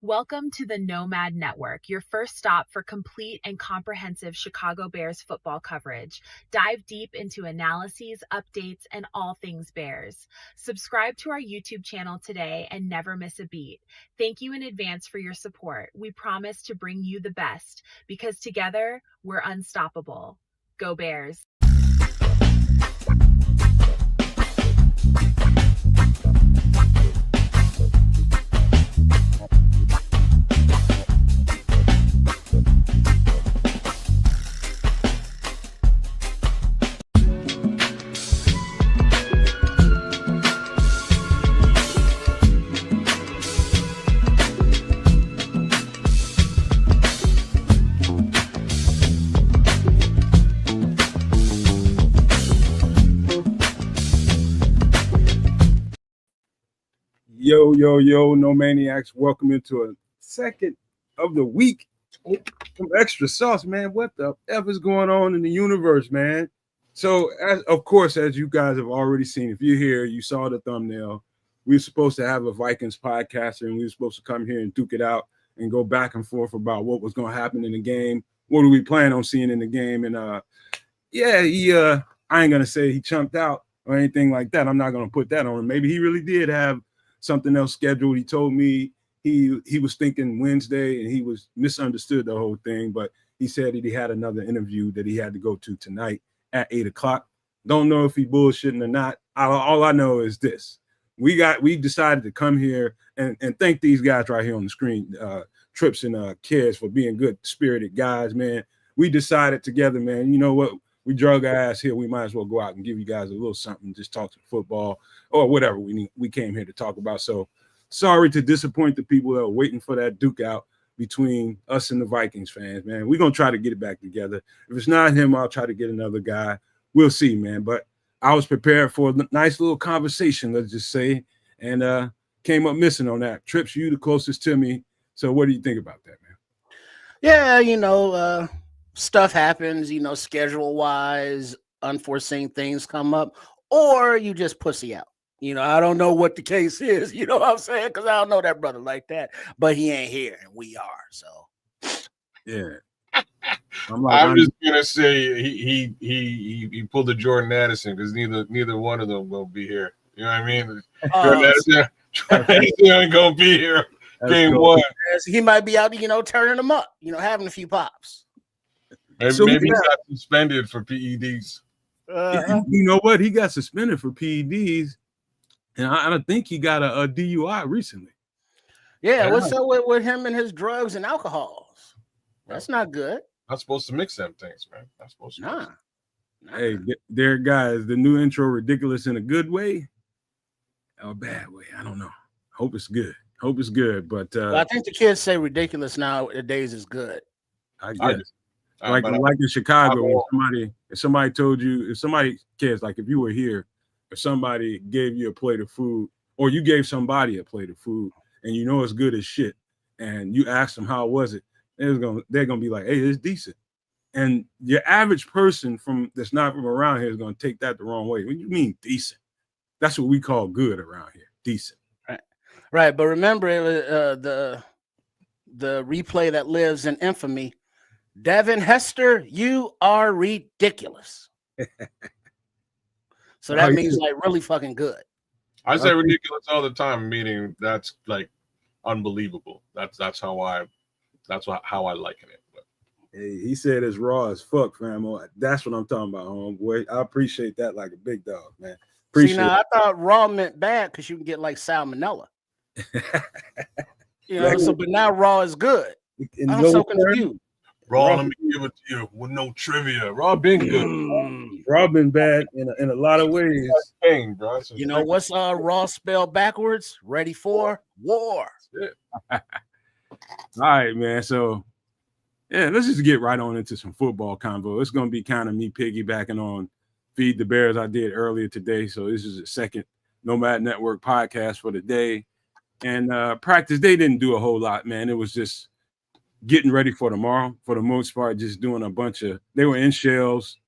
Welcome to the Nomad Network, your first stop for complete and comprehensive Chicago Bears football coverage. Dive deep into analyses, updates, and all things Bears. Subscribe to our YouTube channel today and never miss a beat. Thank you in advance for your support. We promise to bring you the best because together we're unstoppable. Go Bears! Yo, no maniacs. Welcome into a second of the week. Some extra sauce, man. What the F is going on in the universe, man? So, as you guys have already seen, if you're here, you saw the thumbnail. We were supposed to have a Vikings podcaster, and we were supposed to come here and duke it out and go back and forth about what was going to happen in the game. What do we plan on seeing in the game? And I ain't gonna say he chumped out or anything like that. I'm not gonna put that on him. Maybe he really did have something else scheduled. He told me he was thinking Wednesday and he was misunderstood the whole thing, but he said that he had another interview that he had to go to tonight at 8:00. Don't know if he bullshitting or not. All I know is this. We decided to come here and thank these guys right here on the screen, Trips and Kids, for being good spirited guys, man. We decided together, man, you know what? We drug our ass here. We might as well go out and give you guys a little something, just talk to football or whatever we came here to talk about. So sorry to disappoint the people that were waiting for that duke out between us and the Vikings fans, man. We're going to try to get it back together. If it's not him, I'll try to get another guy. We'll see, man. But I was prepared for a nice little conversation, let's just say, and came up missing on that. Trips, you the closest to me. So what do you think about that, man? Yeah, stuff happens, schedule-wise, unforeseen things come up, or you just pussy out. I don't know what the case is, you know what I'm saying? Because I don't know that brother like that, but he ain't here, and we are, so. Yeah. I'm just going to say he pulled the Jordan Addison because neither one of them will be here. You know what I mean? Jordan Addison ain't going to be here. Game cool. One. He might be out, turning them up, having a few pops. Maybe he got suspended for PEDs. You know what? He got suspended for PEDs, and I don't think he got a DUI recently. Yeah, what's up with him and his drugs and alcohols? That's not good. Not supposed to mix them things, man. Not supposed to. Nah. Hey, there, guys. The new intro, ridiculous in a good way or a bad way. I don't know. Hope it's good. But well, I think the kids say ridiculous nowadays is good. I guess. Like in Chicago, if somebody told you, if you were here, if somebody gave you a plate of food, or you gave somebody a plate of food, and you know it's good as shit, and you ask them how was it, they're gonna be like, hey, it's decent. And your average person that's not from around here is gonna take that the wrong way. What do you mean decent? That's what we call good around here, decent. Right. But remember, it was, the replay that lives in infamy. Devin Hester, you are ridiculous. So that means like really fucking good. I say ridiculous all the time, meaning that's like unbelievable. That's how I liken it. But. Hey, he said it's raw as fuck, fam. That's what I'm talking about, homeboy. I appreciate that like a big dog, man. I thought raw meant bad because you can get like salmonella. But now raw is good. I'm so confused. Raw, let me give it to you with no trivia. Raw been good. Raw been bad in a lot of ways. Pain, bro. What's raw spelled backwards? Ready for war. All right, man. So yeah, let's just get right on into some football convo. It's gonna be kind of me piggybacking on Feed the Bears I did earlier today. So this is the second Nomad Network podcast for the day. And practice, they didn't do a whole lot, man. It was just getting ready for tomorrow, for the most part, just doing a bunch of, they were in shells,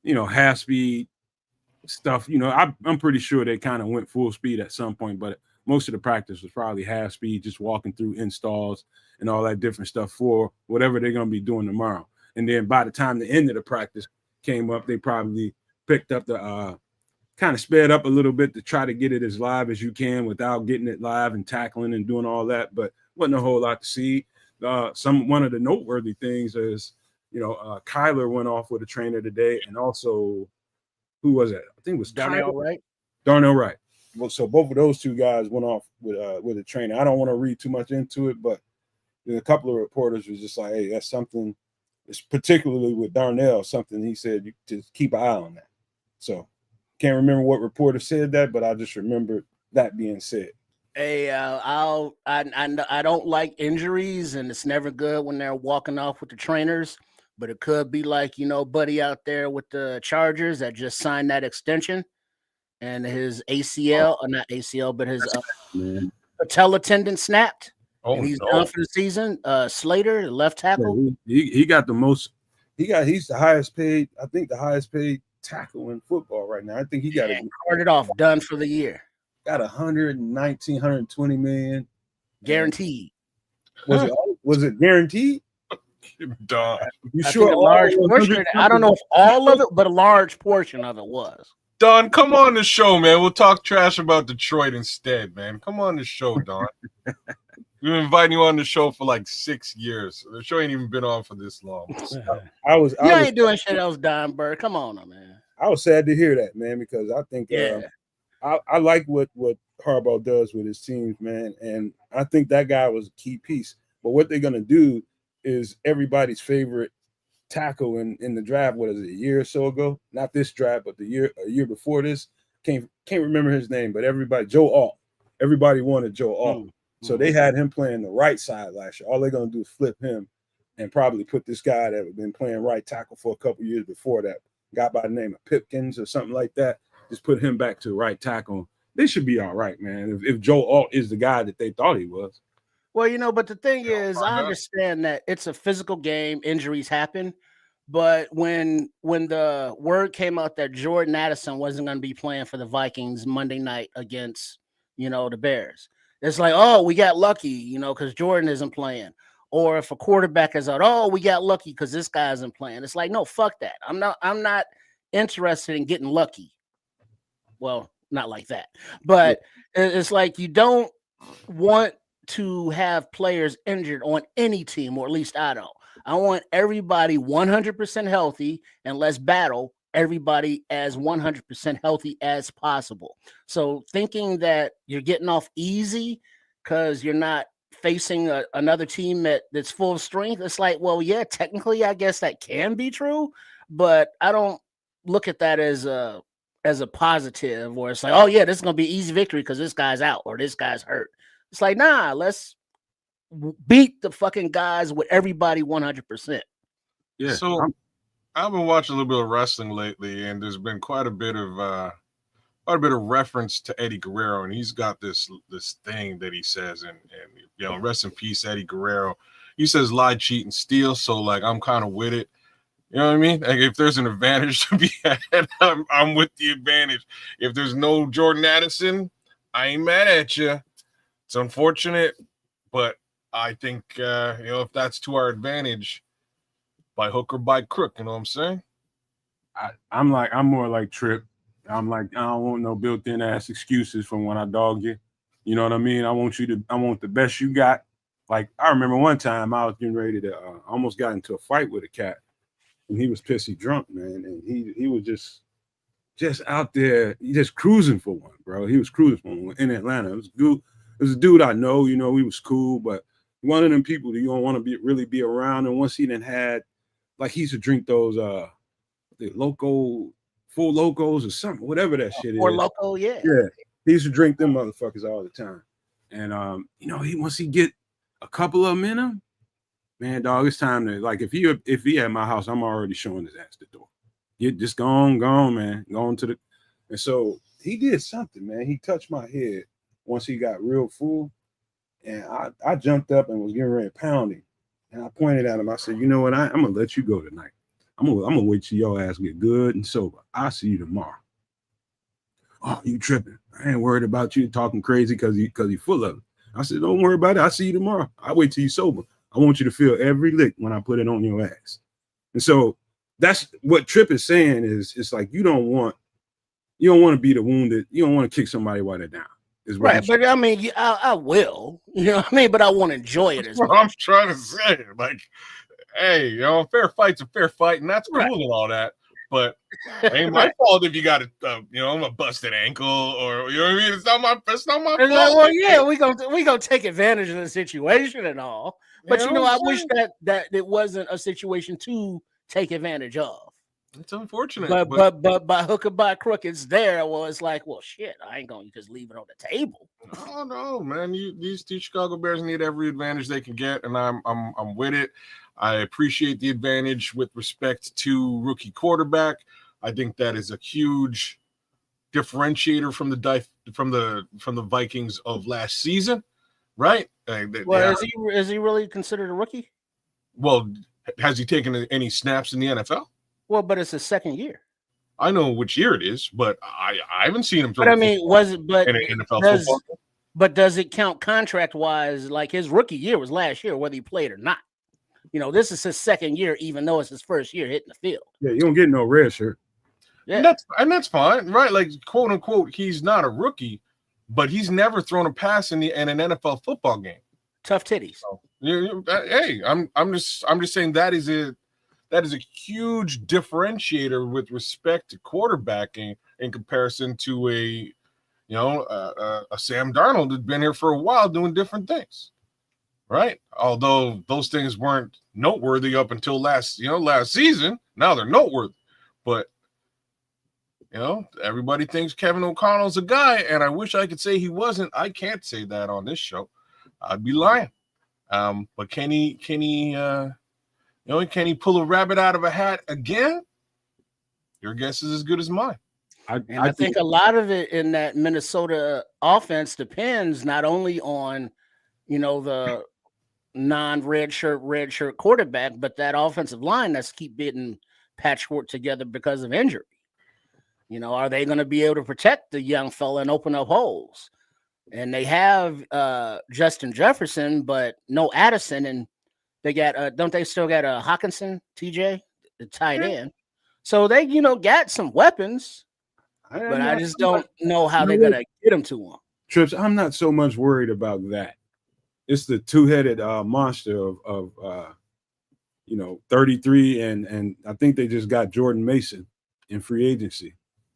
half speed stuff. I'm pretty sure they kind of went full speed at some point, but most of the practice was probably half speed, just walking through installs and all that different stuff for whatever they're going to be doing tomorrow. And then by the time the end of the practice came up, they probably picked up the kind of sped up a little bit to try to get it as live as you can without getting it live and tackling and doing all that. But wasn't a whole lot to see. One of the noteworthy things is, Kyler went off with a trainer today, and also who was it? I think it was Darnell Wright. Darnell Wright. Well, so both of those two guys went off with a trainer. I don't want to read too much into it, but a couple of reporters was just like, "Hey, that's something." It's particularly with Darnell, something he said to keep an eye on that. So can't remember what reporter said that, but I just remember that being said. Hey, I don't like injuries, and it's never good when they're walking off with the trainers. But it could be like, buddy out there with the Chargers that just signed that extension, and his ACL, or not ACL, but his patella tendon snapped. And he's done for the season. Slater, the left tackle. Yeah, he got the most. He's the highest paid. I think the highest paid tackle in football right now. I think he got carted off, done for the year. Got 119, 120 million guaranteed. Was it guaranteed? Don, you sure? A large portion. I don't know if all of it, but a large portion of it was. Don, come on the show, man. We'll talk trash about Detroit instead, man. Come on the show, Don. We've been inviting you on the show for like 6 years. The show ain't even been on for this long. You ain't doing shit else, Don Bird. Come on, man. I was sad to hear that, man, because I think I like what Harbaugh does with his teams, man, and I think that guy was a key piece. But what they're gonna do is everybody's favorite tackle in the draft. What is it, a year or so ago? Not this draft, but a year before this. Can't remember his name, but Joe Alt. Everybody wanted Joe Alt. So they had him playing the right side last year. All they're going to do is flip him and probably put this guy that had been playing right tackle for a couple years before that, guy by the name of Pipkins or something like that, just put him back to right tackle. They should be all right, man, if Joe Alt is the guy that they thought he was. Well, but the thing is, I understand that it's a physical game. Injuries happen. But when the word came out that Jordan Addison wasn't going to be playing for the Vikings Monday night against, the Bears, it's like, oh, we got lucky, because Jordan isn't playing. Or if a quarterback is out, oh, we got lucky because this guy isn't playing. It's like, no, fuck that. I'm not interested in getting lucky. Well, not like that. But it's like you don't want to have players injured on any team, or at least I don't. I want everybody 100% healthy, and let's battle everybody as 100% healthy as possible. So thinking that you're getting off easy because you're not facing another team that's full of strength, it's like, well, yeah, technically, I guess that can be true, but I don't look at that as a positive, or it's like, oh yeah, this is gonna be easy victory because this guy's out or this guy's hurt. It's like, nah, let's beat the fucking guys with everybody 100%. Yeah. So I've been watching a little bit of wrestling lately, and there's been quite a bit of reference to Eddie Guerrero, and he's got this thing that he says, and rest in peace, Eddie Guerrero. He says lie, cheat, and steal. So like, I'm kind of with it. You know what I mean? Like, if there's an advantage to be had, I'm with the advantage. If there's no Jordan Addison, I ain't mad at you. It's unfortunate, but I think if that's to our advantage, by hook or by crook, you know what I'm saying? I'm more like Trip. I'm like, I don't want no built-in ass excuses from when I dog you. You know what I mean? I want the best you got. Like, I remember one time I was getting ready to almost got into a fight with a cat, and he was pissy drunk, man, and he was just out there, just cruising for one, bro. He was cruising for one in Atlanta. It was a dude I know, we was cool, but one of them people that you don't want to really be around. And once he done had, like, he used to drink those the full locos or something, whatever that shit is. Or loco, yeah. Yeah. He used to drink them motherfuckers all the time. And once he get a couple of them in him, man, dog, it's time to, like, if he at my house, I'm already showing his ass the door. Just go on, man. Go on to the. And so he did something, man. He touched my head once he got real full. And I jumped up and was getting ready to pound him. And I pointed at him. I said, you know what? I'm going to let you go tonight. I'm going to wait till your ass get good and sober. I'll see you tomorrow. Oh, you tripping. I ain't worried about you talking crazy because you're full of it. I said, don't worry about it. I'll see you tomorrow. I'll wait till you're sober. I want you to feel every lick when I put it on your ass. And so that's what Tripp is saying is it's like you don't want to be the wounded. You don't want to kick somebody while they're down. Right, but I mean, I will. You know what I mean? But I want to enjoy it as well. I'm trying to say. Like, hey, fair fight's a fair fight, and that's cool and all that. But it ain't my fault if you got a busted ankle or you know what I mean. It's not my fault. Like, well, yeah, we gonna take advantage of the situation and all. But I wish that it wasn't a situation to take advantage of. It's unfortunate, but by hook or by crook, it's there. Well, it's like, well, shit, I ain't gonna just leave it on the table. Oh no, man! These Chicago Bears need every advantage they can get, and I'm with it. I appreciate the advantage with respect to rookie quarterback. I think that is a huge differentiator from the Vikings of last season, right? Well, is he really considered a rookie? Well, has he taken any snaps in the NFL? Well, but it's his second year. I know which year it is, but I haven't seen him. But I mean, was it? But in NFL football? But does it count contract wise? Like his rookie year was last year, whether he played or not. This is his second year, even though it's his first year hitting the field. Yeah, you don't get no red shirt. Yeah, and that's fine, right? Like quote unquote, he's not a rookie, but he's never thrown a pass in an NFL football game. Tough titties. So, hey, I'm just saying that is a huge differentiator with respect to quarterbacking in comparison to a Sam Darnold who's been here for a while doing different things, right? Although those things weren't noteworthy up until last season, now they're noteworthy. But everybody thinks Kevin O'Connell's a guy, and I wish I could say he wasn't. I can't say that on this show. I'd be lying. But can he pull a rabbit out of a hat again? Your guess is as good as mine. I think a lot of it in that Minnesota offense depends not only on, the non-red shirt quarterback, but that offensive line that's keep getting patchwork together because of injury. Are they going to be able to protect the young fella and open up holes? And they have Justin Jefferson, but no Addison, and they got don't they still got Hawkinson, TJ, the tight end? So they got some weapons, but I just don't know how they're gonna get them to them. Trips, I'm not so much worried about that. It's the two-headed monster of 33, and I think they just got Jordan Mason in free agency.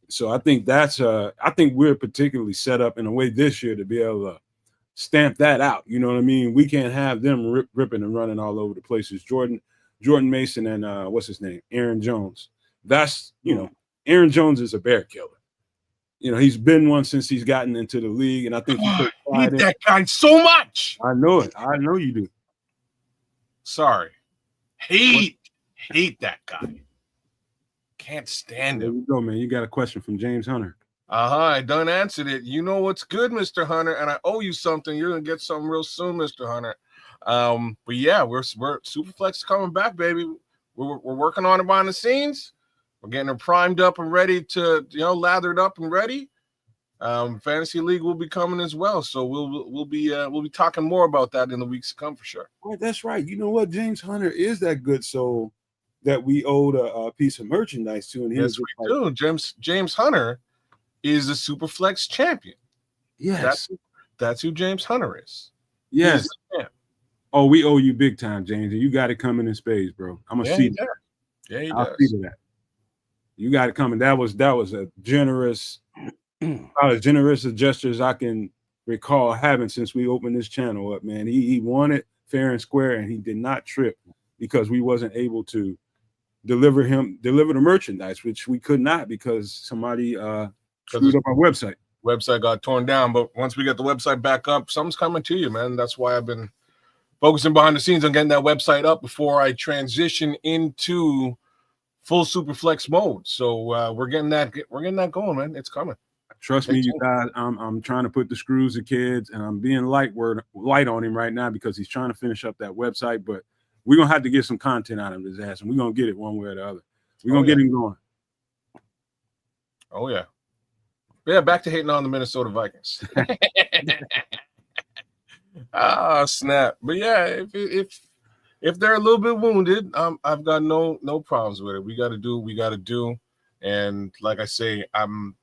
So I think I think we're particularly set up in a way this year to be able to stamp that out. You know what I mean? We can't have them ripping and running all over the places. Jordan Mason and what's his name? Aaron Jones. That's, Aaron Jones is a bear killer. He's been one since he's gotten into the league, and I think I hate that guy so much. I know it. I know you do. Sorry. Hate that guy. Can't stand him. There you go, man. You got a question from James Hunter. I done answered it. You know what's good, Mr. Hunter, and I owe you something. You're gonna get something real soon, Mr. Hunter. But yeah, we're Superflex coming back, baby. We're working on it behind the scenes. We're getting it primed up and ready to lathered up and ready. Fantasy League will be coming as well, so we'll be talking more about that in the weeks to come for sure. Well, that's right. You know what? James Hunter is that good soul that we owed a piece of merchandise to, and yes, we do. James Hunter is a Superflex champion. Yes, that's who James Hunter is. Yes. Oh, we owe you big time, James, and you got it coming in spades, bro. I'm gonna see that. Yeah, he I'll does. see that. You got it coming. That was a generous, about as generous a gesture as I can recall having since we opened this channel up, man. He won it fair and square, and he did not trip because we wasn't able to deliver the merchandise, which we could not because somebody screwed up our website. Website got torn down, but once we get the website back up, something's coming to you, man. That's why I've been focusing behind the scenes on getting that website up before I transition into full Superflex mode. So we're getting that going, man. It's coming. Trust me, you guys. I'm trying to put the screws to kids, and I'm being light on him right now because he's trying to finish up that website. But we're gonna have to get some content out of his ass, and we're gonna get it one way or the other. We're gonna get him going. Oh yeah. Yeah, back to hating on the Minnesota Vikings. Snap. But yeah, if they're a little bit wounded, I've got no problems with it. We got to do what we got to do, and like I say, I'm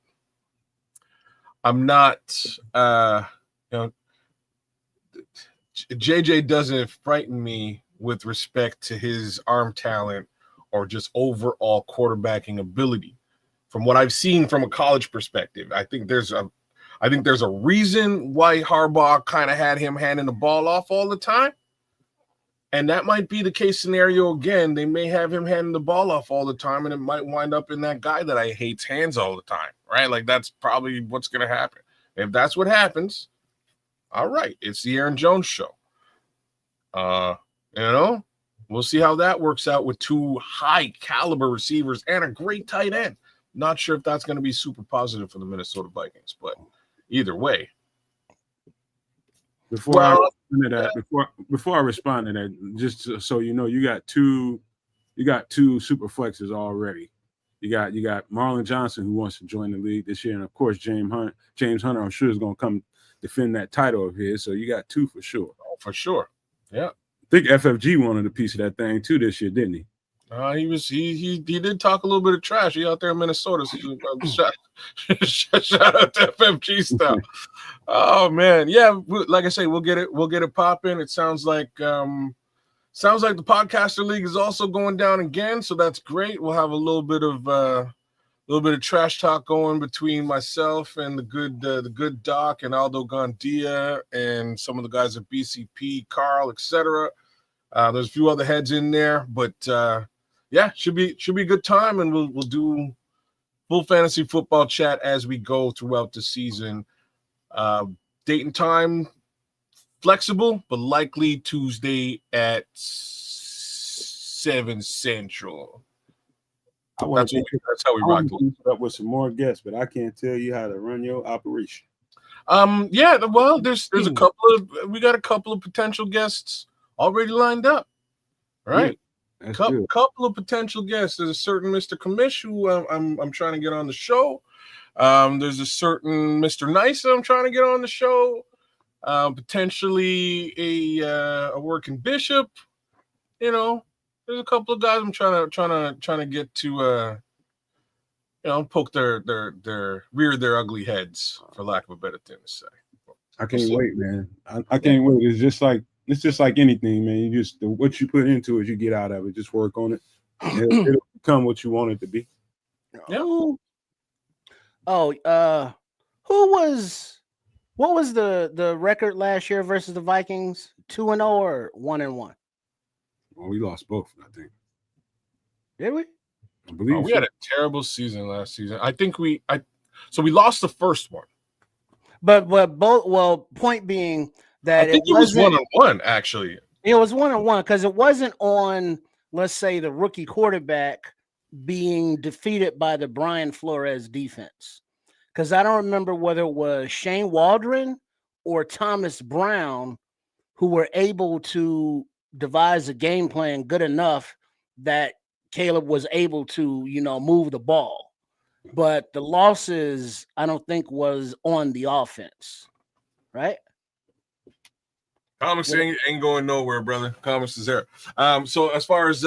not, JJ doesn't frighten me with respect to his arm talent or just overall quarterbacking ability. From what I've seen from a college perspective, I think there's a reason why Harbaugh kind of had him handing the ball off all the time. And that might be the case scenario again. They may have him handing the ball off all the time, and it might wind up in that guy that I hate's hands all the time, right? Like that's probably what's going to happen. If that's what happens, all right, it's the Aaron Jones show. We'll see how that works out with two high caliber receivers and a great tight end. Not sure if that's going to be super positive for the Minnesota Vikings, but either way. Before I respond to that, just so you know, you got two super flexes already. You got Marlon Johnson, who wants to join the league this year, and of course James Hunter, I'm sure, is going to come defend that title of his. So you got two for sure. Oh, for sure. Yeah. I think FFG wanted a piece of that thing too this year, didn't he? He did talk a little bit of trash. He out there in Minnesota. So shout out to FFG stuff. Oh man, yeah. Like I say, we'll get it popping. It sounds like the podcaster league is also going down again, so that's great. We'll have a little bit of trash talk going between myself and the good Doc and Aldo Gandia and some of the guys at BCP, Carl, etc. There's a few other heads in there, but yeah, should be a good time, and we'll do full fantasy football chat as we go throughout the season. Date and time flexible, but likely Tuesday at 7 Central. That's how we rock it. Up with some more guests, but I can't tell you how to run your operation. Yeah, well, there's a couple of potential guests already lined up. Right. Couple of potential guests. There's a certain Mr. Commish who I'm trying to get on the show. There's a certain Mr. Nice that I'm trying to get on the show. Potentially a working bishop. You know, there's a couple of guys I'm trying to get to poke their rear their ugly heads, for lack of a better thing to say. I can't wait, man. I can't wait. It's just like anything, man. You just what you put into it, you get out of it. Just work on it. It'll become what you want it to be. Yeah. What was the record last year versus the Vikings? 2-0 or 1-1? Well, we lost both, I think. Did we? I believe we had a terrible season last season. I think we lost the first one. But both. Well, point being that I think it was 1-1. Actually, it was 1-1 because it wasn't on. Let's say the rookie quarterback being defeated by the Brian Flores defense, because I don't remember whether it was Shane Waldron or Thomas Brown who were able to devise a game plan good enough that Caleb was able to, move the ball. But the losses, I don't think, was on the offense, right? Comics ain't going nowhere, brother. Comics is there. So as far as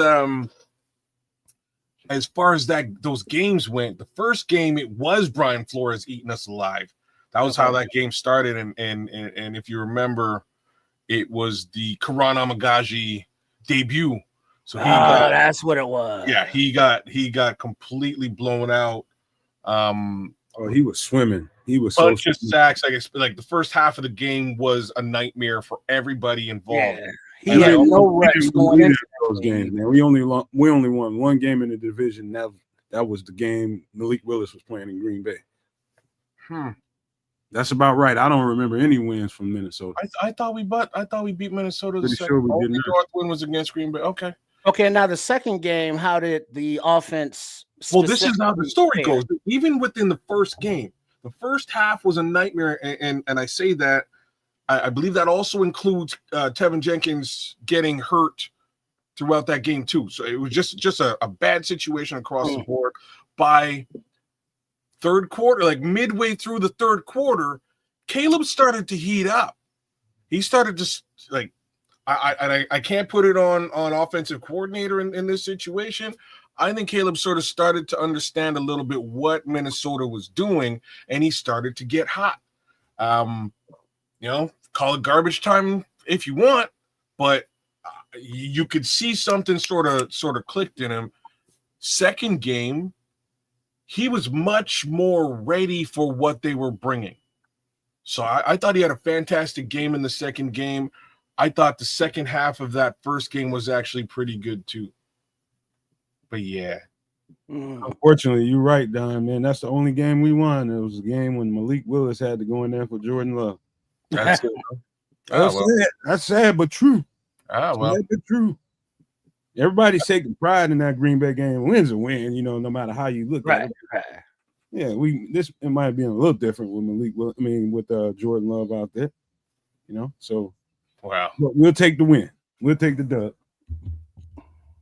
those games went, the first game it was Brian Flores eating us alive. That was how that game started, and if you remember, it was the Karan Amagaji debut. So that's what it was. Yeah, he got completely blown out. He was swimming. He was bunch of sacks. Like the first half of the game was a nightmare for everybody involved. Yeah. He had no reps going into those games, man. We only won one game in the division. That was the game Malik Willis was playing in Green Bay. That's about right. I don't remember any wins from Minnesota. I thought we beat Minnesota. Pretty sure we did. The North win was against Green Bay. Okay. Now the second game, how did the offense? Well, this is how the story goes. Even within the first game, the first half was a nightmare, and I say that I believe that also includes Tevin Jenkins getting hurt throughout that game too. So it was just a bad situation across the board. By third quarter, like midway through the third quarter, Caleb started to heat up. He started to like, I can't put it on offensive coordinator in this situation. I think Caleb sort of started to understand a little bit what Minnesota was doing, and he started to get hot. Call it garbage time if you want, but you could see something sort of clicked in him. Second game, he was much more ready for what they were bringing. So I thought he had a fantastic game in the second game. I thought the second half of that first game was actually pretty good too. But yeah. Unfortunately, you're right, Don, man. That's the only game we won. It was a game when Malik Willis had to go in there for Jordan Love. That's it. That's sad, but true. Sad, but true. Everybody's taking pride in that Green Bay game. Win's a win, no matter how you look at it. Right. Yeah, it might be a little different with with Jordan Love out there, So wow, we'll take the win. We'll take the dub.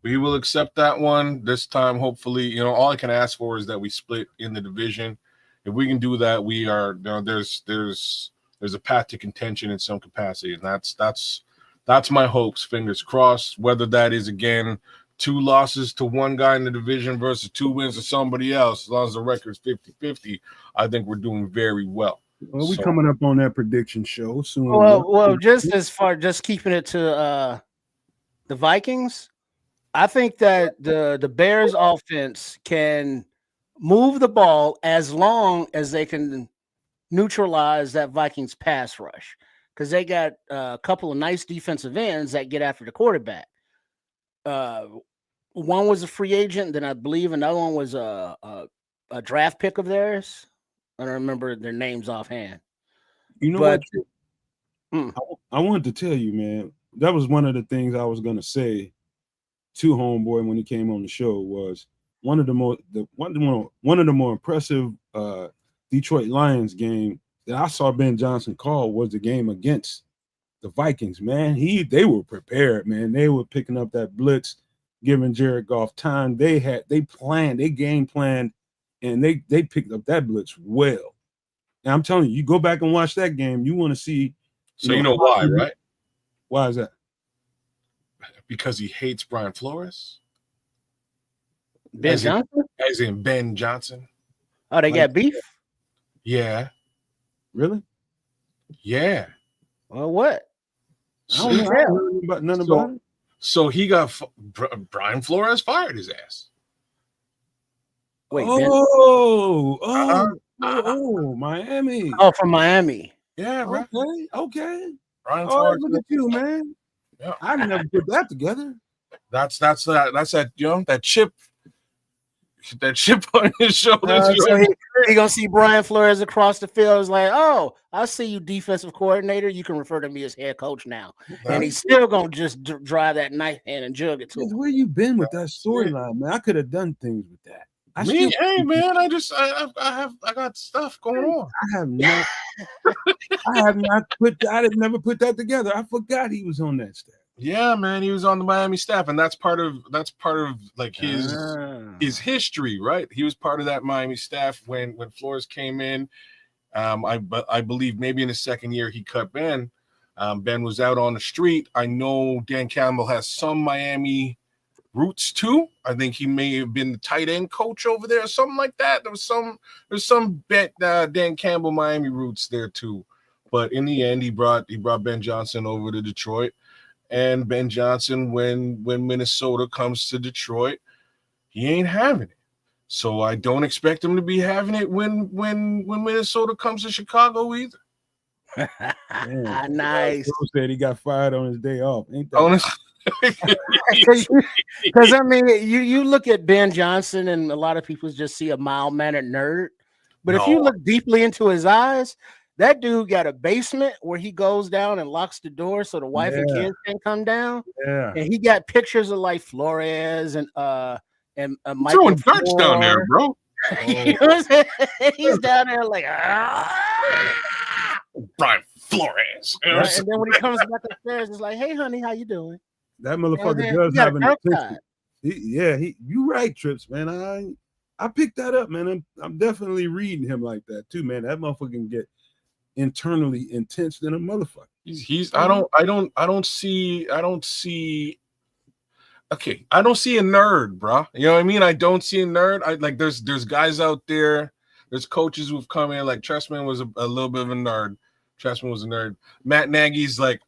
We will accept that one this time. Hopefully, all I can ask for is that we split in the division. If we can do that, we are. There's a path to contention in some capacity, and that's my hopes. Fingers crossed. Whether that is again 2 losses to one guy in the division versus 2 wins to somebody else, as long as the record's 50-50, I think we're doing very well. Well, we're coming up on that prediction show soon. Well, just keeping it to the Vikings, I think that the Bears offense can move the ball as long as they can neutralize that Vikings pass rush, because they got a couple of nice defensive ends that get after the quarterback. One was a free agent, then I believe another one was a draft pick of theirs. I don't remember their names offhand. What? I wanted to tell you, man, that was one of the things I was going to say to Homeboy when he came on the show. Was one of the more impressive Detroit Lions game that I saw Ben Johnson call was the game against the Vikings. Man, they were prepared. Man, they were picking up that blitz, giving Jared Goff time. They game planned, and they picked up that blitz well. And I'm telling you, you go back and watch that game, you want to see. So you know why, right? Why is that? Because he hates Brian Flores. Ben Johnson? As in Ben Johnson. Oh, they got beef? Yeah. Really? Yeah. Well, what? I don't know nothing about it. So he got Brian Flores fired his ass. Wait, Miami. Oh, from Miami. Yeah, right. Okay. Brian Flores. Look at you, man. Yeah. I never put that together. That's that chip. That chip on his shoulder. So he gonna see Brian Flores across the field. Is like, oh, I see you, defensive coordinator. You can refer to me as head coach now. And he's still gonna just drive that knife hand and jug it to him. Where you been with that storyline, man? I could have done things with that. I got stuff going on. I didn't never put that together. I forgot he was on that staff. Yeah, man, he was on the Miami staff, and that's part of like his history, right? He was part of that Miami staff when Flores came in. I believe maybe in his second year he cut Ben. Ben was out on the street. I know Dan Campbell has some Miami roots too. I think he may have been the tight end coach over there or something like that. There's some Dan Campbell Miami roots there too. But in the end, he brought Ben Johnson over to Detroit. And Ben Johnson, when Minnesota comes to Detroit, he ain't having it. So I don't expect him to be having it when Minnesota comes to Chicago either. Nice. Said he got fired on his day off. Ain't that? Honestly. Because I mean, you look at Ben Johnson, and a lot of people just see a mild-mannered nerd. But if you look deeply into his eyes, that dude got a basement where he goes down and locks the door so the wife and kids can come down. Yeah, and he got pictures of like Flores and Mike throwing darts down there, bro. He's down there like Brian Flores. Right? And then when he comes back upstairs, it's like, "Hey, honey, how you doing?" That motherfucker does have an attention. You right, Trips, man. I picked that up, man. I'm definitely reading him like that too, man. That motherfucker can get internally intense than a motherfucker. He's I don't see okay, I don't see a nerd, bro. You know what I mean? I don't see a nerd. I like there's guys out there, there's coaches who've come in, like Tressman was a little bit of a nerd. Tressman was a nerd. Matt Nagy's like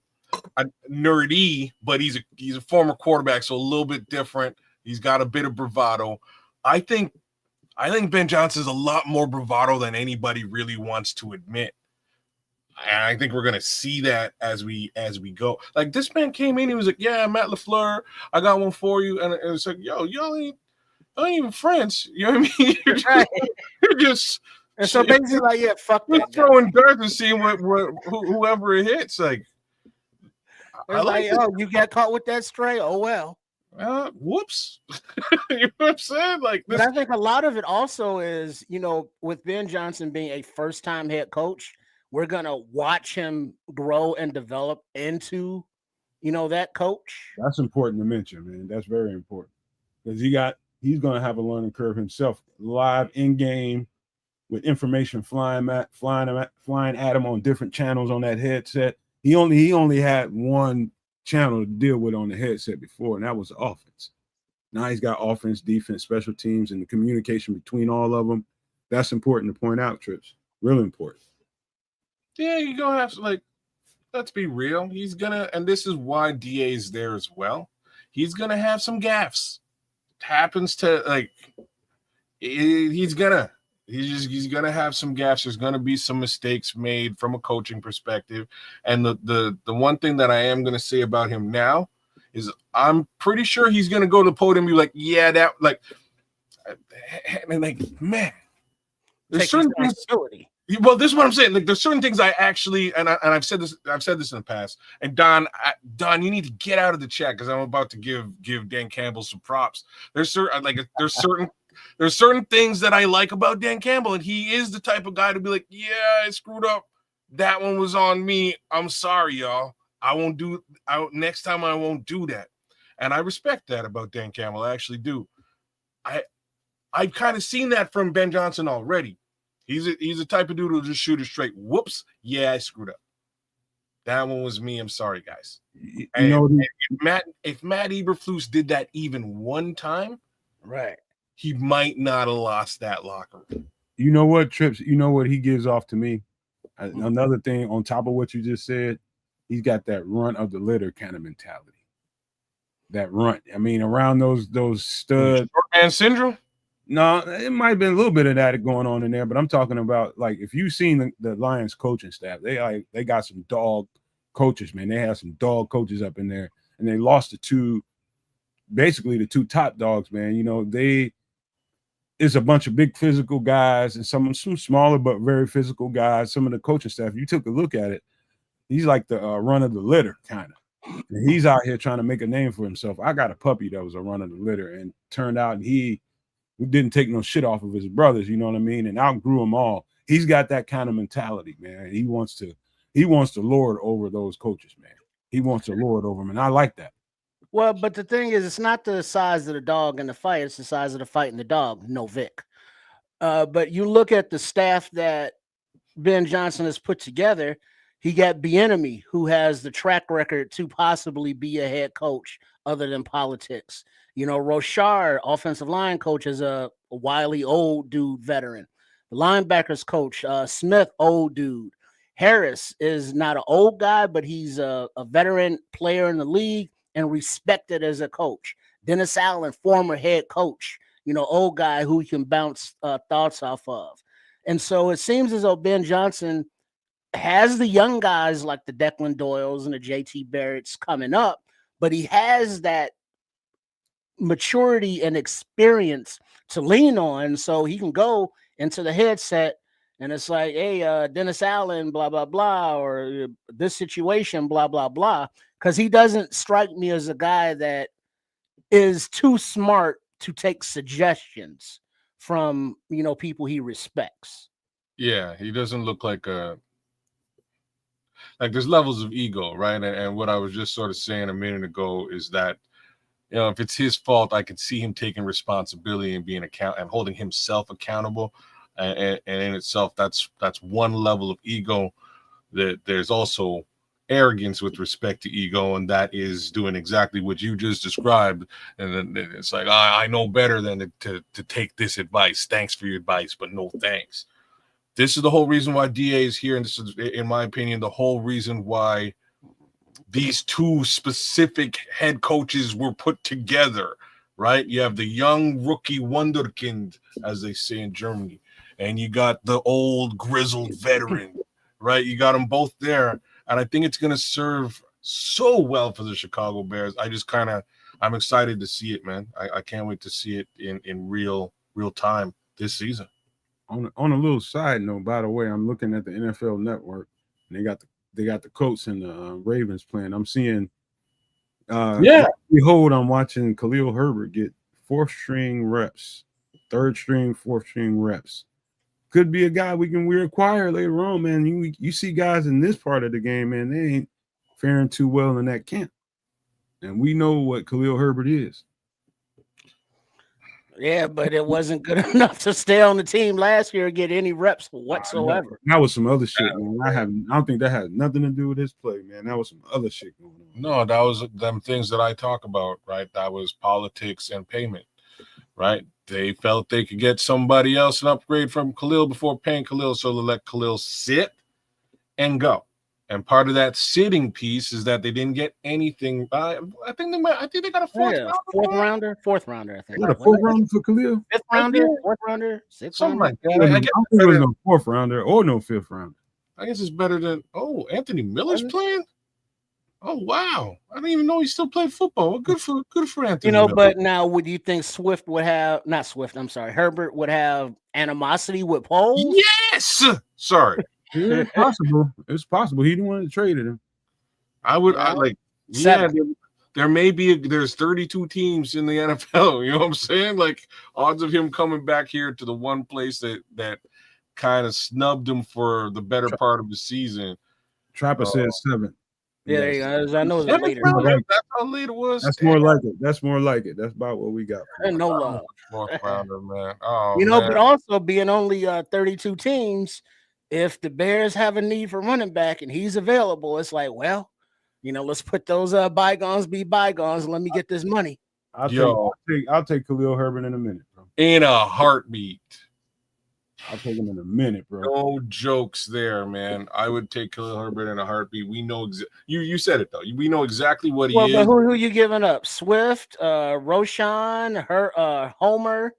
a nerdy, but he's a former quarterback, so a little bit different. He's got a bit of bravado. I think Ben Johnson's a lot more bravado than anybody really wants to admit. And I think we're gonna see that as we go. Like this man came in, he was like, "Yeah, Matt LaFleur, I got one for you," and it's like, "Yo, y'all ain't even friends." You know what I mean? You're just and so basically, like, yeah, fuck that. Throwing darts and seeing whoever it hits. Like, I like, oh, you got caught with that stray. Oh well. Whoops. You know what I'm saying? Like, but I think a lot of it also is, with Ben Johnson being a first-time head coach, we're gonna watch him grow and develop into, that coach. That's important to mention, man. That's very important because he's gonna have a learning curve himself, live in game, with information flying at him on different channels on that headset. He only had one channel to deal with on the headset before, and that was offense. Now he's got offense, defense, special teams, and the communication between all of them. That's important to point out, Trips. Really important. Yeah, you're gonna have to, like, let's be real. He's gonna, and this is why DA's there as well. He's gonna have some gaffes. It happens to, like, he's gonna have some gaffes. There's gonna be some mistakes made from a coaching perspective. And the one thing that I am gonna say about him now is I'm pretty sure he's gonna go to the podium and be like, yeah, that, like, and like, man, there's certain things. Well, this is what I'm saying. Like, there's certain things I actually, and I've said this in the past. And Don, you need to get out of the chat because I'm about to give Dan Campbell some props. There's certain things that I like about Dan Campbell, and he is the type of guy to be like, yeah, I screwed up. That one was on me. I'm sorry, y'all. Next time I won't do that. And I respect that about Dan Campbell. I actually do. I've kind of seen that from Ben Johnson already. He's a type of dude who'll just shoot it straight. Whoops. Yeah, I screwed up. That one was me. I'm sorry, guys. If Matt Eberflus did that even one time, right, he might not have lost that locker room. You know what, Trips? You know what he gives off to me? Another thing on top of what you just said, he's got that runt of the litter kind of mentality. That runt. I mean, around those studs. Short man syndrome? No, it might have been a little bit of that going on in there, but I'm talking about, like, if you've seen the Lions coaching staff, they got some dog coaches, man. They have some dog coaches up in there, and they lost the two top dogs, man. It's a bunch of big physical guys and some smaller but very physical guys. Some of the coaching staff, you took a look at it, he's like the run of the litter kind of. And he's out here trying to make a name for himself. I got a puppy that was a run of the litter, and turned out he didn't take no shit off of his brothers, you know what I mean, and outgrew them all. He's got that kind of mentality, man. He wants to lord over those coaches, man. He wants to lord over them, and I like that. Well, but the thing is, it's not the size of the dog in the fight; it's the size of the fight in the dog. No, Vic. But you look at the staff that Ben Johnson has put together. He got Bieniemy, who has the track record to possibly be a head coach other than politics. Rochard, offensive line coach, is a wily old dude veteran. The linebackers coach, Smith, old dude. Harris is not an old guy, but he's a veteran player in the league and respected as a coach. Dennis Allen, former head coach, old guy who he can bounce thoughts off of. And so it seems as though Ben Johnson has the young guys like the Declan Doyles and the JT Barretts coming up, but he has that maturity and experience to lean on, so he can go into the headset and it's like, hey, Dennis Allen, blah blah blah, or this situation, blah blah blah, because he doesn't strike me as a guy that is too smart to take suggestions from people he respects. Yeah, he doesn't look like there's levels of ego, right? And what I was just sort of saying a minute ago is that if it's his fault, I could see him taking responsibility and being and holding himself accountable. And in itself, that's one level of ego. That there's also arrogance with respect to ego, and that is doing exactly what you just described. And then it's like, I know better than to take this advice. Thanks for your advice, but no thanks. This is the whole reason why DA is here, and this is, in my opinion, the whole reason why these two specific head coaches were put together, right? You have the young rookie wunderkind, as they say in Germany, and you got the old grizzled veteran, right? You got them both there, and I think it's going to serve so well for the Chicago Bears. I'm excited to see it, man. I can't wait to see it in real time this season. On a little side note, by the way, I'm looking at the NFL Network, and they got the Colts and the Ravens playing. I'm seeing, behold, I'm watching Khalil Herbert get fourth string reps, third string, fourth string reps. Could be a guy we acquire later on, man. You see guys in this part of the game, man, they ain't faring too well in that camp, and we know what Khalil Herbert is. Yeah, but it wasn't good enough to stay on the team last year and get any reps whatsoever. That was some other shit, man. I don't think that had nothing to do with his play, man. That was some other shit going on. No, that was them things that I talk about, right? That was politics and payment, right? They felt they could get somebody else an upgrade from Khalil before paying Khalil, so they let Khalil sit and go. And part of that sitting piece is that they didn't get anything. I think they got a fourth rounder. Fourth rounder. I think. What, a fourth rounder for Khalil? Fifth rounder, fourth rounder, sixth something rounder. like that. I guess there was no fourth rounder or no fifth rounder. I guess it's better than Anthony Miller's playing. Oh wow! I didn't even know he still played football. Well, good for Anthony. Miller. But now would you think Herbert would have animosity with Poles? Yes. Sorry. Yeah, it's possible. He didn't want to trade him. There's 32 teams in the NFL. You know what I'm saying? Like, odds of him coming back here to the one place that kind of snubbed him for the better part of the season. Trapper said 7. Yeah, there you go. I know it's later. That's how late it was. That's more like it. That's more like it. That's about what we got. And no love. Fourth rounder, man. Oh, but also being only 32 teams, if the Bears have a need for running back and he's available, it's like, well, let's put those bygones be bygones and let me get this money. I'll take Khalil Herbert in a minute, bro. In a heartbeat. I'll take him in a minute, bro. No jokes there, man. I would take Khalil Herbert in a heartbeat. We know you said it though. We know exactly what he is. But who you giving up? Swift, Roshan, Homer,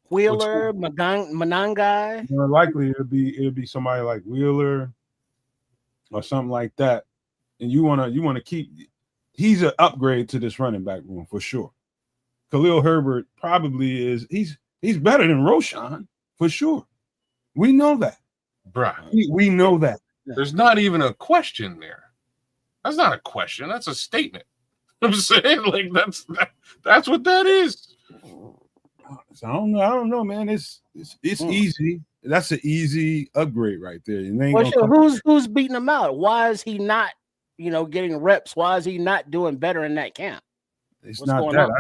Wheeler, Manangai. More likely it'll be somebody like Wheeler or something like that. And you wanna keep. He's an upgrade to this running back room for sure. Khalil Herbert probably is. He's better than Roshan for sure. We know that, bro. We know that. There's not even a question there. That's not a question. That's a statement. I'm saying, like, that's what that is. So I don't know, man. It's easy. That's an easy upgrade right there. Who's beating him out? Why is he not, getting reps? Why is he not doing better in that camp? What's not that. On?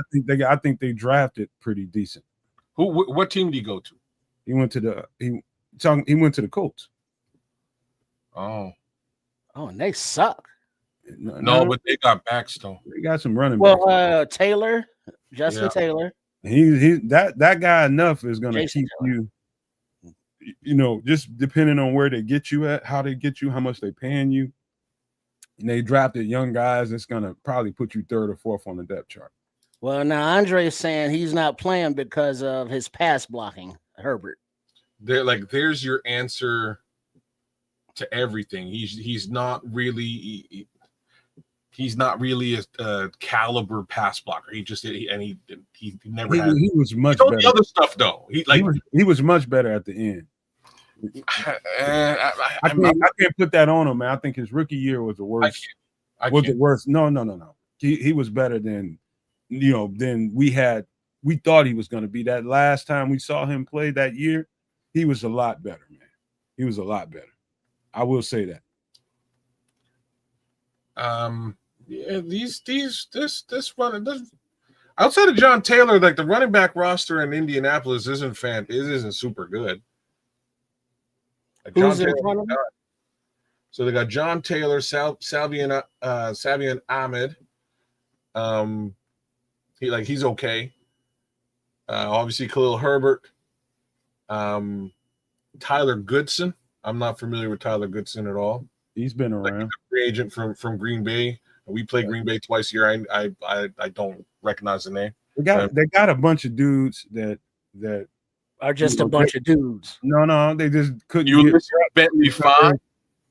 I think they drafted pretty decent. What team did he go to? He went to the Colts. Oh, and they suck. No, but they got backs though. They got some running backs. Well, Justin Taylor. He that guy enough is going to keep Taylor. Just depending on where they get you at, how they get you, how much they paying you. And they drafted young guys. It's going to probably put you third or fourth on the depth chart. Well, now Andre is saying he's not playing because of his pass blocking, Herbert. There's your answer to everything. He's not really a caliber pass blocker. He never had. He was much better. The other stuff though. He was much better at the end. I can't put that on him, man. I think his rookie year was the worst. The worst. No. He was better than we thought he was going to be. That last time we saw him play that year, he was a lot better, man. He was a lot better. I will say that. This running. outside of John Taylor, like the running back roster in Indianapolis isn't super good. Like Who's in front of them? So they got John Taylor, Salvian Ahmed. He's okay. Obviously Khalil Herbert. Tyler Goodson. I'm not familiar with Tyler Goodson at all. He's been around. Like a free agent from Green Bay. We play Green Bay twice a year. I don't recognize the name. They got a bunch of dudes that are just a bunch of dudes. No, they just couldn't get Bentley 5.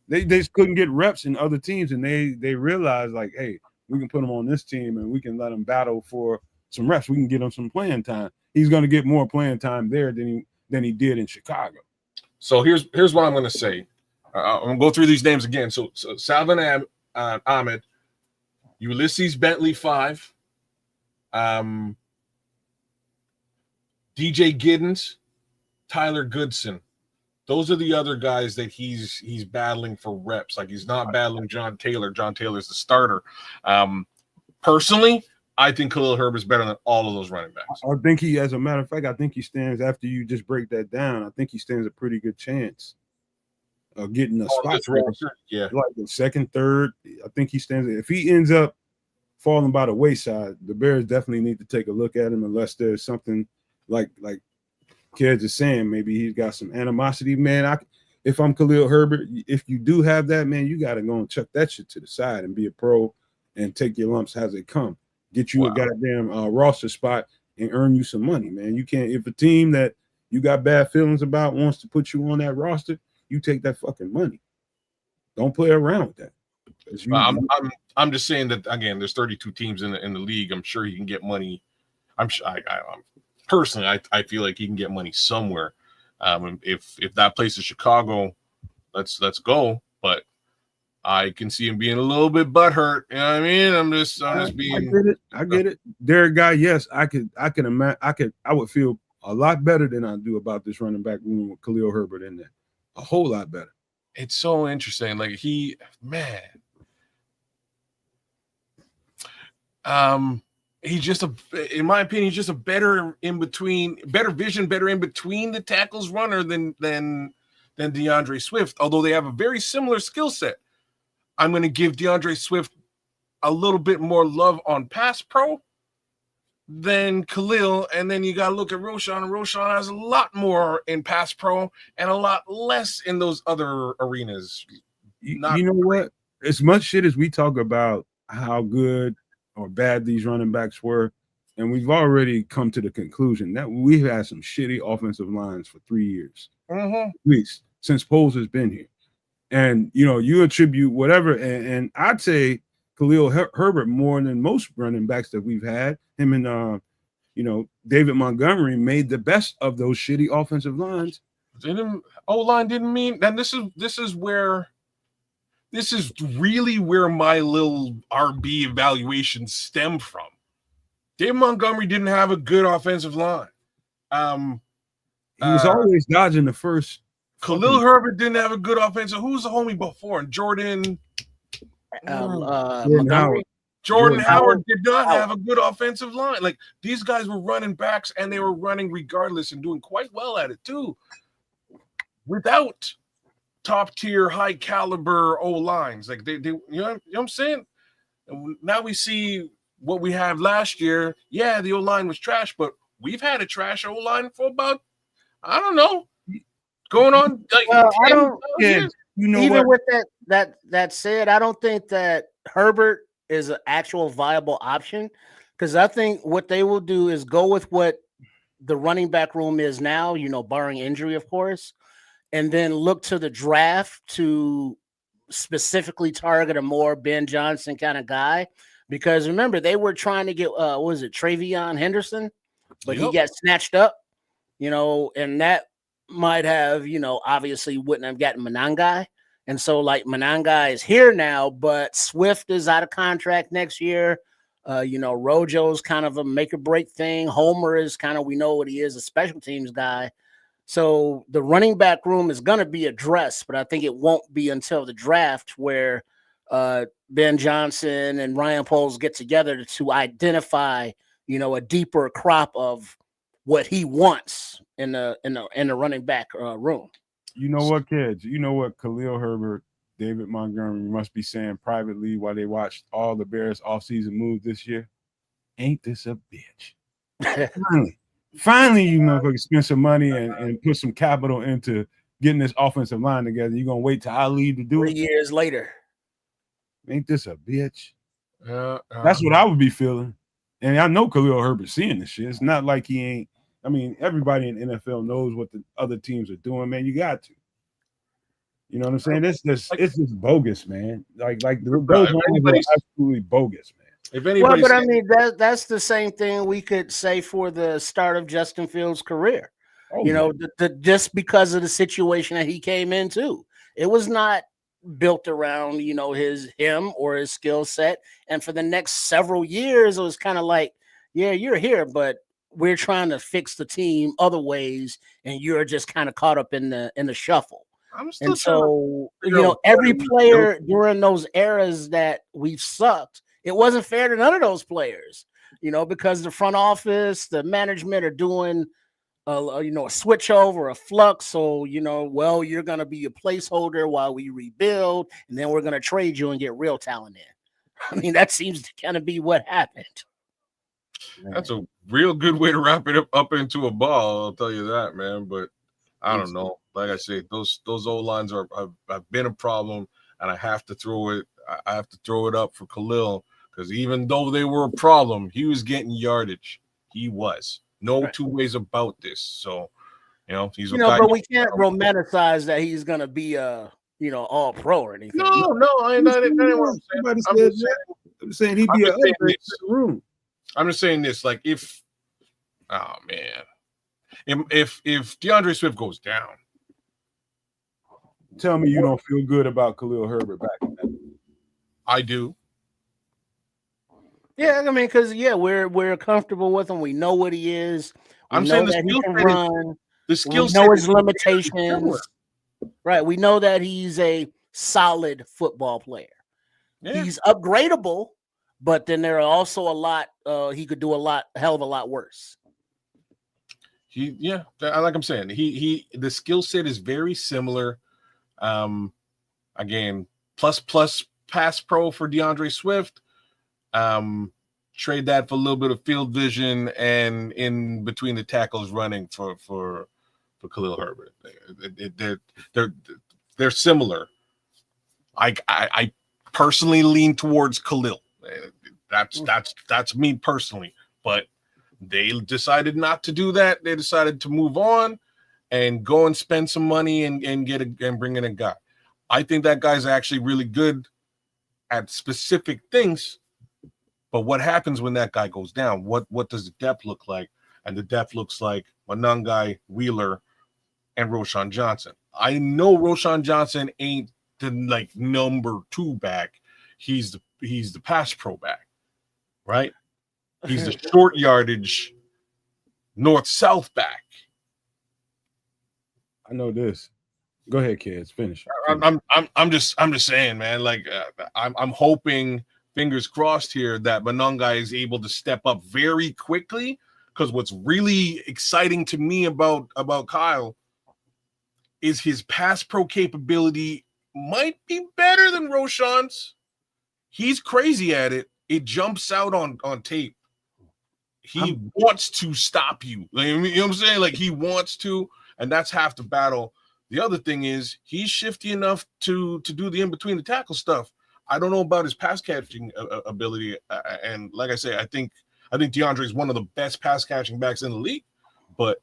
They just couldn't get reps in other teams, and they realized like, hey, we can put them on this team and we can let them battle for some reps. We can get him some playing time. He's going to get more playing time there than he did in Chicago. So here's what I'm going to say. I'm going to go through these names again. So Salvin Ahmed, Ulysses Bentley 5, DJ Giddens, Tyler Goodson. Those are the other guys that he's battling for reps. Like he's not battling John Taylor. John Taylor's the starter. Personally, I think Khalil Herbert is better than all of those running backs. I think he, as a matter of fact, I think he stands, after you just break that down, I think he stands a pretty good chance of getting a spot. Yeah. Like the second, third. I think he stands. If he ends up falling by the wayside, the Bears definitely need to take a look at him, unless there's something like Kedge is saying, maybe he's got some animosity. Man, if I'm Khalil Herbert, if you do have that, man, you got to go and chuck that shit to the side and be a pro and take your lumps as they come. Get you a goddamn roster spot and earn you some money, man. You can't, if a team that you got bad feelings about wants to put you on that roster, you take that fucking money. Don't play around with that. I'm just saying that, again, there's 32 teams in the league. I'm sure he can get money. Personally, I feel like he can get money somewhere. If that place is Chicago, let's go. But I can see him being a little bit butthurt. You know what I mean? I'm just being. I get it. Derek guy, yes, I would feel a lot better than I do about this running back room with Khalil Herbert in there. A whole lot better. It's so interesting. Like he's just in my opinion, he's just a better vision, better in between the tackles runner than DeAndre Swift, although they have a very similar skill set. I'm going to give DeAndre Swift a little bit more love on pass pro than Khalil, and then you got to look at Roshan, and Roshan has a lot more in pass pro and a lot less in those other arenas. You know what? As much shit as we talk about how good or bad these running backs were, and we've already come to the conclusion that we've had some shitty offensive lines for 3 years, at least since Poles has been here. And, you attribute whatever, and I'd say Khalil Herbert more than most running backs that we've had. Him and, David Montgomery made the best of those shitty offensive lines. O-line didn't mean, and this is really where my little RB evaluations stem from. David Montgomery didn't have a good offensive line. He was always dodging the first. Khalil Herbert didn't have a good offensive. Who was the homie before? Jordan Howard. Jordan Howard did not have a good offensive line. Like these guys were running backs and they were running regardless and doing quite well at it too. Without top tier, high caliber O lines, like they you know what I'm saying? And now we see what we had last year. Yeah, the O line was trash, but we've had a trash O line for about, I don't know, going on. Like, I don't. Even what? With that said, I don't think that Herbert is an actual viable option, because I think what they will do is go with what the running back room is now, barring injury, of course, and then look to the draft to specifically target a more Ben Johnson kind of guy. Because remember, they were trying to get, Travion Henderson, but he got snatched up, and that might have, obviously wouldn't have gotten Monangai. And so, Monangai is here now, but Swift is out of contract next year. Rojo's kind of a make or break thing. Homer is kind of, we know what he is, a special teams guy. So the running back room is going to be addressed, but I think it won't be until the draft where Ben Johnson and Ryan Poles get together to identify, a deeper crop of what he wants in the running back room. You know what, kids? You know what Khalil Herbert, David Montgomery must be saying privately while they watched all the Bears offseason moves this year? Ain't this a bitch? Finally, you motherfuckers spend some money and put some capital into getting this offensive line together. You're going to wait till I leave to do 3 it? years later. Ain't this a bitch? That's what I would be feeling. And I know Khalil Herbert seeing this shit. It's not like he ain't. I mean, everybody in the NFL knows what the other teams are doing, man. You got to. You know what I'm saying? It's just bogus, man. Like those lines are absolutely bogus, man. If anybody, but I mean that's the same thing we could say for the start of Justin Fields' career. Just because of the situation that he came into, it was not built around him or his skill set. And for the next several years, it was kind of like, yeah, you're here, but we're trying to fix the team other ways, and you're just kind of caught up in the shuffle. And so, every player during those eras that we've sucked, it wasn't fair to none of those players, because the front office, the management are doing, a switch over, a flux. So, well, you're going to be a placeholder while we rebuild, and then we're going to trade you and get real talent in. I mean, that seems to kind of be what happened. That's a real good way to wrap it up into a ball. I'll tell you that, man. But I don't know. Like I say, those O-lines have been a problem, and I have to throw it. I have to throw it up for Khalil, because even though they were a problem, he was getting yardage. He was. No two ways about this. So, he's but we can't romanticize that he's gonna be all pro or anything. No, I ain't what I'm saying he'd be in the room. I'm just saying this, like if DeAndre Swift goes down, tell me you don't feel good about Khalil Herbert back in that. I do. Yeah, I mean, because we're comfortable with him. We know what he is. I'm saying that he can run. The skill set. We know his limitations. Right. We know that he's a solid football player. Yeah. He's upgradable, but then there are also a lot. He could do a hell of a lot worse. Like I'm saying, the skill set is very similar. Again, plus pass pro for DeAndre Swift. Trade that for a little bit of field vision and in between the tackles running for Khalil Herbert. They're similar. I personally lean towards Khalil. That's me personally, but they decided not to do that. They decided to move on and go and spend some money and bring in a guy. I think that guy's actually really good at specific things. But what happens when that guy goes down? What does the depth look like? And the depth looks like Monangai, Wheeler, and Roschon Johnson. I know Roschon Johnson ain't the number 2 back. He's the pass pro back, right? He's the short yardage north-south back. I know this. Go ahead, kids. Finish. I'm just saying, man. I'm hoping, fingers crossed here, that Monangai is able to step up very quickly. Because what's really exciting to me about Kyle is his pass pro capability might be better than Roschon's. He's crazy at it. It jumps out on tape. He wants to stop you. You know what I'm saying? He wants to, and that's half the battle. The other thing is he's shifty enough to do the in-between the tackle stuff. I don't know about his pass catching ability. And like I say, I think DeAndre is one of the best pass catching backs in the league. But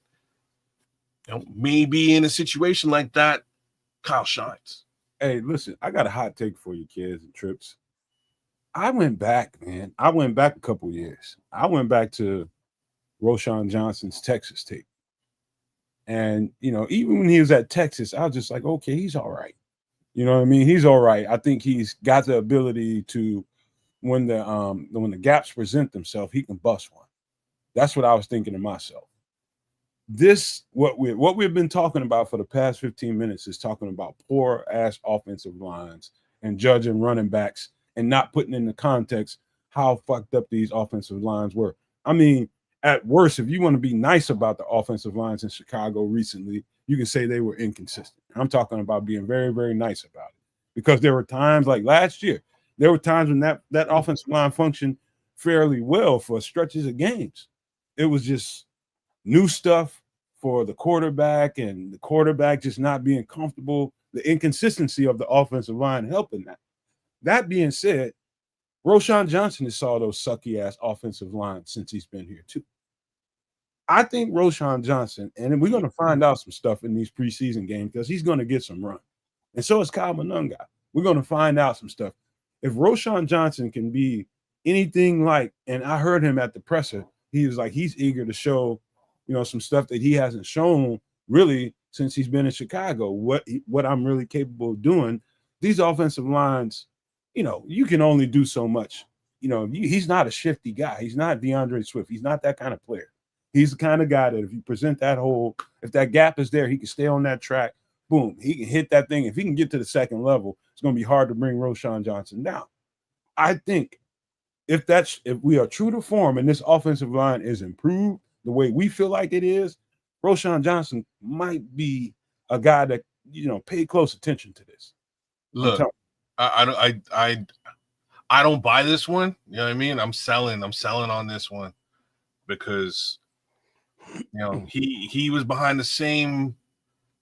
maybe in a situation like that, Kyle shines. Hey, listen, I got a hot take for you, kids and trips. I went back, man. I went back a couple years. I went back to Roschon Johnson's Texas tape. And, even when he was at Texas, I was just like, okay, he's all right. You know what I mean? He's all right. I think he's got the ability to, when the gaps present themselves, he can bust one. That's what I was thinking to myself. What we've been talking about for the past 15 minutes is talking about poor ass offensive lines and judging running backs and not putting in the context how fucked up these offensive lines were. I mean, at worst, if you want to be nice about the offensive lines in Chicago recently, you can say they were inconsistent. I'm talking about being very, very nice about it, because there were times like last year, there were times when that offensive line functioned fairly well for stretches of games. It was just new stuff for the quarterback, and the quarterback just not being comfortable, the inconsistency of the offensive line helping that. That being said, Roschon Johnson has saw those sucky ass offensive lines since he's been here too. I think Roschon Johnson, and we're going to find out some stuff in these preseason games because he's going to get some run. And so is Kyle Monunga. We're going to find out some stuff. If Roschon Johnson can be anything like, and I heard him at the presser, he was like, he's eager to show, some stuff that he hasn't shown really since he's been in Chicago, what I'm really capable of doing. These offensive lines, you can only do so much. He's not a shifty guy. He's not DeAndre Swift. He's not that kind of player. He's the kind of guy that if you present that hole, if that gap is there, he can stay on that track. Boom, he can hit that thing. If he can get to the second level, it's going to be hard to bring Roschon Johnson down. I think if we are true to form and this offensive line is improved the way we feel like it is, Roschon Johnson might be a guy that, pay close attention to this. Look, I don't buy this one. You know what I mean? I'm selling on this one because he was behind the same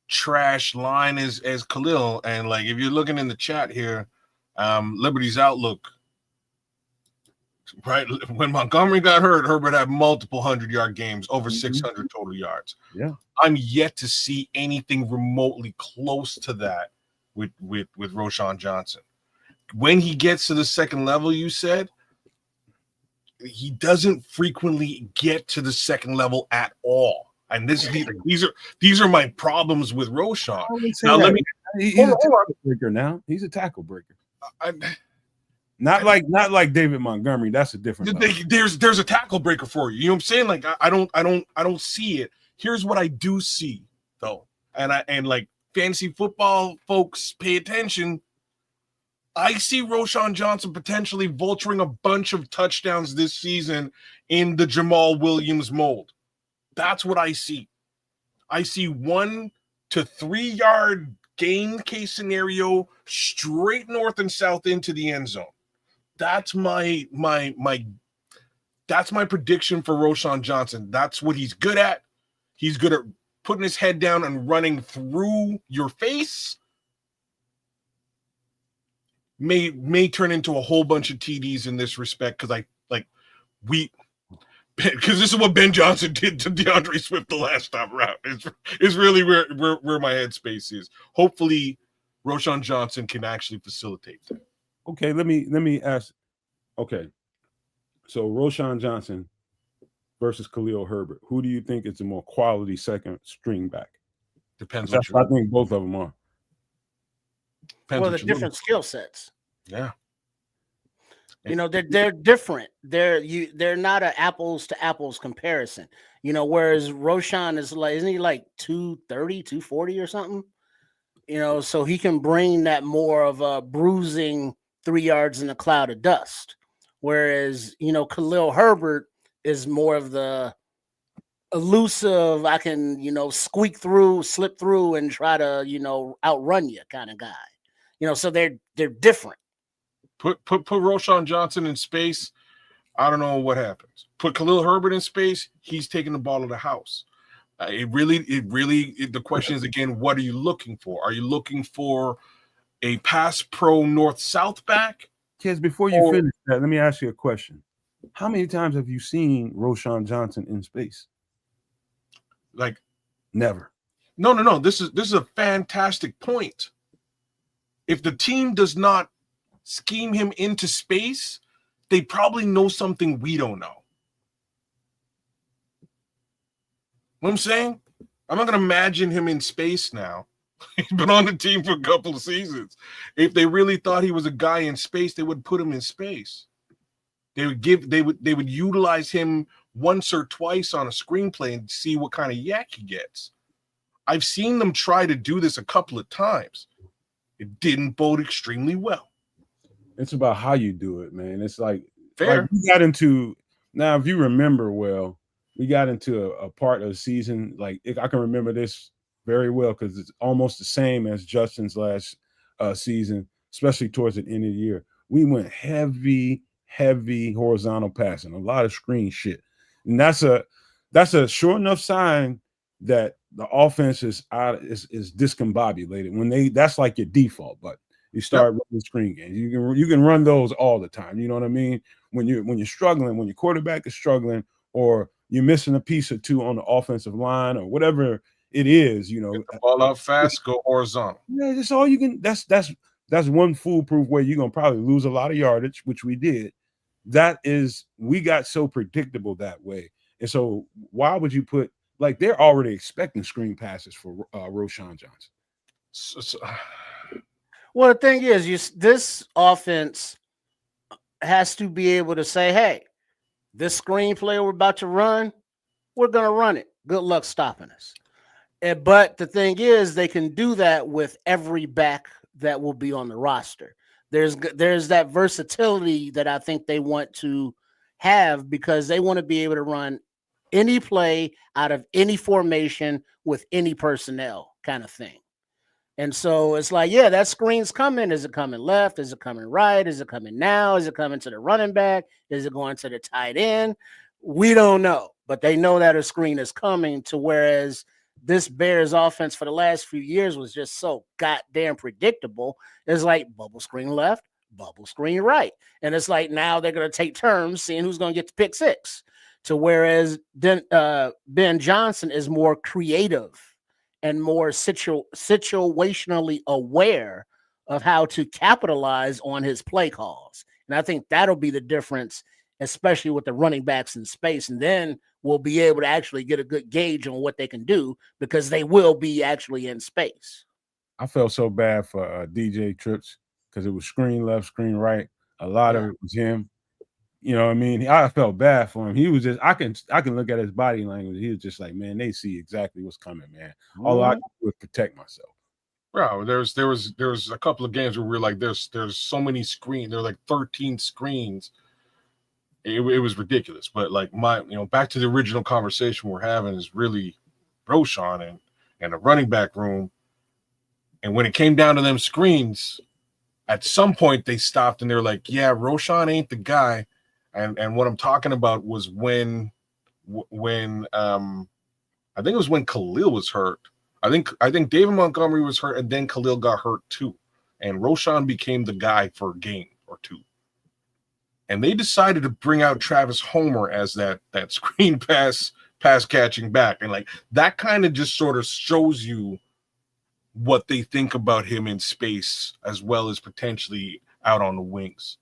trash line as Khalil. And like, if you're looking in the chat here, Liberty's outlook, right? When Montgomery got hurt, Herbert had multiple 100-yard games, over 600 total yards. Yeah. I'm yet to see anything remotely close to that with Roschon Johnson. When he gets to the second level, you said, he doesn't frequently get to the second level at all. And these are my problems with Roschon. Now he's a tackle breaker now. He's a tackle breaker. Not like David Montgomery. That's a different level. There's a tackle breaker for you. You know what I'm saying? Like I don't see it. Here's what I do see though. And like fantasy football folks, pay attention. I see Roschon Johnson potentially vulturing a bunch of touchdowns this season in the Jamal Williams mold. That's what I see. I see 1 to 3 yard gain case scenario straight north and south into the end zone. That's my prediction for Roschon Johnson. That's what he's good at. He's good at putting his head down and running through your face. May turn into a whole bunch of TDs in this respect because because this is what Ben Johnson did to DeAndre Swift the last time around. Is really where my headspace is. Hopefully, Roschon Johnson can actually facilitate that. Okay, let me ask. Okay, so Roschon Johnson versus Khalil Herbert. Who do you think is the more quality second string back? Depends. I think both of them are. Well, the different skill sets. Yeah. They're different. They're not an apples to apples comparison. Whereas Roschon is like, isn't he like 230, 240 or something? So he can bring that more of a bruising 3 yards in a cloud of dust. Whereas, Khalil Herbert is more of the elusive, I can, squeak through, slip through and try to, outrun you kind of guy. So they're different. Put Roschon Johnson in space, I don't know what happens. Put Khalil Herbert in space, he's taking the ball to the house. The question is, again, what are you looking for? Are you looking for a pass pro north-south back? Kids, before you finish that, let me ask you a question. How many times have you seen Roschon Johnson in space? Like, never. No. This is a fantastic point. If the team does not scheme him into space, they probably know something we don't know. What I'm saying? I'm not going to imagine him in space now. He's been on the team for a couple of seasons. If they really thought he was a guy in space, they would put him in space. They would utilize him once or twice on a screenplay and see what kind of yak he gets. I've seen them try to do this a couple of times. It didn't bode extremely well. It's about how you do it, man. It's like fair. We got into Now, if you remember well, we got into a part of the season, like I can remember this very well because it's almost the same as Justin's last season, especially towards the end of the year. We went heavy horizontal passing, a lot of screen shit. And that's a sure enough sign that the offense is discombobulated. When that's like your default button. You start running screen games. You can run those all the time. You know what I mean? When you're struggling, when your quarterback is struggling, or you're missing a piece or two on the offensive line, or whatever it is, Get the ball out fast, go horizontal. Yeah, that's all you can. That's one foolproof way you're gonna probably lose a lot of yardage, which we did. We got so predictable that way, and so why would you put like they're already expecting screen passes for Roschon Johnson? Well, the thing is, this offense has to be able to say, hey, this screenplay we're about to run, we're going to run it. Good luck stopping us. But the thing is, they can do that with every back that will be on the roster. There's that versatility that I think they want to have because they want to be able to run any play out of any formation with any personnel kind of thing. And so it's like, yeah, that screen's coming. Is it coming left? Is it coming right? Is it coming now? Is it coming to the running back? Is it going to the tight end? We don't know, but they know that a screen is coming to whereas this Bears offense for the last few years was just so goddamn predictable. It's like bubble screen left, bubble screen right. And it's like now they're going to take turns seeing who's going to get the pick six to whereas Ben Johnson is more creative and more situationally aware of how to capitalize on his play calls. And I think that'll be the difference, especially with the running backs in space. And then we'll be able to actually get a good gauge on what they can do because they will be actually in space. I felt so bad for DJ Trips because it was screen left, screen right. A lot of it was him. You know what I mean? I felt bad for him. He was just, I can look at his body language. He was just like, man, they see exactly what's coming, man. All I could do was protect myself. Bro, there was a couple of games where we were like, there's so many screens. There were like 13 screens. It was ridiculous. But like back to the original conversation we're having is really Roschon and the running back room. And when it came down to them screens, at some point they stopped and they're like, yeah, Roschon ain't the guy. And what I'm talking about was when I think it was when Khalil was hurt. I think David Montgomery was hurt, and then Khalil got hurt too. And Roschon became the guy for a game or two. And they decided to bring out Travis Homer as that screen pass catching back. And like that kind of just sort of shows you what they think about him in space as well as potentially out on the wings.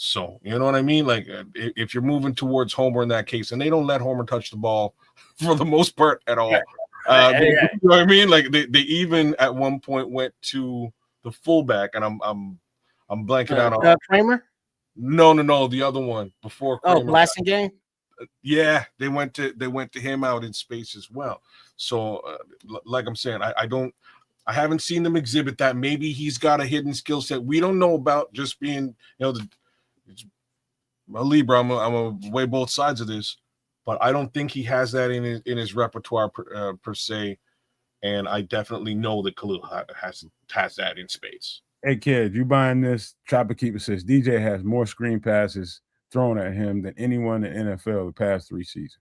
So, you know what I mean? Like, if you're moving towards Homer in that case, and they don't let Homer touch the ball for the most part at all. You know what I mean? Like, they even at one point went to the fullback, and I'm blanking out on Kramer. No, the other one before Kramer. Oh, blasting game. Yeah, they went to him out in space as well. So, like I'm saying, I haven't seen them exhibit that. Maybe he's got a hidden skill set we don't know about. Just being, a Libra, I'm a weigh both sides of this, but I don't think he has that in his repertoire per se. And I definitely know that Khalil has that in spades. Hey kid, you buying this? Chopper Keeper says DJ has more screen passes thrown at him than anyone in the NFL the past 3 seasons.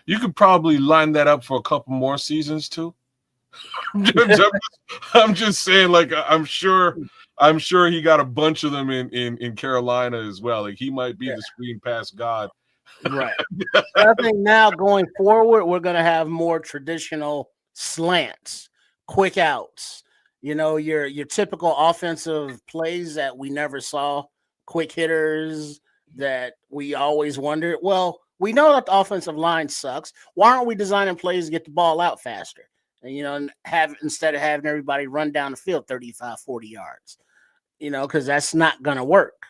You could probably line that up for a couple more seasons too. I'm just saying, like, I'm sure he got a bunch of them in Carolina as well. Like, he might be the screen pass god. Right. I think now going forward, we're going to have more traditional slants, quick outs. Your typical offensive plays that we never saw, quick hitters that we always wondered. Well, we know that the offensive line sucks. Why aren't we designing plays to get the ball out faster? And instead of having everybody run down the field 35, 40 yards, because that's not going to work.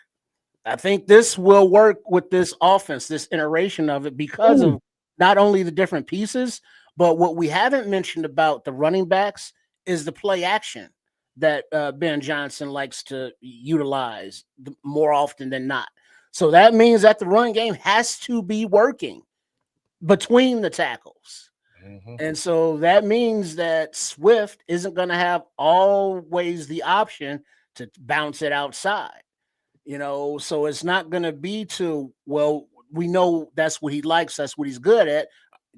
I think this will work with this offense, this iteration of it, because of not only the different pieces, but what we haven't mentioned about the running backs is the play action that Ben Johnson likes to utilize more often than not. So that means that the run game has to be working between the tackles. And so that means that Swift isn't going to have always the option to bounce it outside, so it's not going to be well, we know that's what he likes. That's what he's good at.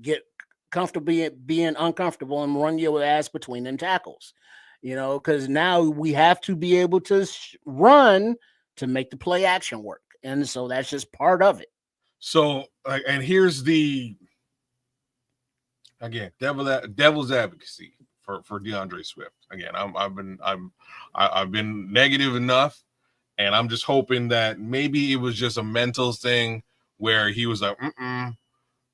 Get comfortable being uncomfortable and run your ass between them tackles, because now we have to be able to run to make the play action work. And so that's just part of it. So, and here's the, again, devil's advocacy for DeAndre Swift. Again, I've been negative enough, and I'm just hoping that maybe it was just a mental thing where he was like,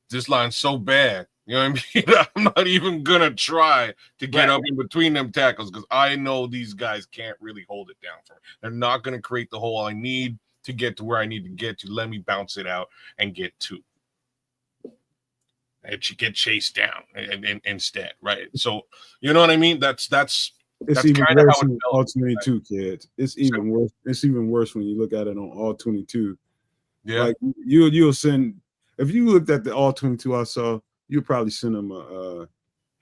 this line's so bad. You know what I mean? I'm not even gonna try to get up in between them tackles because I know these guys can't really hold it down for me. They're not gonna create the hole I need to get to where I need to get to. Let me bounce it out and get two. And you get chased down and instead, right? So you know what I mean? That's even kind of worse how it on felt. all 22 kids. It's even worse. It's even worse when you look at it on all 22. Yeah, like you'll send, if you looked at the all 22 I saw, you'll probably send them a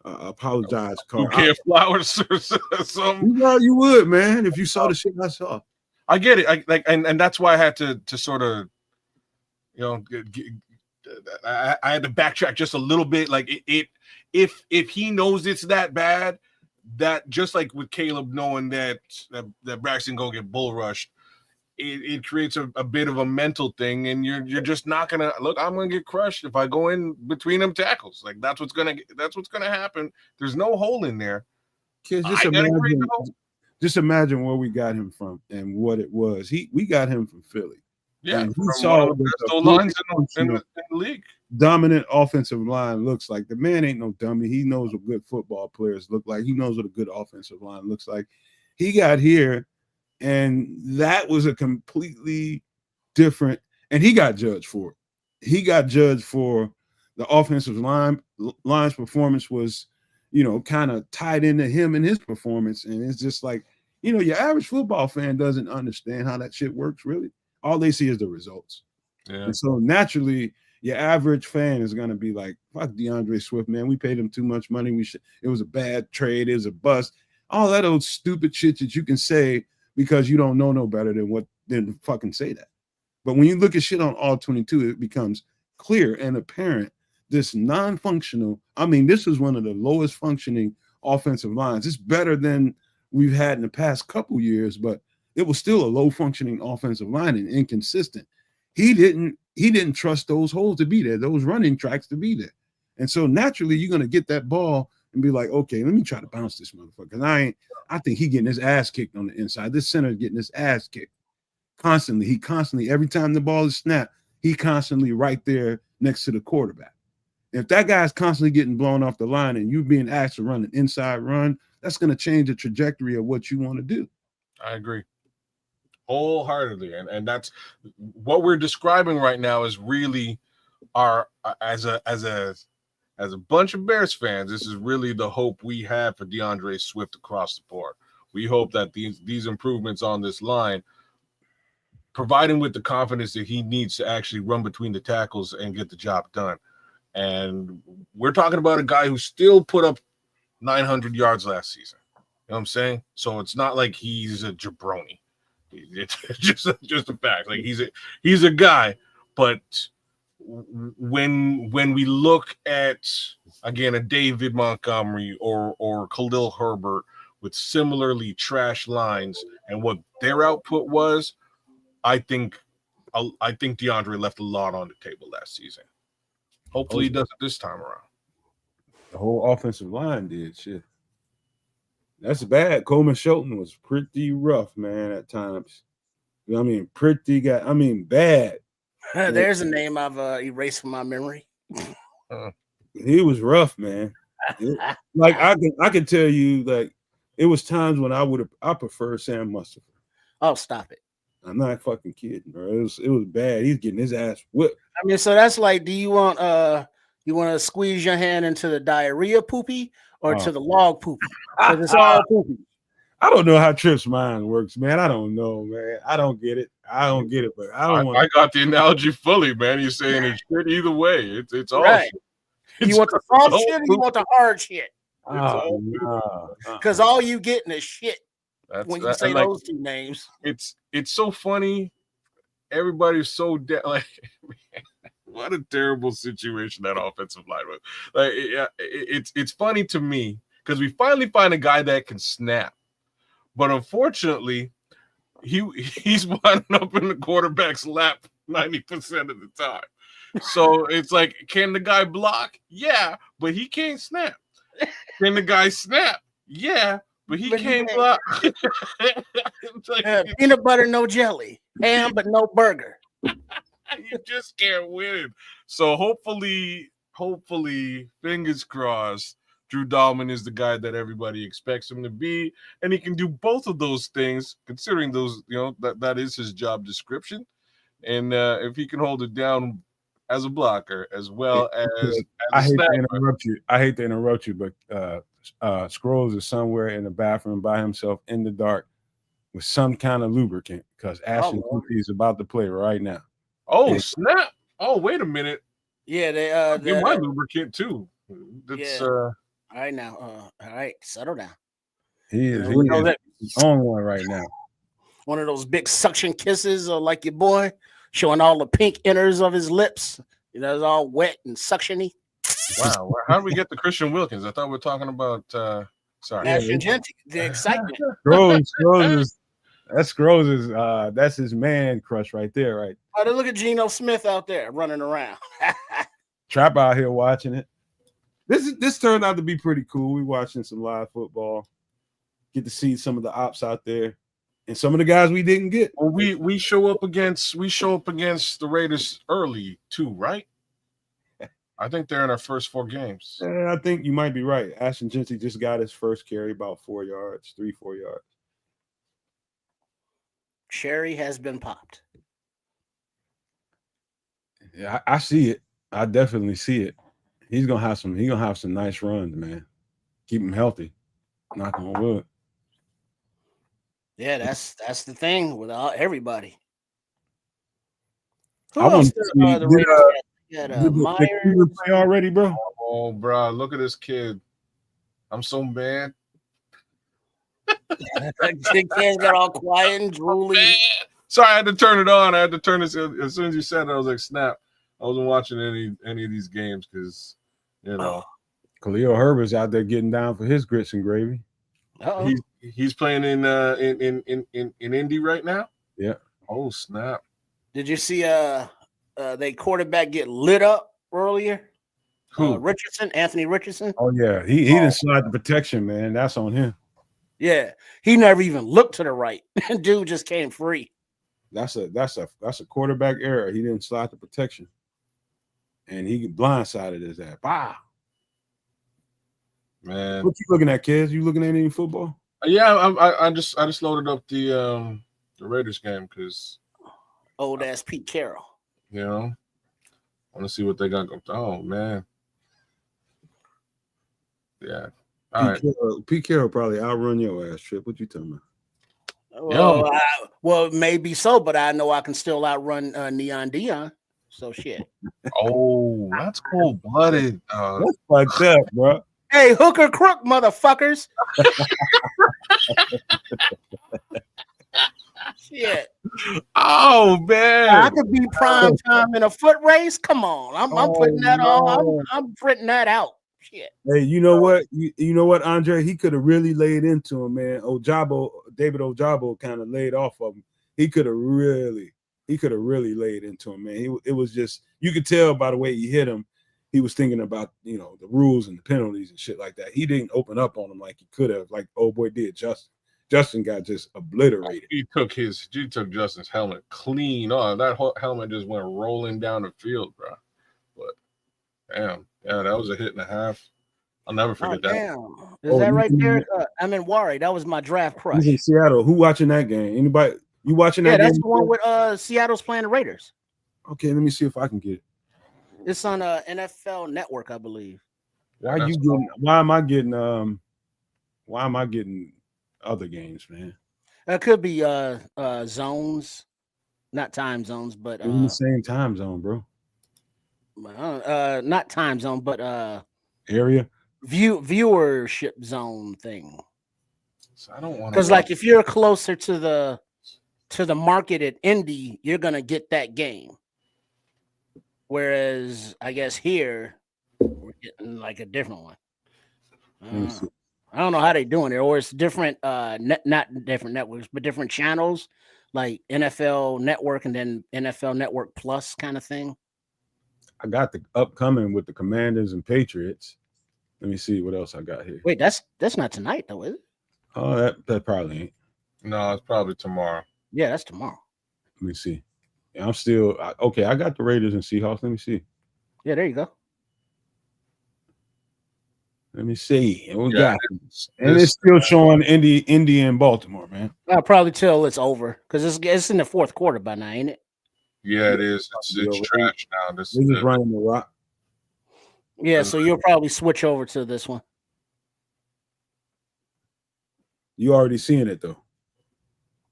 apologize card. Okay, flowers or something. You would, man, if you saw the shit I saw. I get it. And that's why I had to sort of, I had to backtrack just a little bit. Like if he knows it's that bad, that just like with Caleb knowing that Braxton gonna get bull rushed, it creates a bit of a mental thing, and you're just not gonna look. I'm gonna get crushed if I go in between them tackles. Like that's what's gonna happen. There's no hole in there. Kids, just imagine where we got him from and what it was. We got him from Philly. Yeah, and he saw the best lines in the league. Dominant offensive line looks like. The man ain't no dummy. He knows what good football players look like. He knows what a good offensive line looks like. He got here, and that was a completely different. And he got judged for it. He got judged for the offensive line's performance was, kind of tied into him and his performance. And it's just like, your average football fan doesn't understand how that shit works, really. All they see is the results. Yeah. And so naturally, your average fan is going to be like, fuck DeAndre Swift, man. We paid him too much money. It was a bad trade. It was a bust. All that old stupid shit that you can say because you don't know no better than fucking say that. But when you look at shit on all 22, it becomes clear and apparent this non-functional, this is one of the lowest functioning offensive lines. It's better than we've had in the past couple years, but it was still a low functioning offensive line and inconsistent. He didn't trust those holes to be there, those running tracks to be there. And so naturally you're going to get that ball and be like, okay, let me try to bounce this motherfucker. I think he getting his ass kicked on the inside. This center is getting his ass kicked constantly. He constantly, every time the ball is snapped, he constantly right there next to the quarterback. If that guy's constantly getting blown off the line and you being asked to run an inside run, that's going to change the trajectory of what you want to do. I agree wholeheartedly, and that's what we're describing right now is really our as a bunch of Bears fans. This is really the hope we have for DeAndre Swift across the board. We hope that these improvements on this line provide him with the confidence that he needs to actually run between the tackles and get the job done. And we're talking about a guy who still put up 900 yards last season. You know what I'm saying? So it's not like he's a jabroni. It's just a fact. Like he's a guy, but when we look at again a David Montgomery or Khalil Herbert with similarly trash lines and what their output was, I think DeAndre left a lot on the table last season. Hopefully he does it this time around. The whole offensive line did shit. That's bad. Coleman Shelton was pretty rough, man, at times. Bad. There's a name I've erased from my memory. He was rough, man. I can tell you, like, it was times when I prefer Sam Mustipher. Oh, stop it. I'm not fucking kidding, bro. It was bad. He's getting his ass whipped. So that's like, do you want to squeeze your hand into the diarrhea poopy or to the log poopy? Because it's all poopy. I don't know how Tripp's mind works, man. I don't know, man. I don't get it. But I don't want. I got the analogy fully, man. You're saying it's shit either way. It's all Right. shit. You want the soft shit or you want the hard shit? Because all you getting is shit when you say those two names. It's so funny. Everybody's so like, what a terrible situation that offensive line was. Like, it's funny to me because we finally find a guy that can snap, but unfortunately, he's winding up in the quarterback's lap 90% of the time. So it's like, can the guy block? Yeah, but he can't snap. Can the guy snap? Yeah, but he can't block. Like, peanut butter, no jelly. Ham, but no burger. You just can't win. So hopefully, fingers crossed, Drew Dahlman is the guy that everybody expects him to be, and he can do both of those things, considering those, that is his job description. And if he can hold it down as a blocker as well as I hate to interrupt you, but Scrolls is somewhere in the bathroom by himself in the dark with some kind of lubricant because Ashton is about to play right now. Oh, snap. Oh, wait a minute. Yeah, they my lubricant too. That's all right now. All right, settle down. He is on one right now. One of those big suction kisses, like your boy, showing all the pink inners of his lips. It's all wet and suctiony. Wow, how did we get to Christian Wilkins? I thought we were talking about Ashton Genty, the excitement. Scrolls is that's his man crush right there, right? Oh, look at Geno Smith out there running around. Trap out here watching it. This turned out to be pretty cool. We watching some live football. Get to see some of the ops out there, and some of the guys we didn't get. Well, we show up against the Raiders early too, right? I think they're in our first 4 games. I think you might be right. Ashton Genty just got his first carry, about 4 yards, 3-4 yards. Cherry has been popped. Yeah, I see it. I definitely see it. He's gonna have some nice runs, man. Keep him healthy. Knock on wood. Yeah, that's the thing with everybody. I want to see the Raiders Myers play already, bro. Oh, bro, look at this kid. I'm so mad. The kid got all quiet and drooly. Sorry, I had to turn it on. I had to turn this as soon as you said it. I was like, snap. I wasn't watching any of these games because, Khalil Herbert's out there getting down for his grits and gravy. He's playing in Indy right now. Yeah. Oh, snap! Did you see they quarterback get lit up earlier? Who? Richardson, Anthony Richardson. Oh yeah, he didn't slide the protection, man. That's on him. Yeah, he never even looked to the right. Dude just came free. That's a quarterback error. He didn't slide the protection, and he blindsided his ass. Wow. Man, what you looking at, kids? You looking at any football? Yeah, I just loaded up the Raiders game because old ass Pete Carroll. I want to see what they got. Oh man, yeah. All right. Pete Carroll probably outrun your ass, Trip. What you talking about? Well, maybe so, but I know I can still outrun Neon Dion. So shit. Oh, that's cold blooded. That's fucked up, bro. Hey, hooker crook, motherfuckers. Shit. Oh man. I could be prime time in a foot race. Come on. I'm putting that on. I'm printing that out. Shit. Hey, you know what? You know what, Andre? He could have really laid into him, man. David Ojabo kind of laid off of him. He could have really laid into him, man. It was just, you could tell by the way he hit him. He was thinking about, the rules and the penalties and shit like that. He didn't open up on him like he could have, like old boy did. Justin got just obliterated. He took Justin's helmet clean. Oh, that whole helmet just went rolling down the field, bro. But damn, yeah, that was a hit and a half. I'll never forget that. Damn. Is that right there? I'm in Warren. That was my draft crush. He's in Seattle. Who watching that game? Anybody? You watching that game? Yeah, that's the one with Seattle's playing the Raiders. Okay, let me see if I can get it. It's on NFL Network, I believe. Why am I getting other games, man. It could be zones, not time zones, but We're in the same time zone, bro. not time zone, but Area viewership zone thing. So I don't want to, because like if you're closer to the market at Indy, you're gonna get that game. Whereas I guess here we're getting like a different one. I don't know how they're doing it, or it's different not different networks, but different channels, like NFL Network and then NFL Network Plus kind of thing. I got the upcoming with the Commanders and Patriots. Let me see what else I got here. Wait, that's not tonight though, is it? Oh, that probably ain't. No, it's probably tomorrow. Yeah, that's tomorrow. Let me see. I'm still okay. I got the Raiders and Seahawks. Let me see. Yeah, there you go. Let me see. And we got it's still showing Indy and Baltimore, man. I'll probably tell it's over because it's in the fourth quarter by now, ain't it? Yeah, it is. It's trash now. They're just running the rock. Yeah, so you'll probably switch over to this one. You already seeing it though.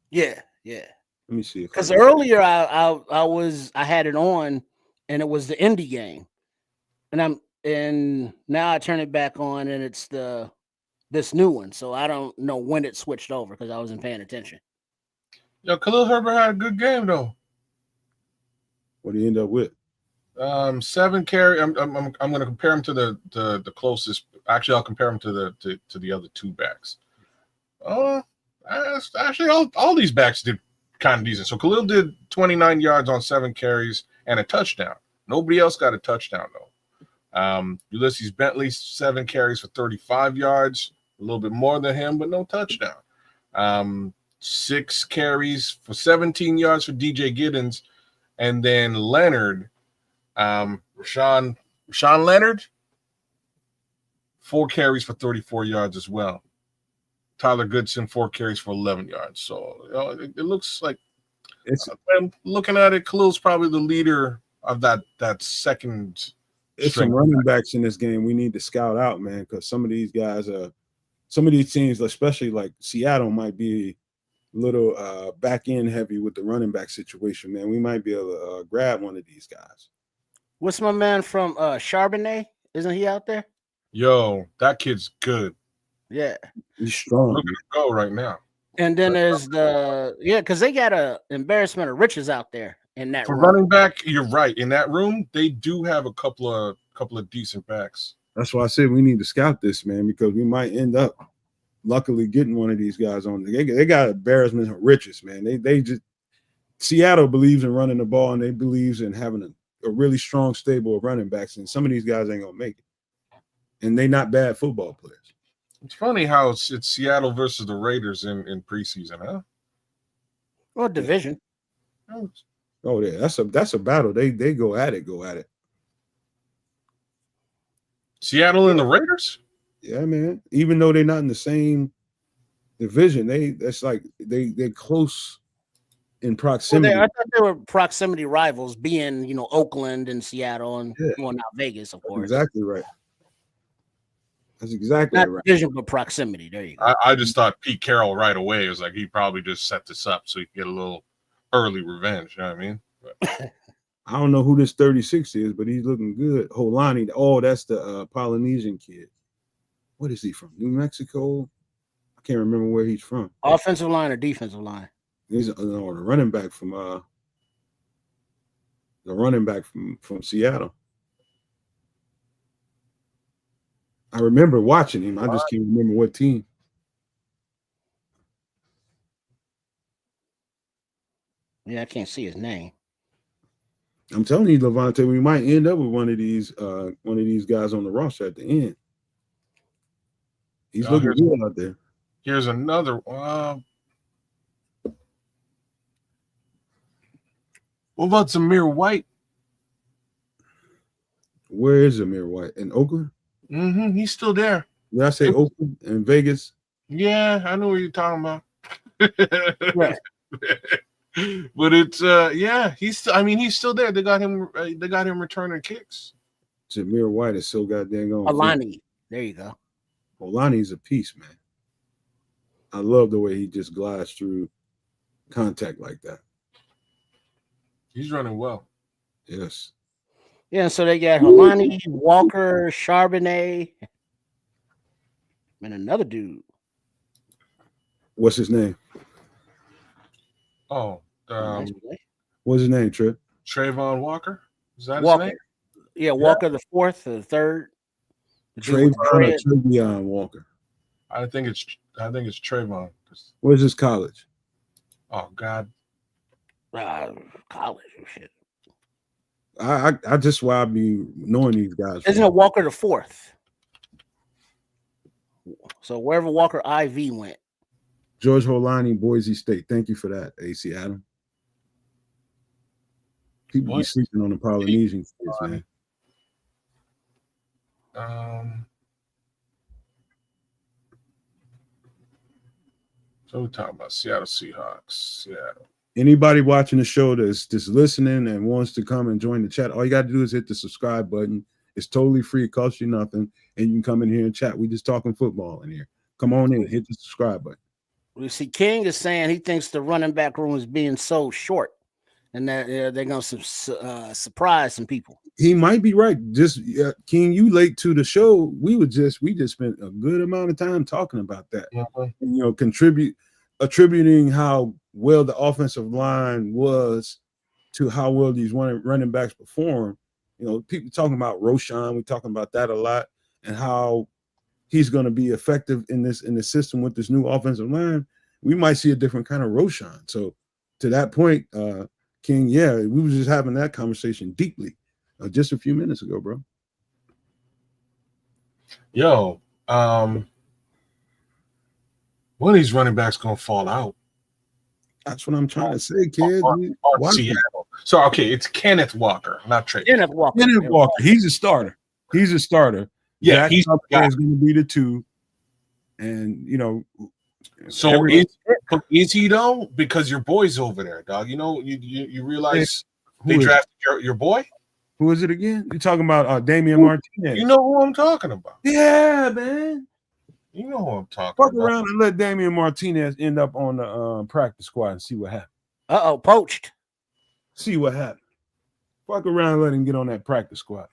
Yeah. Let me see. Because earlier I had it on, and it was the Indy game, and now I turn it back on, and it's this new one. So I don't know when it switched over because I wasn't paying attention. Yo, Khalil Herbert had a good game though. What do you end up with? 7 carry. I'm going to compare him to the closest. Actually, I'll compare him to the other two backs. Actually, all these backs did kind of decent. So Khalil did 29 yards on 7 carries and a touchdown. Nobody else got a touchdown though. Ulysses Bentley 7 carries for 35 yards, a little bit more than him, but no touchdown. 6 carries for 17 yards for DJ Giddens, and then Leonard, Rashawn Leonard, 4 carries for 34 yards as well. Tyler Goodson, 4 carries for 11 yards. So it looks like I'm looking at it. Khalil's probably the leader of that second. It's some running backs in this game we need to scout out, man, because some of these guys some of these teams, especially like Seattle, might be a little back end heavy with the running back situation, man. We might be able to grab one of these guys. What's my man from Charbonnet? Isn't he out there? Yo, that kid's good. Yeah, he's strong. Look at him go right now. And then there's because they got a embarrassment of riches out there in that for room. Running back. You're right. In that room, they do have a couple of decent backs. That's why I said we need to scout this, man, because we might end up luckily getting one of these guys on. They got embarrassment of riches, man. They just Seattle believes in running the ball, and they believes in having a really strong stable of running backs, and some of these guys ain't gonna make it. And they not bad football players. It's funny how it's Seattle versus the Raiders in preseason, huh? Well, division. Oh yeah, that's a battle. They go at it. Seattle and the Raiders? Yeah, man. Even though they're not in the same division, they're close in proximity. Well, I thought they were proximity rivals, being Oakland and Seattle and now Vegas, of course. Exactly right. That's exactly not right. Division, but proximity. There you go. I just thought Pete Carroll right away was like he probably just set this up so he could get a little early revenge. You know what I mean? But. I don't know who this 36 is, but he's looking good. Holani. Oh, that's the Polynesian kid. What is he from? New Mexico? I can't remember where he's from. Offensive line or defensive line? He's the running back from from Seattle. I remember watching him. I just can't remember what team. Yeah, I can't see his name. I'm telling you, Levante, we might end up with one of these guys on the roster at the end. He's looking good out there. Here's another. What about Zamir White? Where is Zamir White? In Oakland? Mm-hmm. He's still there. Did I say Oakland and Vegas? Yeah, I know what you're talking about. Right. But it's he's still there. They got him returning kicks. Zamir White is so goddamn on. Alani. There you go. Olani's a piece, man. I love the way he just glides through contact like that. He's running well. Yes. Yeah, so they got Holani, Walker, Charbonnet, and another dude. What's his name? Oh, what's his name, Trip? Trayvon Walker. Is that Walker? His name? Yeah, Walker the fourth or the third. Trayvon Walker. I think it's Trayvon. Where's his college? Oh God. College shit. I just why I be knowing these guys. Isn't it Walker the fourth? So wherever Walker IV went. George Holani, Boise State. Thank you for that, AC Adam. People be sleeping on the Polynesian kids, man. So we're talking about Seattle Seahawks. Seattle. Anybody watching the show that's listening and wants to come and join the chat, all you got to do is hit the subscribe button. It's totally free. It costs you nothing. And you can come in here and chat. We just talking football in here. Come on in. Hit the subscribe button. We see King is saying he thinks the running back room is being so short and that they're going to surprise some people. He might be right. Just King, you late to the show. We just spent a good amount of time talking about that. And, attributing how well the offensive line was to how well these running backs perform. People talking about Roshan, we're talking about that a lot, and how he's going to be effective in the system with this new offensive line. We might see a different kind of Roshan. So to that point, King, yeah, we were just having that conversation deeply just a few minutes ago, bro. Yo, one of these running backs gonna fall out. That's what I'm trying to say, kid. Seattle. So okay, it's Kenneth Walker, not Trey. Kenneth Walker. He's a starter. Yeah, he's going to be the two. And so is he though? Because your boy's over there, dog. You realize they drafted your boy. Who is it again? You're talking about Damian Martinez. You know who I'm talking about. Yeah, man. You know who I'm talking about. Fuck around and let Damian Martinez end up on the practice squad and see what happens. Poached. See what happens. Fuck around and let him get on that practice squad.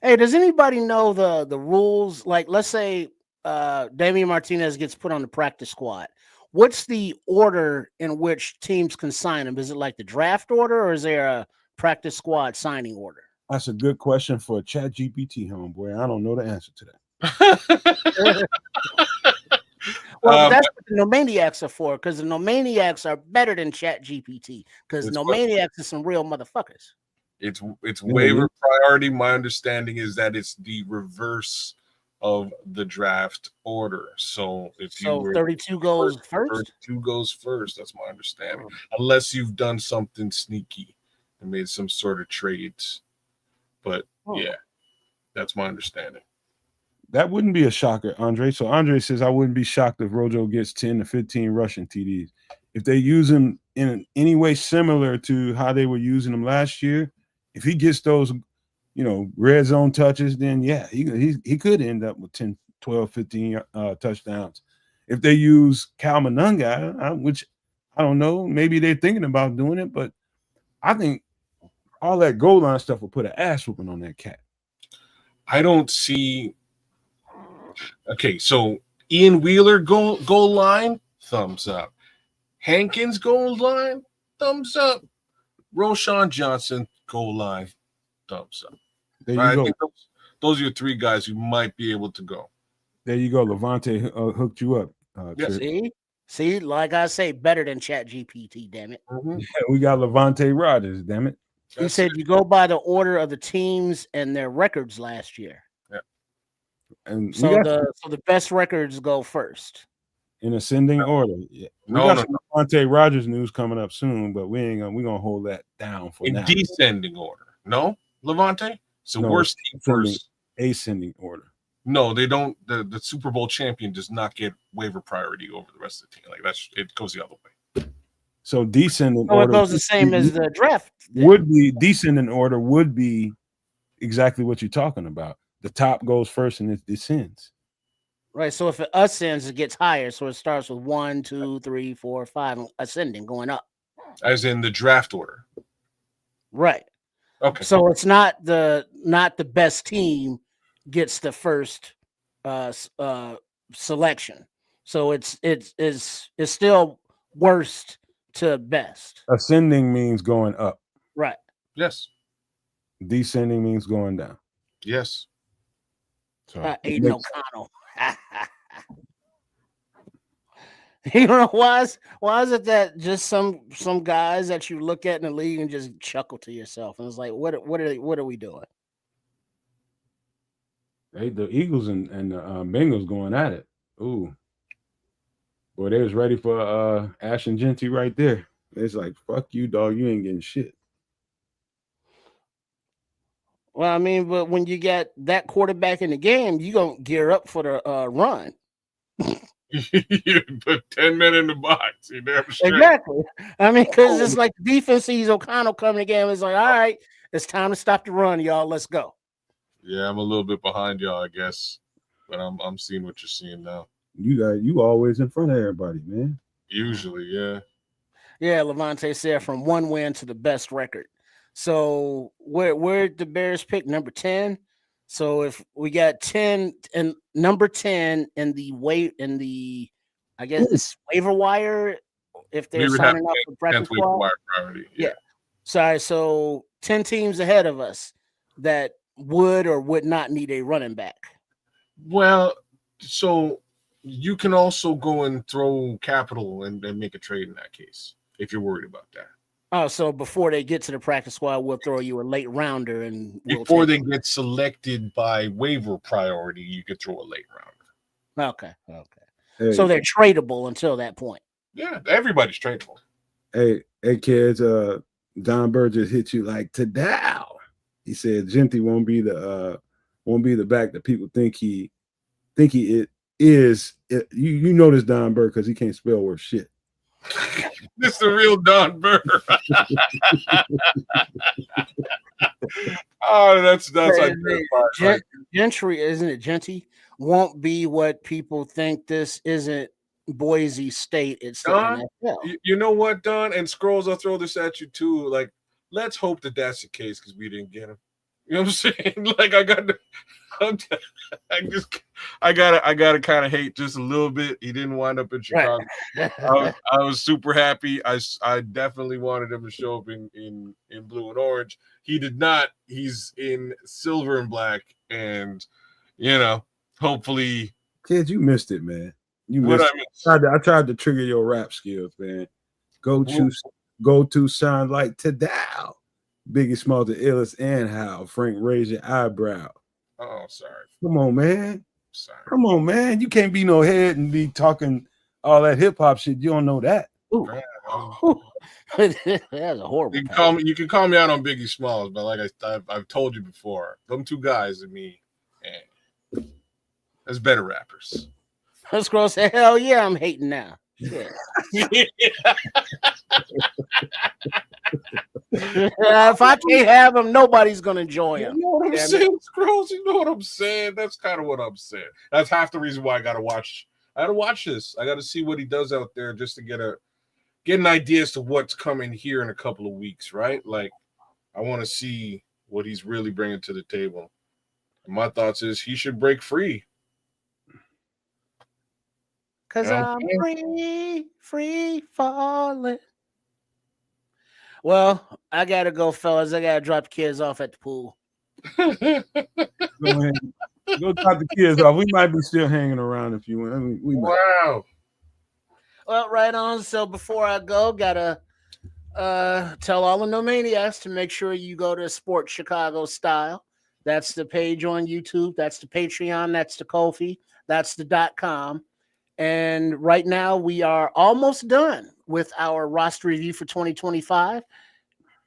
Hey, does anybody know the rules? Like, let's say Damian Martinez gets put on the practice squad. What's the order in which teams can sign him? Is it like the draft order, or is there a practice squad signing order? That's a good question for a ChatGPT, homeboy. I don't know the answer to that. Well, that's what the Nomaniacs are for, because the Nomaniacs are better than ChatGPT, because Nomaniacs are some real motherfuckers. It's waiver priority. My understanding is that it's the reverse of the draft order. So if 32 goes first? 32 goes first. That's my understanding. Unless you've done something sneaky and made some sort of trades. But yeah, that's my understanding. That wouldn't be a shocker, Andre. So Andre says, I wouldn't be shocked if Rojo gets 10 to 15 rushing TDs. If they use him in any way similar to how they were using him last year, if he gets those, red zone touches, then yeah, he could end up with 10, 12, 15 touchdowns. If they use Cal Monunga, which I don't know, maybe they're thinking about doing it, but I think all that goal line stuff will put an ass whooping on that cat. I don't see. Okay, so Ian Wheeler goal line, thumbs up. Hankins goal line, thumbs up. Roshan Johnson goal line, thumbs up. There you go. I think those are your three guys who might be able to go. There you go. Levante hooked you up. Yes. See, like I say, better than ChatGPT, damn it. Yeah, we got Levante Rodgers, damn it. He said you go by the order of the teams and their records last year. Yeah. And so the best records go first. In ascending order. Yeah. We got some Levante Rodgers news coming up soon, but we're gonna hold that down for now. In descending order. No, Levante? So worst team first. Ascending order. No, they don't. The Super Bowl champion does not get waiver priority over the rest of the team. Like it goes the other way. So descending order. It goes the same as the draft. Would be descending order would be exactly what you're talking about. The top goes first and it descends. Right. So if it ascends, it gets higher. So it starts with 1, 2, 3, 4, 5, ascending, going up. As in the draft order. Right. Okay. So it's not the best team gets the first selection. So it's still worst to best. Ascending means going up. Right. Yes. Descending means going down. Yes. So Aiden O'Connell. You know why is it that just some guys that you look at in the league and just chuckle to yourself and it's like what are we doing? Hey, the Eagles and the Bengals going at it. Ooh, boy, they was ready for Ash and Genty right there. It's like fuck you, dog. You ain't getting shit. Well, I mean, but when you get that quarterback in the game, you gonna gear up for the run. You put 10 men in the box. You damn straight. Exactly. I mean, because it's like the defense sees O'Connell coming again. It's like, all right, it's time to stop the run, y'all. Let's go. Yeah, I'm a little bit behind y'all, I guess, but I'm seeing what you're seeing now. You always in front of everybody, man. Usually, yeah. Yeah, Levante said from one win to the best record. So where the Bears pick number 10. So if we got 10 and number 10 in the I guess it's waiver wire if they're signing up for practice squad. Yeah. Sorry, so 10 teams ahead of us that would or would not need a running back. Well, so you can also go and throw capital and make a trade in that case if you're worried about that. Oh, so before they get to the practice squad, we'll throw you a late rounder and before they get selected by waiver priority, you could throw a late rounder. Okay. Hey. So they're tradable until that point. Yeah, everybody's tradable. Hey, kids, Don Bird just hit you like today. He said Genty won't be the back that people think he is. You know this Don Bird because he can't spell worth shit. This is the real Don Bird. Oh, that's Gentry, isn't it? Genty won't be what people think. This isn't Boise State. It's Don, the NFL. You know what, Don? And Scrolls, I'll throw this at you too. Like, let's hope that that's the case because we didn't get him. You know what I'm saying? Like, I gotta kind of hate just a little bit. He didn't wind up in Chicago. Right. I was super happy. I definitely wanted him to show up in blue and orange. He did not. He's in silver and black, and hopefully, kids, you missed it, man. You missed it. I tried to trigger your rap skills, man. Go to sound like Tadal. Biggie Small, the illest, and how Frank raise your eyebrow. Oh, sorry. Come on, man. Sorry. Come on, man. You can't be no head and be talking all that hip hop shit. You don't know that. That was a horrible. You can call me out on Biggie Smalls, but like I've told you before, them two guys and me, that's better rappers. This girl said, "Hell yeah, I'm hating now." Yeah. If I can't have him, nobody's gonna enjoy him. You know what I'm saying, Scrolls? You know what I'm saying? That's kind of what I'm saying. That's half the reason why I gotta watch this. I gotta see what he does out there just to get an idea as to what's coming here in a couple of weeks, right? Like, I want to see what he's really bringing to the table. And my thoughts is he should break free. Cause I'm free falling. Well, I gotta go, fellas. I gotta drop the kids off at the pool. Go ahead. Go drop the kids off. We might be still hanging around if you want. I mean, wow. Well, right on. So before I go, gotta tell all the no maniacs to make sure you go to Sports Chicago Style. That's the page on YouTube. That's the Patreon. That's the Ko-fi. That's the .com. And right now we are almost done with our roster review for 2025.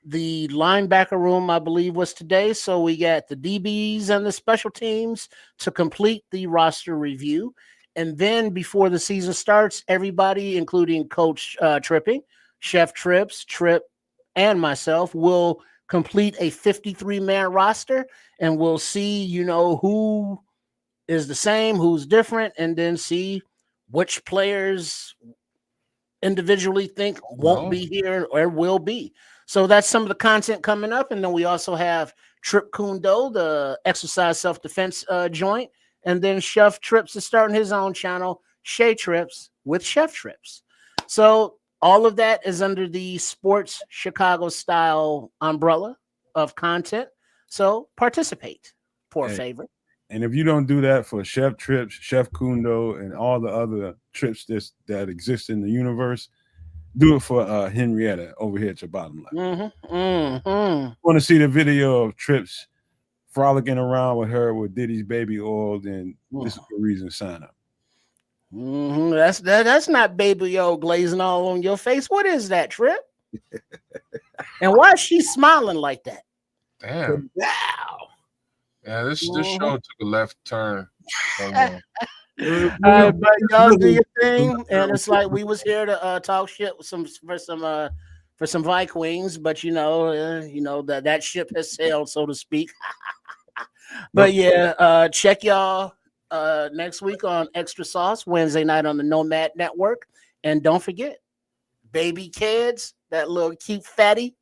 The linebacker room, I believe, was today. So we got the DBs and the special teams to complete the roster review. And then before the season starts, everybody, including Coach Tripping, Chef Trips, Trip, and myself, will complete a 53-man roster. And we'll see, who is the same, who's different, and then see which players individually think won't be here or will be. So that's some of the content coming up. And then we also have Trip Kundo, the exercise self-defense joint. And then Chef Trips is starting his own channel, Shea Trips with Chef Trips. So all of that is under the Sports Chicago style umbrella of content. So participate, poor favorite. And if you don't do that for Chef Trips, Chef Kundo, and all the other trips that exist in the universe, do it for Henrietta over here at your bottom line. Want to see the video of Trips frolicking around with her with Diddy's baby oil? Then this is the reason to sign up. That's not baby oil glazing all on your face. What is that, Trip? And why is she smiling like that? Damn. Wow. Yeah, this show took a left turn. But y'all do your thing, and it's like we was here to talk shit with for some Vikings, but that ship has sailed, so to speak. But yeah, check y'all next week on Extra Sauce Wednesday night on the Nomad Network, and don't forget, baby kids, that little cute fatty,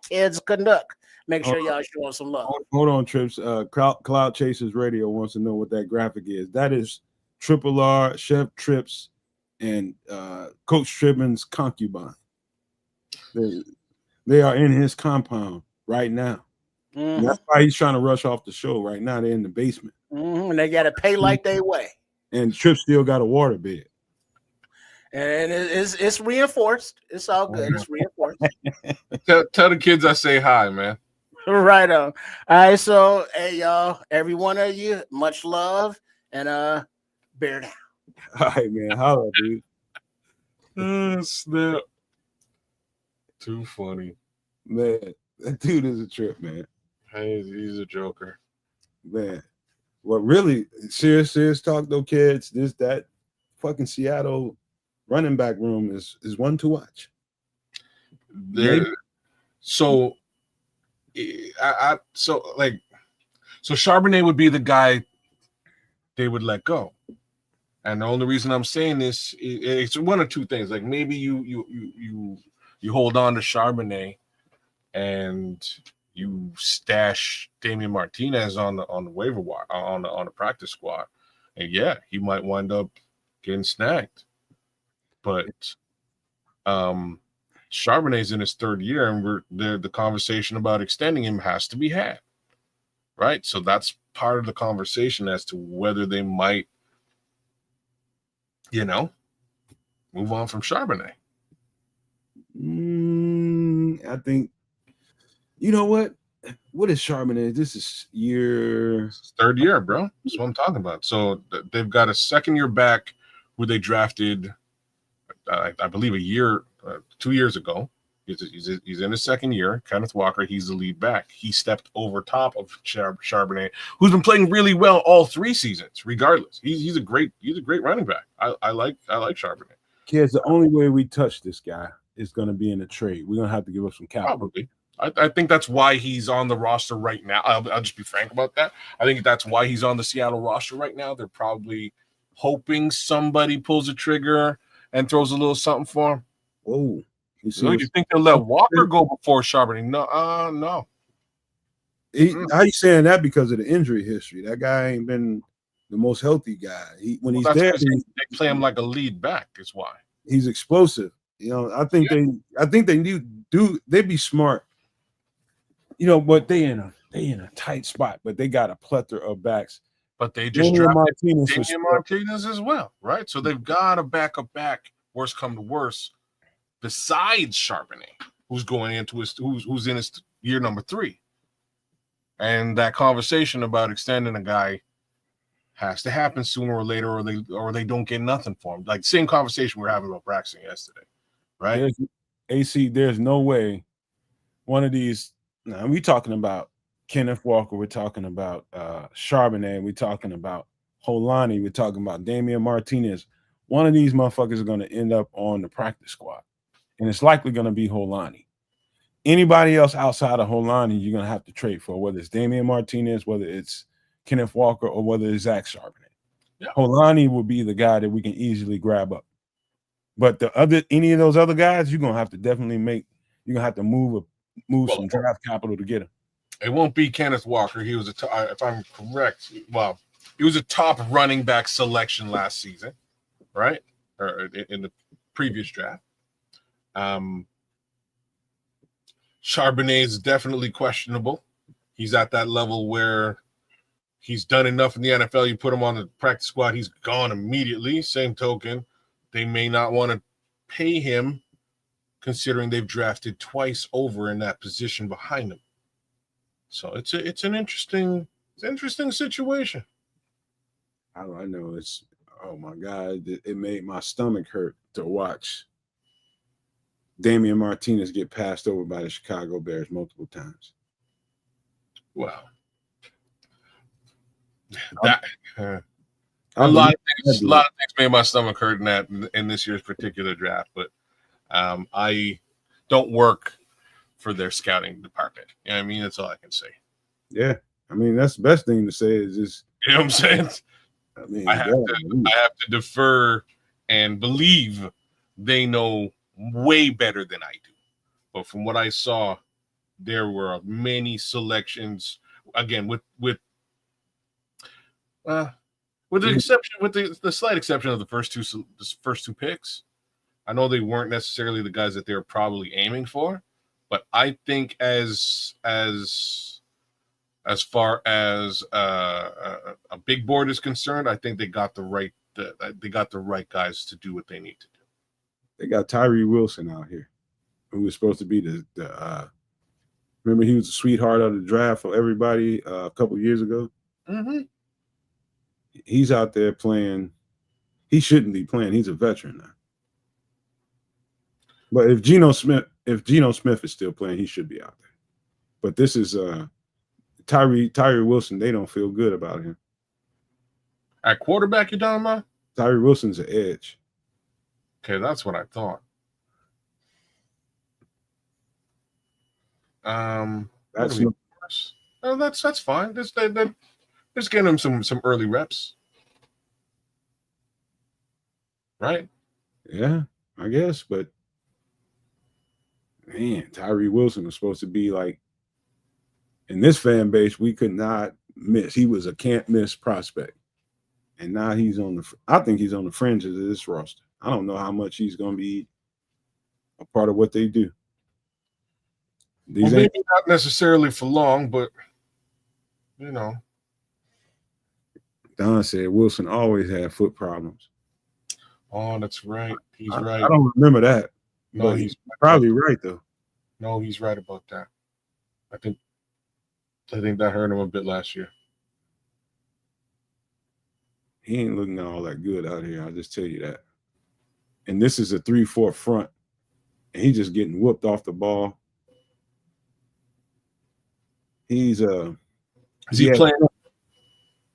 kids Canuck. Make sure y'all show us some love. Hold on, Trips. Cloud Chasers Radio wants to know what that graphic is. That is Triple R, Chef Trips, and Coach Tribbin's concubine. They are in his compound right now. That's why he's trying to rush off the show right now. They're in the basement. And they got to pay like they weigh. And Trips still got a water bed. And it's reinforced. It's all good. It's reinforced. Tell the kids I say hi, man. Right on. All right, so hey y'all, every one of you, much love and bear down. All right, man. Holla, dude. Snap. Too funny. Man, that dude is a trip, man. Hey, he's a joker. Man. Well, really, serious talk though, kids. That fucking Seattle running back room is one to watch. So Charbonnet would be the guy they would let go, and the only reason I'm saying this it's one or two things. Like maybe you hold on to Charbonnet and you stash Damian Martinez on the waiver wire on the practice squad, and yeah, he might wind up getting snagged, but Charbonnet's in his third year, and the conversation about extending him has to be had, right? So that's part of the conversation as to whether they might, move on from Charbonnet. I think, you know what? What is Charbonnet? This is third year, bro. That's what I'm talking about. So they've got a second year back who they drafted, I believe, 2 years ago. He's in his second year. Kenneth Walker, he's the lead back. He stepped over top of Charbonnet, who's been playing really well all 3 seasons. Regardless, he's a great running back. I like Charbonnet. Kids, the only way we touch this guy is going to be in a trade. We're going to have to give up some capital. Probably. I think that's why he's on the roster right now. I'll just be frank about that. I think that's why he's on the Seattle roster right now. They're probably hoping somebody pulls a trigger and throws a little something for him. Oh, you think they'll let Walker go before Charbonnet? No. How you saying that? Because of the injury history. That guy ain't been the most healthy guy. He's there. They play him like a lead back. Is why he's explosive. I think they'd be smart. But they in a tight spot, but they got a plethora of backs. But they just drafted Damian Martinez as well, right? So they've got a backup back, worst come to worst, besides Charbonnet, who's going into who's in his year number 3. And that conversation about extending a guy has to happen sooner or later, or they don't get nothing for him. Like same conversation we were having about Braxton yesterday, right? There's no way one of these. Now we talking about Kenneth Walker, we're talking about Charbonnet, we're talking about Holani, we're talking about Damian Martinez. One of these motherfuckers are going to end up on the practice squad, and it's likely going to be Holani. Anybody else outside of Holani, you're going to have to trade for, whether it's Damian Martinez, whether it's Kenneth Walker or whether it's Zach Charbonnet. Yeah. Holani will be the guy that we can easily grab up. But any of those other guys, you're gonna have to definitely move some draft capital to get him. It won't be Kenneth Walker. He was if I'm correct, well, he was a top running back selection last season, right? Or in the previous draft. Charbonnet is definitely questionable. He's at that level where he's done enough in the NFL. You put him on the practice squad, he's gone immediately. Same token, they may not want to pay him considering they've drafted twice over in that position behind him. So it's an interesting situation. I know oh my God, it made my stomach hurt to watch Damian Martinez get passed over by the Chicago Bears multiple times. Wow. A lot of things made my stomach hurt in this year's particular draft, but I don't work for their scouting department. You know what I mean? That's all I can say. Yeah. I mean, that's the best thing to say is just, you know what I'm saying? I mean, I have to defer and believe they know way better than I do. But from what I saw, there were many selections, again, with the exception, with the slight exception of the first two picks. I know they weren't necessarily the guys that they were probably aiming for, but I think as far as a big board is concerned, I think they got the right guys to do what they need to do. They got Tyree Wilson out here, who was supposed to be the remember he was the sweetheart of the draft for everybody a couple years ago. Mm-hmm. He's out there playing. He shouldn't be playing. He's a veteran now. But if Geno Smith is still playing, he should be out there. But this is Tyree Wilson. They don't feel good about him. At quarterback, you talking about? Tyree Wilson's an edge. Okay, that's what I thought. That's fine. Just getting him some early reps, right? Yeah, I guess. But man, Tyree Wilson was supposed to be like, in this fan base, we could not miss. He was a can't miss prospect, and now I think he's on the fringes of this roster. I don't know how much he's going to be a part of what they do. Maybe not necessarily for long, but you know. Don said Wilson always had foot problems. Oh, that's right. He's right. I don't remember that. No, he's probably right though. No, he's right about that. I think that hurt him a bit last year. He ain't looking all that good out here. I'll just tell you that. And this is a 3-4 front, and he's just getting whooped off the ball. Is he playing?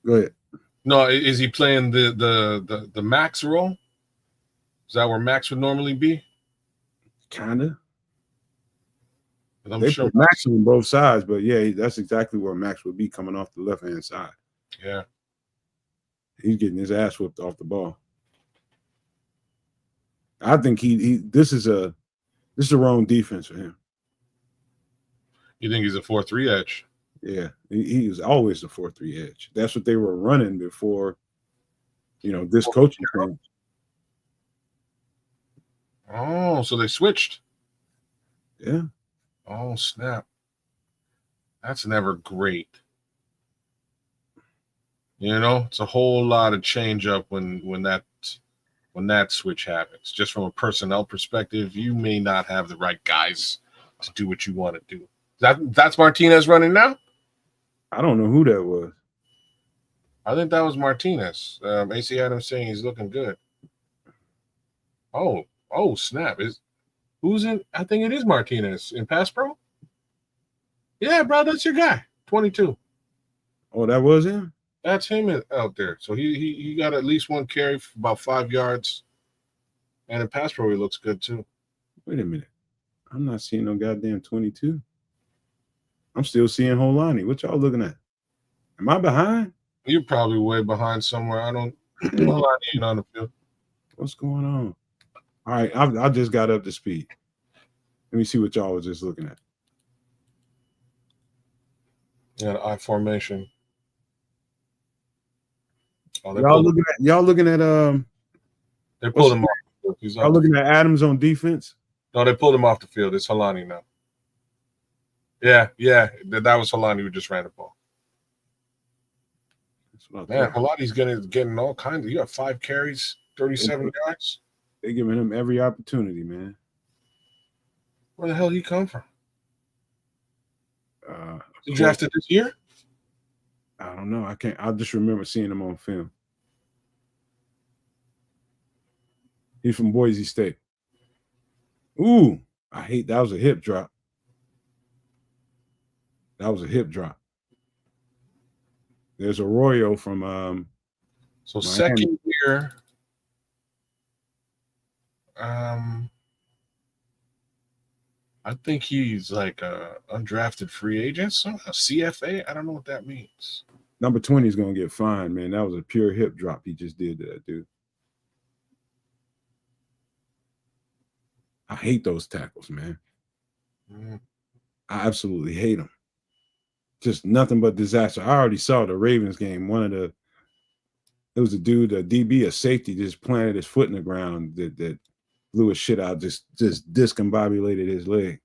Go ahead. No, is he playing the max role? Is that where max would normally be? Kinda. I'm they sure put Max on both sides, but yeah, that's exactly where Max would be coming off the left-hand side. Yeah. He's getting his ass whipped off the ball. I think this is the wrong defense for him. You think he's a 4-3 edge? Yeah, he was always the 4-3 edge. That's what they were running before, this coaching change. Oh, so they switched. Yeah. Oh, snap. That's never great. It's a whole lot of change up when that switch happens. Just from a personnel perspective, you may not have the right guys to do what you want to do. That's Martinez running now? I don't know who that was. I think that was Martinez. AC Adams saying he's looking good. Oh, snap. Who's in? I think it is Martinez in pass pro. Yeah, bro, that's your guy. 22. Oh, that was him? That's him out there. So he got at least one carry for about 5 yards. And in pass pro, he looks good too. Wait a minute. I'm not seeing no goddamn 22. I'm still seeing Holani. What y'all looking at? Am I behind? You're probably way behind somewhere. I don't. Holani ain't on the field. What's going on? All right, I just got up to speed. Let me see what y'all was just looking at. Yeah, the I formation. Oh, Y'all looking at They pulled him off. Y'all looking at Adams on defense? No, they pulled him off the field. It's Holani now. Yeah, that was Holani who just ran the ball. Man, Holani's getting all kinds of. You got 5 carries, 37 yards. They're giving him every opportunity, man. Where the hell he come from? He drafted this year? I don't know. I just remember seeing him on film. He's from Boise State. Ooh, I hate that was a hip drop. That was a hip drop. There's Arroyo from so Miami. Second year. I think he's like a undrafted free agent, a CFA. I don't know what that means. Number 20 is gonna get fined, man. That was a pure hip drop he just did to that dude. I hate those tackles, man. I absolutely hate them. Just nothing but disaster. I already saw the Ravens game. It was a dude, a DB, a safety, just planted his foot in the ground that blew his shit out, just discombobulated his leg.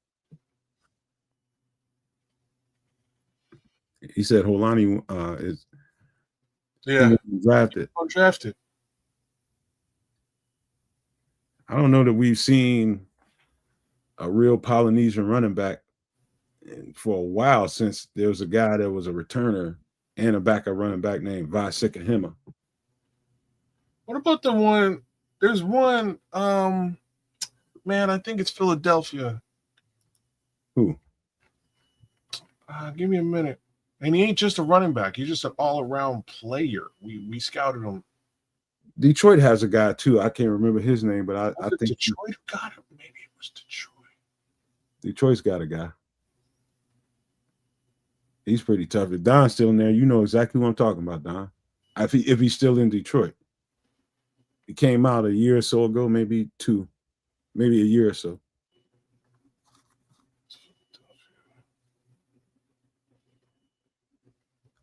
He said Holani is drafted. Undrafted. I don't know that we've seen a real Polynesian running back for a while since there was a guy that was a returner and a backup running back named Vasikahima. What about the one? There's one, man, I think it's Philadelphia. Who? Give me a minute. And he ain't just a running back. He's just an all-around player. We scouted him. Detroit has a guy too. I can't remember his name, but I think Detroit got him. Maybe it was Detroit. Detroit's got a guy. He's pretty tough. If Don's still in there, you know exactly what I'm talking about, Don. If he's still in Detroit. He came out a year or so ago, maybe 2, maybe a year or so.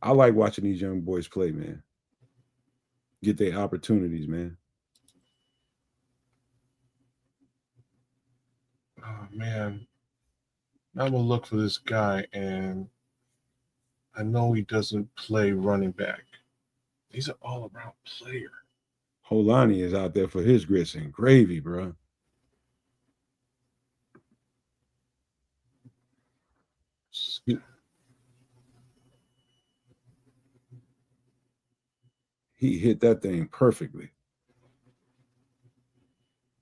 I like watching these young boys play, man. Get their opportunities, man. Oh, man. I'm going to look for this guy, and I know he doesn't play running back. He's an all-around player. Holani is out there for his grits and gravy, bro. He hit that thing perfectly.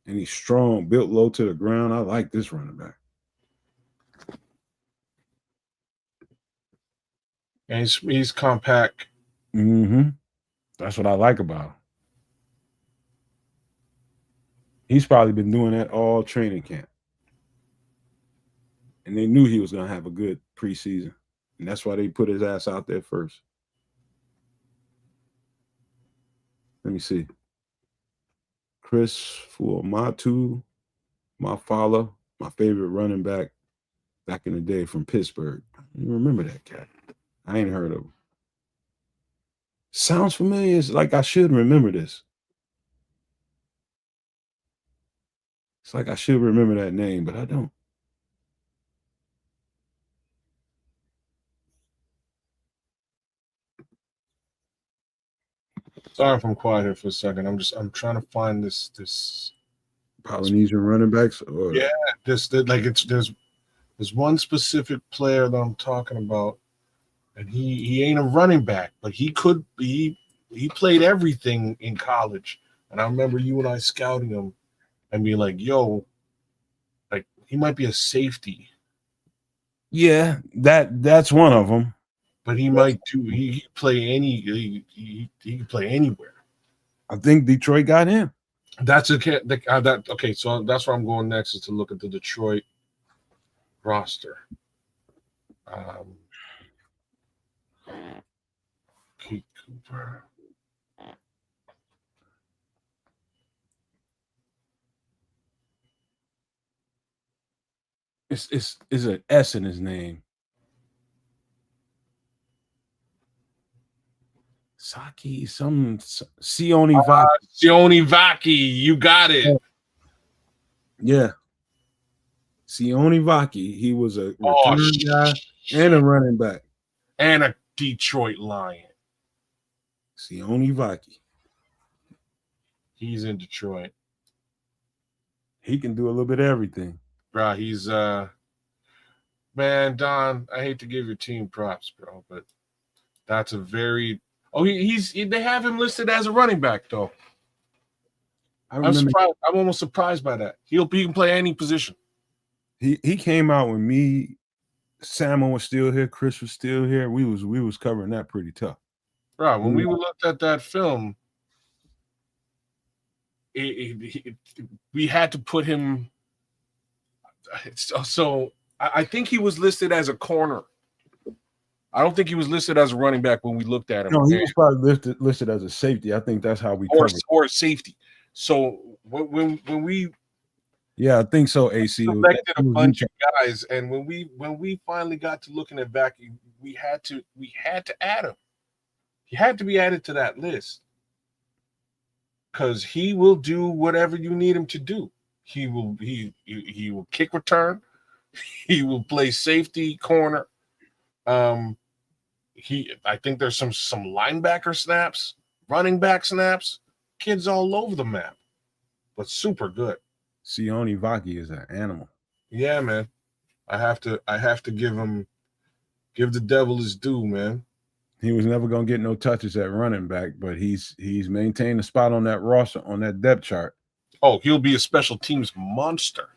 And he's strong, built low to the ground. I like this running back. And he's compact. Mm-hmm. That's what I like about him. He's probably been doing that all training camp. And they knew he was going to have a good preseason. And that's why they put his ass out there first. Let me see. Chris Fuamatu, my father, my favorite running back in the day from Pittsburgh. You remember that cat? I ain't heard of him. Sounds familiar. It's like I should remember this. It's like I should remember that name, but I don't. Sorry if I'm quiet here for a second. I'm trying to find this Polynesian running backs, or there's one specific player that I'm talking about, and he ain't a running back, but he could be. He played everything in college, and I remember you and I scouting him and being like, "Yo, like he might be a safety." Yeah, that's one of them. But he might do. He play any. He can play anywhere. I think Detroit got him. That's okay. Okay. So that's where I'm going next, is to look at the Detroit roster. Super. It's an S in his name. Saki, some Sione Vaki. Sione Vaki, you got it. Yeah. Sione Vaki. He was a return guy and a running back. And a Detroit Lion. Sione Vaki. He's in Detroit. He can do a little bit of everything. Bro, he's man, Don, I hate to give your team props, bro, but that's a very they have him listed as a running back though. I'm surprised. I'm almost surprised by that. He can play any position. He came out when me, Salmon was still here, Chris was still here. We was covering that pretty tough. Right. When we looked at that film, we had to put him. So I think he was listed as a corner. I don't think he was listed as a running back when we looked at him. No, he was probably listed as a safety. I think that's how we covered it. Or safety. So when we I think so. AC selected a bunch of guys, and when we finally got to looking at Vaki, we had to add him. He had to be added to that list because he will do whatever you need him to do. He will kick return. He will play safety, corner. I think there's some linebacker snaps, running back snaps. Kids all over the map, but super good. Sione Vaki is an animal. Yeah, man. I have to give the devil his due, man. He was never gonna get no touches at running back, but he's maintained a spot on that roster on that depth chart. Oh, he'll be a special teams monster.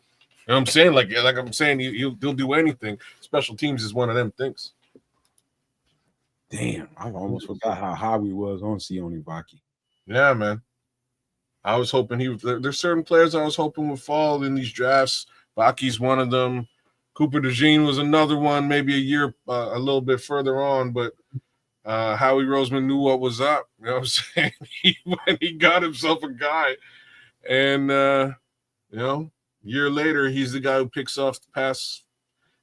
You know what I'm saying? Like I'm saying, he'll do anything. Special teams is one of them things. Damn, I almost forgot how high we was on Sione Vaki. Yeah, man. I was hoping there's certain players I was hoping would fall in these drafts. Vaki's one of them. Cooper DeJean was another one, maybe a year, a little bit further on, but Howie Roseman knew what was up. You know what I'm saying? He got himself a guy. And, year later, he's the guy who picks off the pass,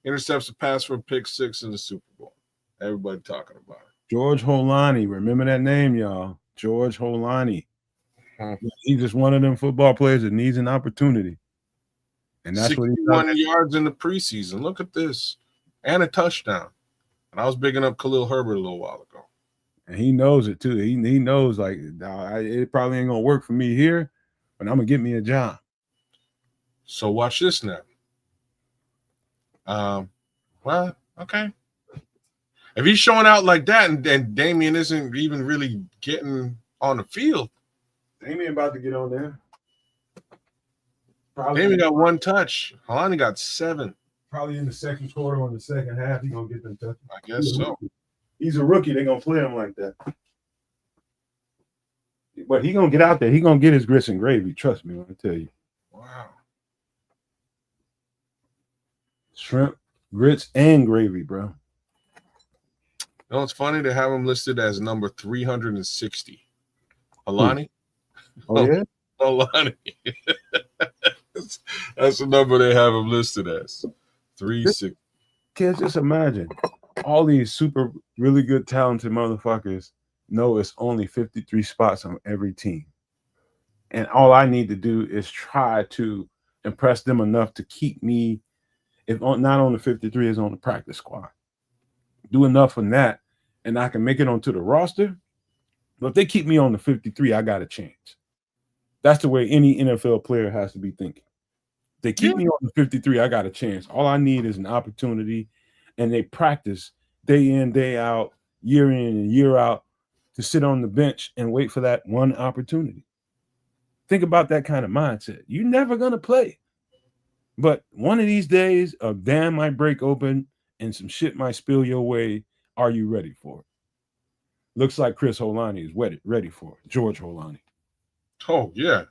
intercepts the pass for a pick 6 in the Super Bowl. Everybody talking about it. George Holani. Remember that name, y'all. George Holani. He's just one of them football players that needs an opportunity. And that's 61 yards in the preseason. Look at this. And a touchdown. And I was bigging up Khalil Herbert a little while ago. And he knows it too. He knows like it probably ain't gonna work for me here, but I'm gonna get me a job. So watch this now. Well, okay. If he's showing out like that and Damian isn't even really getting on the field. Damian about to get on there. Damian got 1 touch. Holani got 7. Probably in the second quarter or in the second half, he's gonna get them touches. I guess so. He's a rookie. They're gonna play him like that. But he's gonna get out there. He's gonna get his grits and gravy. Trust me when I tell you. Wow. Shrimp, grits, and gravy, bro. You know, it's funny to have him listed as number 360. Alani? Oh, yeah? Alani. That's the number they have him listed as. 360. Kids, just imagine all these super, really good, talented motherfuckers know it's only 53 spots on every team. And all I need to do is try to impress them enough to keep me, if not on the 53, is on the practice squad. Do enough on that, and I can make it onto the roster. But if they keep me on the 53, I got a chance. That's the way any NFL player has to be thinking. If they keep me on the 53, I got a chance. All I need is an opportunity, and they practice day in, day out, year in and year out to sit on the bench and wait for that one opportunity. Think about that kind of mindset. You're never going to play. But one of these days, a dam might break open and some shit might spill your way. Are you ready for it? Looks like Chris Holani is ready for it. George Holani. Oh, yeah.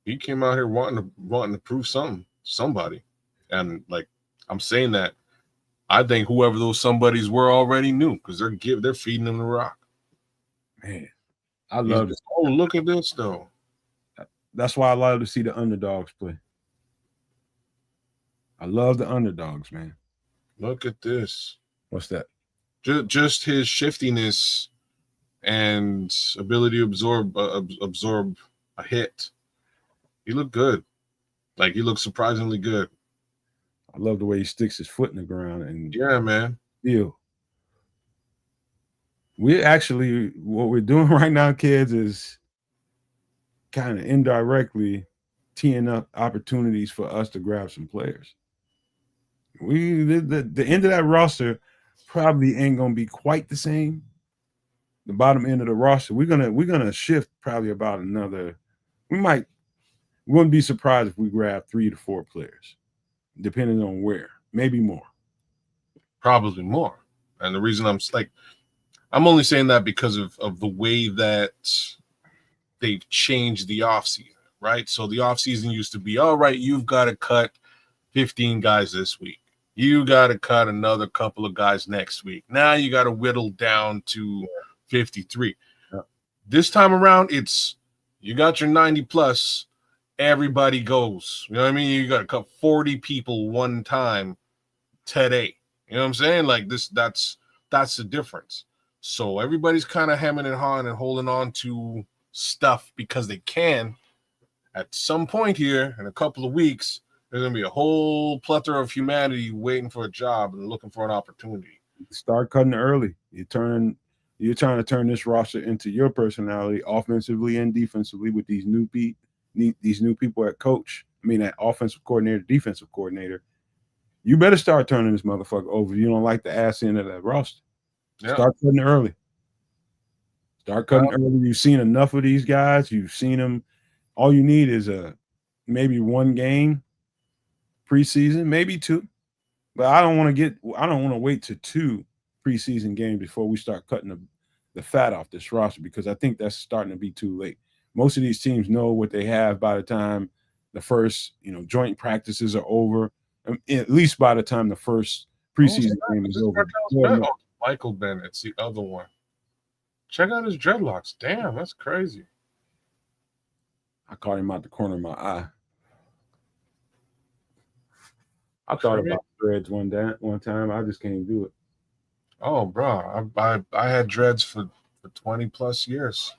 He came out here wanting to prove somebody. And, like, I'm saying that I think whoever those somebodies were already knew because they're feeding him the rock. Man, I love it. Oh, look at this though. That's why I love to see the underdogs play. I love the underdogs, man. Look at this. What's that? Just his shiftiness and ability to absorb a hit. He looked good. Like, he looked surprisingly good. I love the way he sticks his foot in the ground and yeah, man. Feel. We actually, what we're doing right now, kids, is kind of indirectly teeing up opportunities for us to grab some players. The end of that roster probably ain't gonna be quite the same. The bottom end of the roster, we're gonna shift probably about another. We wouldn't be surprised if we grab 3 to 4 players, depending on where, maybe more. Probably more. And the reason I'm only saying that because of the way that they've changed the offseason, right? So the offseason used to be, all right, you've got to cut 15 guys this week. You got to cut another couple of guys next week. Now you got to whittle down to 53. Yeah. This time around, it's you got your 90 plus, everybody goes. You know what I mean? You got to cut 40 people one time today. You know what I'm saying? Like this, that's the difference. So everybody's kind of hemming and hawing and holding on to stuff because they can. At some point here in a couple of weeks, there's going to be a whole plethora of humanity waiting for a job and looking for an opportunity. Start cutting early. You're trying to turn this roster into your personality, offensively and defensively, with these new people at coach. I mean, at offensive coordinator, defensive coordinator. You better start turning this motherfucker over if you don't like the ass end of that roster. Yeah. Start cutting early. Early. You've seen enough of these guys. You've seen them. All you need is maybe 1 game preseason, maybe 2. But I don't want to wait to 2 preseason games before we start cutting the fat off this roster, because I think that's starting to be too late. Most of these teams know what they have by the time the first, joint practices are over. At least by the time the first preseason game is over. Michael Bennett's the other one. Check out his dreadlocks. Damn, that's crazy. I caught him out the corner of my eye. I thought about dreads one time. I just can't do it. Oh, bro, I had dreads for 20 plus years,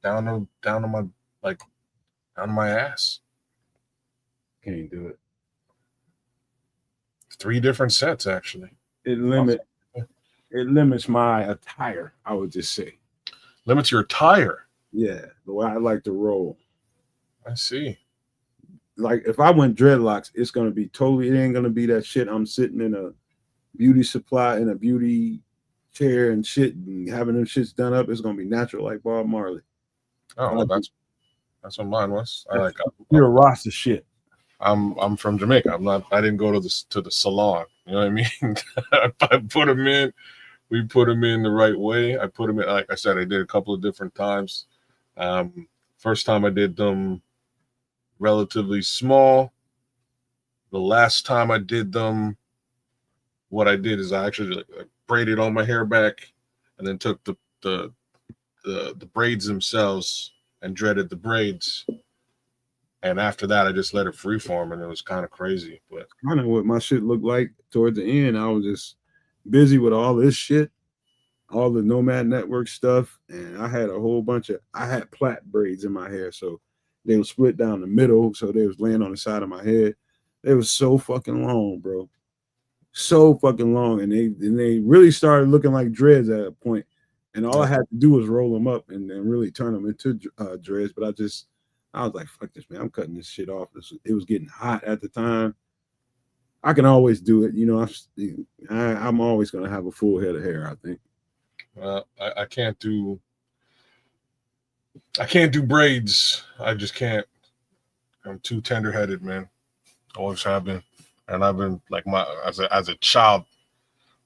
down to my ass. Can't do it. 3 different sets, actually. It limits my attire, I would just say. Limits your attire? Yeah, the way I like to roll. I see. Like, if I went dreadlocks, it ain't going to be that shit. I'm sitting in a beauty supply, in a beauty chair and shit, and having them shits done up. It's going to be natural like Bob Marley. Oh, well, that's what mine was. You're a Rasta shit. I'm from Jamaica. I didn't go to the salon. You know what I mean? I put them in. We put them in the right way. I put them in, like I said, I did a couple of different times. First time I did them relatively small. The last time I did them, what I did is I actually braided all my hair back and then took the braids themselves and dreaded the braids. And after that, I just let it freeform, and it was kind of crazy. But I know what my shit looked like towards the end. I was just busy with all this shit, all the Nomad Network stuff, and I had a whole bunch of. I had plait braids in my hair, so they were split down the middle, so they was laying on the side of my head. They was so fucking long, bro, so fucking long, and they really started looking like dreads at a point. And all I had to do was roll them up and really turn them into dreads. But I was like, fuck this, man. I'm cutting this shit off. It was getting hot at the time. I can always do it. I'm always going to have a full head of hair, I think. I can't do braids. I just can't. I'm too tender-headed, man. Always have been. And I've been like as a child,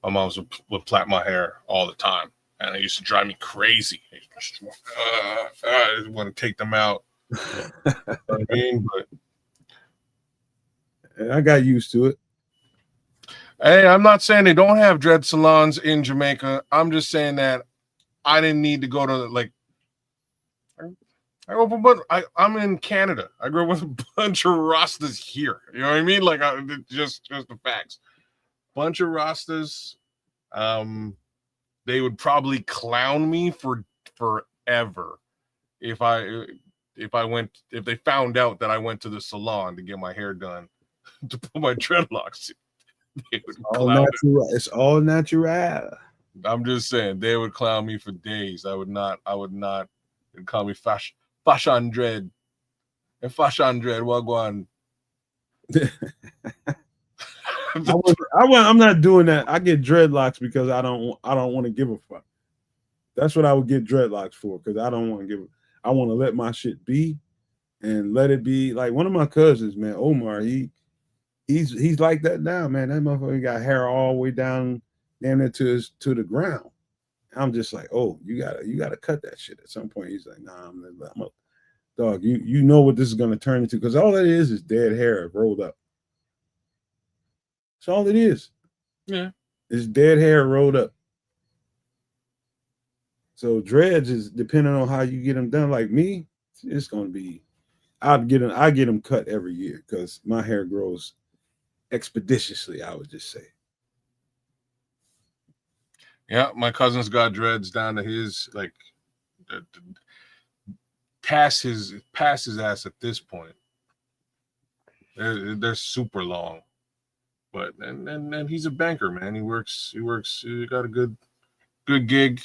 my mom would plait my hair all the time. And it used to drive me crazy. I just want to take them out. You know what I mean? But I got used to it. Hey, I'm not saying they don't have dread salons in Jamaica. I'm just saying that I didn't need to go to like. I grew up, but I'm in Canada. I grew up with a bunch of Rastas here. You know what I mean? Like, just the facts. Bunch of Rastas. They would probably clown me for forever if they found out that I went to the salon to get my hair done to put my dreadlocks. They would clown me. It's all natural. I'm just saying they would clown me for days. I would not. They'd call me fashion dread. And fashion dread, wagwan. I'm not doing that. I get dreadlocks because I don't want to give a fuck. That's what I would get dreadlocks for, because I don't want to give. I want to let my shit be, and let it be. Like one of my cousins, man, Omar. He's like that now, man. That motherfucker got hair all the way down to the ground. I'm just like, oh, you gotta cut that shit at some point. He's like, nah, I'm a dog. You know what this is gonna turn into, because all it is dead hair rolled up. That's all it is. Yeah, it's dead hair rolled up. So dreads is depending on how you get them done. Like me, it's gonna be. I get them cut every year because my hair grows expeditiously, I would just say. Yeah, my cousin's got dreads down to his like past his ass at this point. They're super long, but and he's a banker, man. He works. He got a good gig.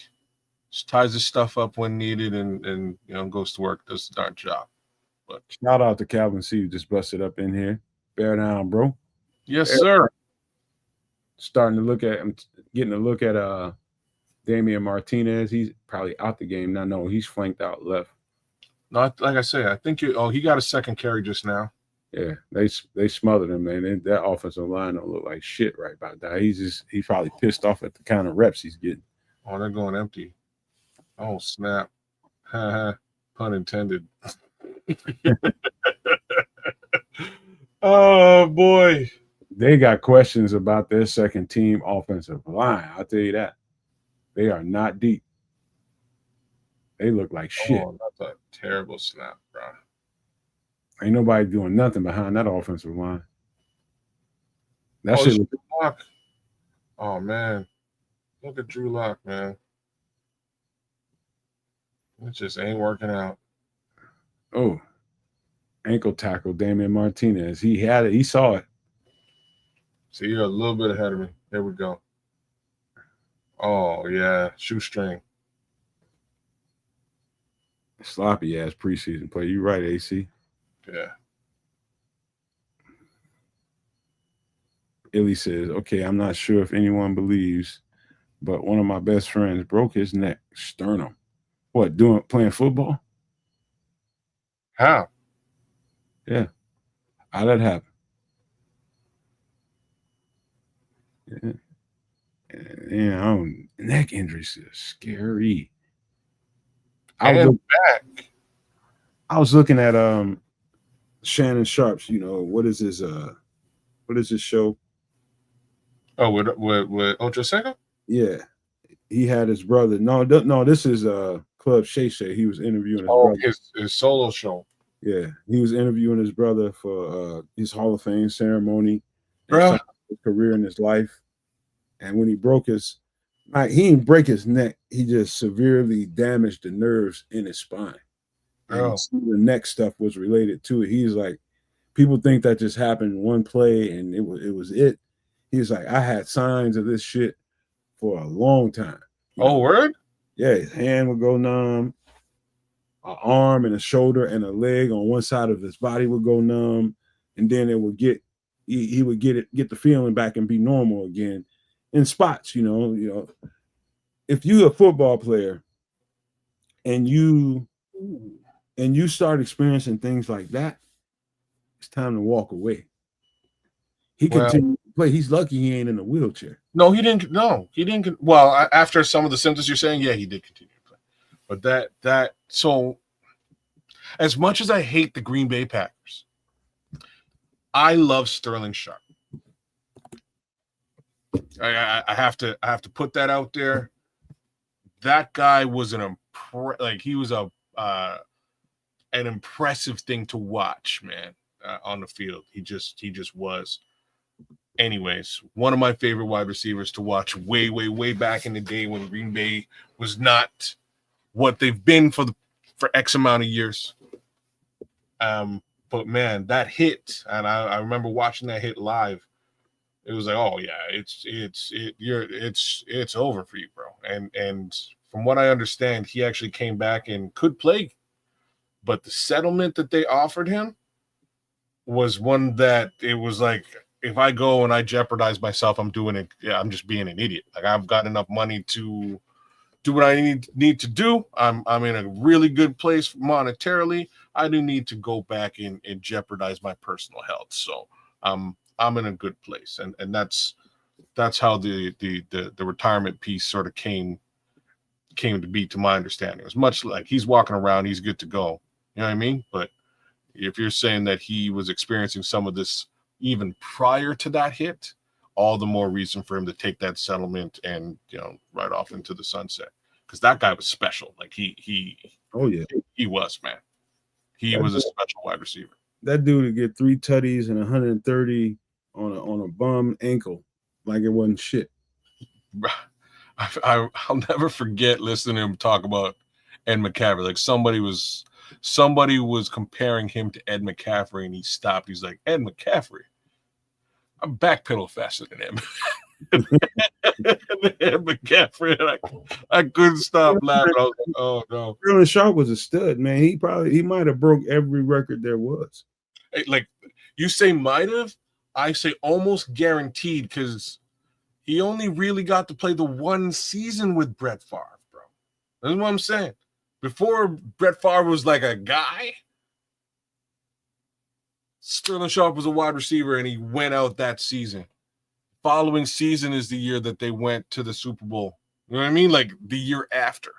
Just ties his stuff up when needed, and goes to work, does the darn job. But shout out to Calvin C, who just busted up in here. Bear down, bro. Yes, sir. Starting to look at him, getting a look at Damian Martinez. He's probably out the game now. No, he's flanked out left. Not like I say. I think he got a second carry just now. Yeah, they smothered him, man. That offensive line don't look like shit right about that. He's probably pissed off at the kind of reps he's getting. Oh, they're going empty. Oh, snap. Pun intended. Oh, boy. They got questions about their second team offensive line. I'll tell you that. They are not deep. They look like shit. Oh, that's a terrible snap, bro. Ain't nobody doing nothing behind that offensive line. That shit. Drew Lock. Oh, man. Look at Drew Lock, man. It just ain't working out. Oh, ankle tackle, Damian Martinez. He had it. He saw it. So you're a little bit ahead of me. There we go. Oh, yeah. Shoestring. Sloppy ass preseason play. You right, AC. Yeah. Illy says, okay, I'm not sure if anyone believes, but one of my best friends broke his neck, sternum. What, playing football? How? Yeah. How'd that happen? Yeah. Neck injuries are scary. I was looking at Shannon Sharp's, what is his show? Oh, with Ocho Cinco? Yeah. He had his brother. No, this is Club Shay Shay. He was interviewing his brother. His solo show. Yeah. He was interviewing his brother for his Hall of Fame ceremony. Bro. His career and his life. And when he broke he didn't break his neck. He just severely damaged the nerves in his spine. And the neck stuff was related to it. He's like, people think that just happened in one play and it was it. He's like, I had signs of this shit for a long time. Oh, word? Yeah, his hand would go numb, an arm and a shoulder and a leg on one side of his body would go numb, and then it would he would get the feeling back and be normal again in spots. If you're a football player and you start experiencing things like that, it's time to walk away. He continued to play. He's lucky he ain't in a wheelchair. No, he didn't. No, he didn't. Well, after some of the symptoms you're saying, yeah, he did continue to play. But so as much as I hate the Green Bay Packers, I love Sterling Sharp. I have to put that out there. that guy was he was an impressive thing to watch, man, on the field. He just was. Anyways, one of my favorite wide receivers to watch way back in the day when Green Bay was not what they've been for X amount of years. But man, that hit, and I remember watching that hit live. It was like, oh yeah, it's over for you, bro. And from what I understand, he actually came back and could play, but the settlement that they offered him was one that it was like, if I go and I jeopardize myself, I'm doing it. Yeah, I'm just being an idiot. Like, I've got enough money to do what I need to do. I'm in a really good place monetarily. I do need to go back and jeopardize my personal health. So I'm in a good place, and that's how the retirement piece sort of came to be, to my understanding. It was much like he's walking around, he's good to go. You know what I mean? But if you're saying that he was experiencing some of this even prior to that hit, all the more reason for him to take that settlement and, right off into the sunset. Because that guy was special. Like he was, man. He was a special wide receiver. That dude would get 3 tutties and 130 on a bum ankle, like it wasn't shit. I'll never forget listening to him talk about Ed McCaffrey. Like somebody was comparing him to Ed McCaffrey, and he stopped. He's like, Ed McCaffrey, I'm backpedal faster than him. Ed McCaffrey, I couldn't stop laughing. I was like, oh no. Sterling Sharp was a stud, man. He might have broke every record there was. Like, you say might have, I say almost guaranteed, because he only really got to play the one season with Brett Favre, bro. That's what I'm saying. Before Brett Favre was like a guy, Sterling Sharp was a wide receiver, and he went out that season. Following season is the year that they went to the Super Bowl. You know what I mean? Like the year after.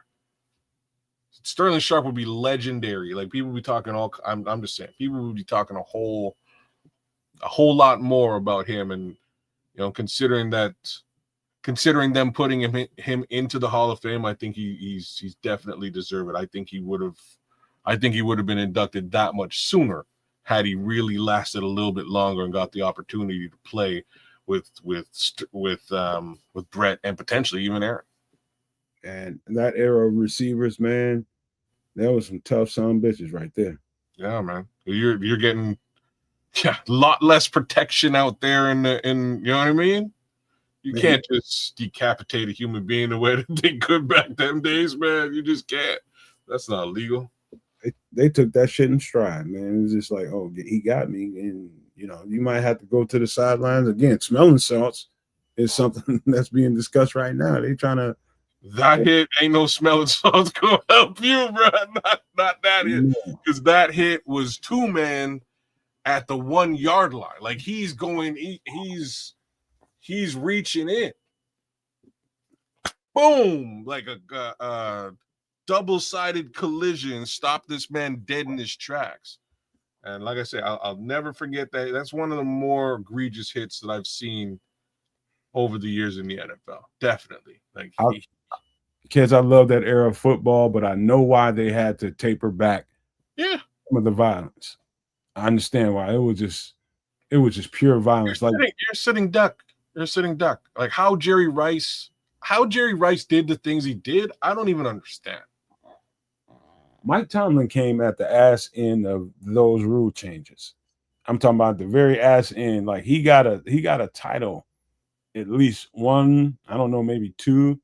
Sterling Sharp would be legendary. Like, people would be talking I'm just saying, people would be talking a whole lot more about him, and considering them putting him into the Hall of Fame, I think he's definitely deserved it. I think he would have been inducted that much sooner had he really lasted a little bit longer and got the opportunity to play with Brett and potentially even Aaron. And that era of receivers, man, there was some tough son bitches right there. Yeah, man. You're getting a lot less protection out there in you know what I mean? You can't just decapitate a human being the way that they could back them days, man. You just can't. That's not legal. They took that shit in stride, man. It was just like, oh, he got me. And, you might have to go to the sidelines. Again, smelling salts is something that's being discussed right now. They trying to. That hit ain't no smelling salts going to help you, bro. Not that hit. Because that hit was 2-man at the 1 yard line. Like, he's going, he's reaching in. Boom! Like a double-sided collision stopped this man dead in his tracks. And like I said, I'll never forget that. That's one of the more egregious hits that I've seen over the years in the NFL. Definitely. Like, kids, I love that era of football, but I know why they had to taper back some of the violence. I understand why. It was just pure violence. You're sitting duck. Like, how Jerry Rice did the things he did, I don't even understand. Mike Tomlin came at the ass end of those rule changes. I'm talking about the very ass end. Like, he got a title, at least one, I don't know, maybe 2.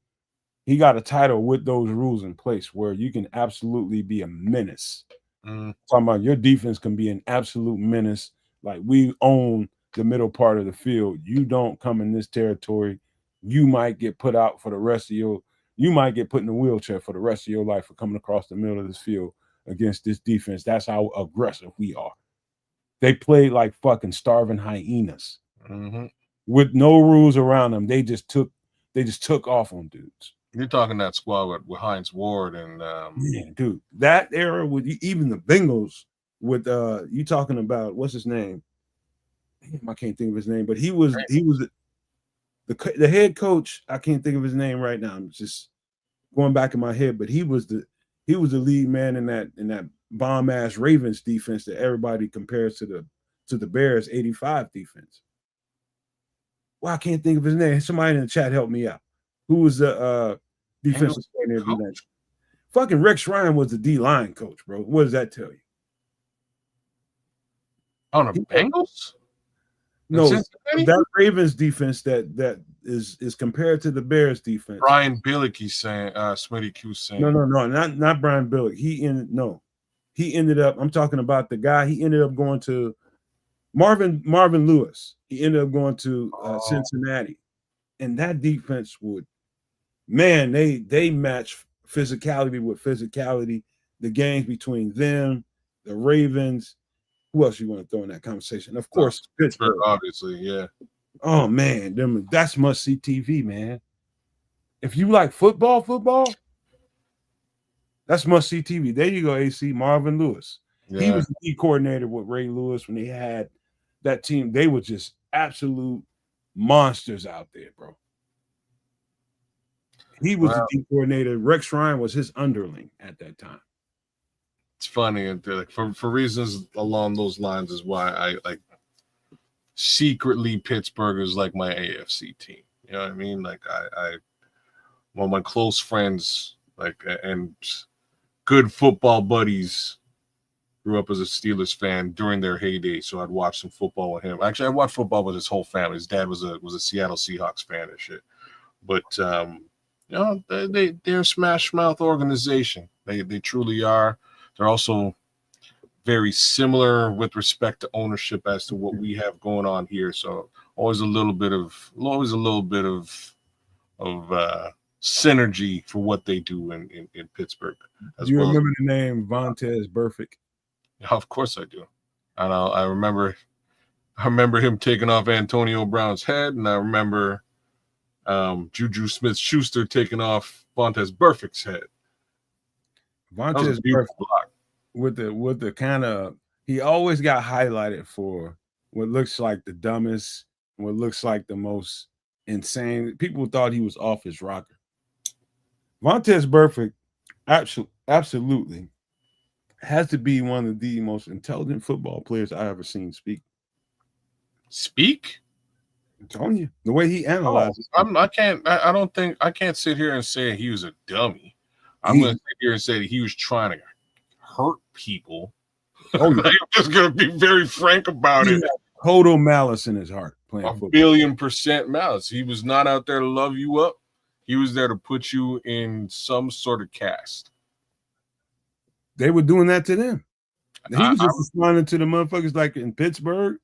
He got a title with those rules in place where you can absolutely be a menace. Talking about your defense can be an absolute menace. Like, we own the middle part of the field. You don't come in this territory, you might get put out for the rest of you might get put in a wheelchair for the rest of your life for coming across the middle of this field against this defense. That's how aggressive we are. They played like fucking starving hyenas with no rules around them. They just took off on dudes. You're talking that squad with Hines Ward and yeah, dude, that era with even the Bengals with you talking about, what's his name? I can't think of his name, but he was the head coach. I can't think of his name right now. I'm just going back in my head, but he was the lead man in that bomb ass Ravens defense that everybody compares to the Bears 85 defense. Well, I can't think of his name. Somebody in the chat help me out. Who was the defensive coordinator? Fucking Rex Ryan was the D-line coach, bro. What does that tell you? On the Bengals? No, that Ravens defense that is compared to the Bears defense. Brian Billick, he's saying, Smitty Q saying. No, not Brian Billick. He ended up. I'm talking about the guy. He ended up going to Marvin Lewis. He ended up going to Cincinnati, and that defense they match physicality with physicality. The games between them, the Ravens. Who else you want to throw in that conversation? Of course, Pittsburgh, obviously, yeah. Oh man, that's must-see TV, man. If you like football, that's must-see TV. There you go, AC. Marvin Lewis. Yeah. He was the D coordinator with Ray Lewis when they had that team. They were just absolute monsters out there, bro. He was the D coordinator. Rex Ryan was his underling at that time. It's funny, and for reasons along those lines is why I like secretly Pittsburgh is like my AFC team. You know what I mean? Like I one of my close friends, like, and good football buddies grew up as a Steelers fan during their heyday, so I'd watch some football with him. Actually, I watched football with his whole family. His dad was a Seattle Seahawks fan and shit. But you know, they're a smash mouth organization. They truly are. They're also very similar with respect to ownership as to what we have going on here. So always a little bit of synergy for what they do in Pittsburgh. Do you remember the name Vontaze Burfict? Yeah, of course I do. And I remember him taking off Antonio Brown's head, and I remember Juju Smith-Schuster taking off Vontaze Burfict's head. Vontaze Burfict with the kind of, he always got highlighted for what looks like the dumbest, what looks like the most insane. People thought he was off his rocker. Vontaze Burfict absolutely has to be one of the most intelligent football players I ever seen speak. Speak? I'm telling you, the way he analyzes. I can't sit here and say he was a dummy. I'm going to sit here and say that he was trying to hurt people. Oh, yeah. I'm just going to be very frank about it. Total malice in his heart playing football. 1,000,000,000% malice. He was not out there to love you up. He was there to put you in some sort of cast. They were doing that to them. He was just responding to the motherfuckers like in Pittsburgh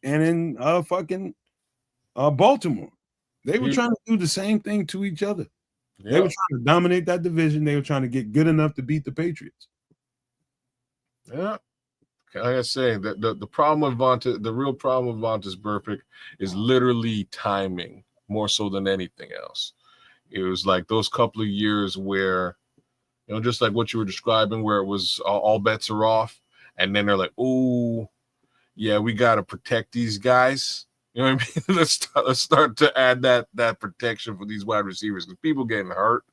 and in fucking Baltimore. They were trying to do the same thing to each other. Yeah. They were trying to dominate that division. They were trying to get good enough to beat the Patriots. Yeah. Like I say, the problem with the real problem with Vontaze Burfict is literally timing more so than anything else. It was like those couple of years where, you know, just like what you were describing, where it was all bets are off, and then they're like, "Oh, yeah, we got to protect these guys." You know what I mean? Let's start to add that protection for these wide receivers because people getting hurt.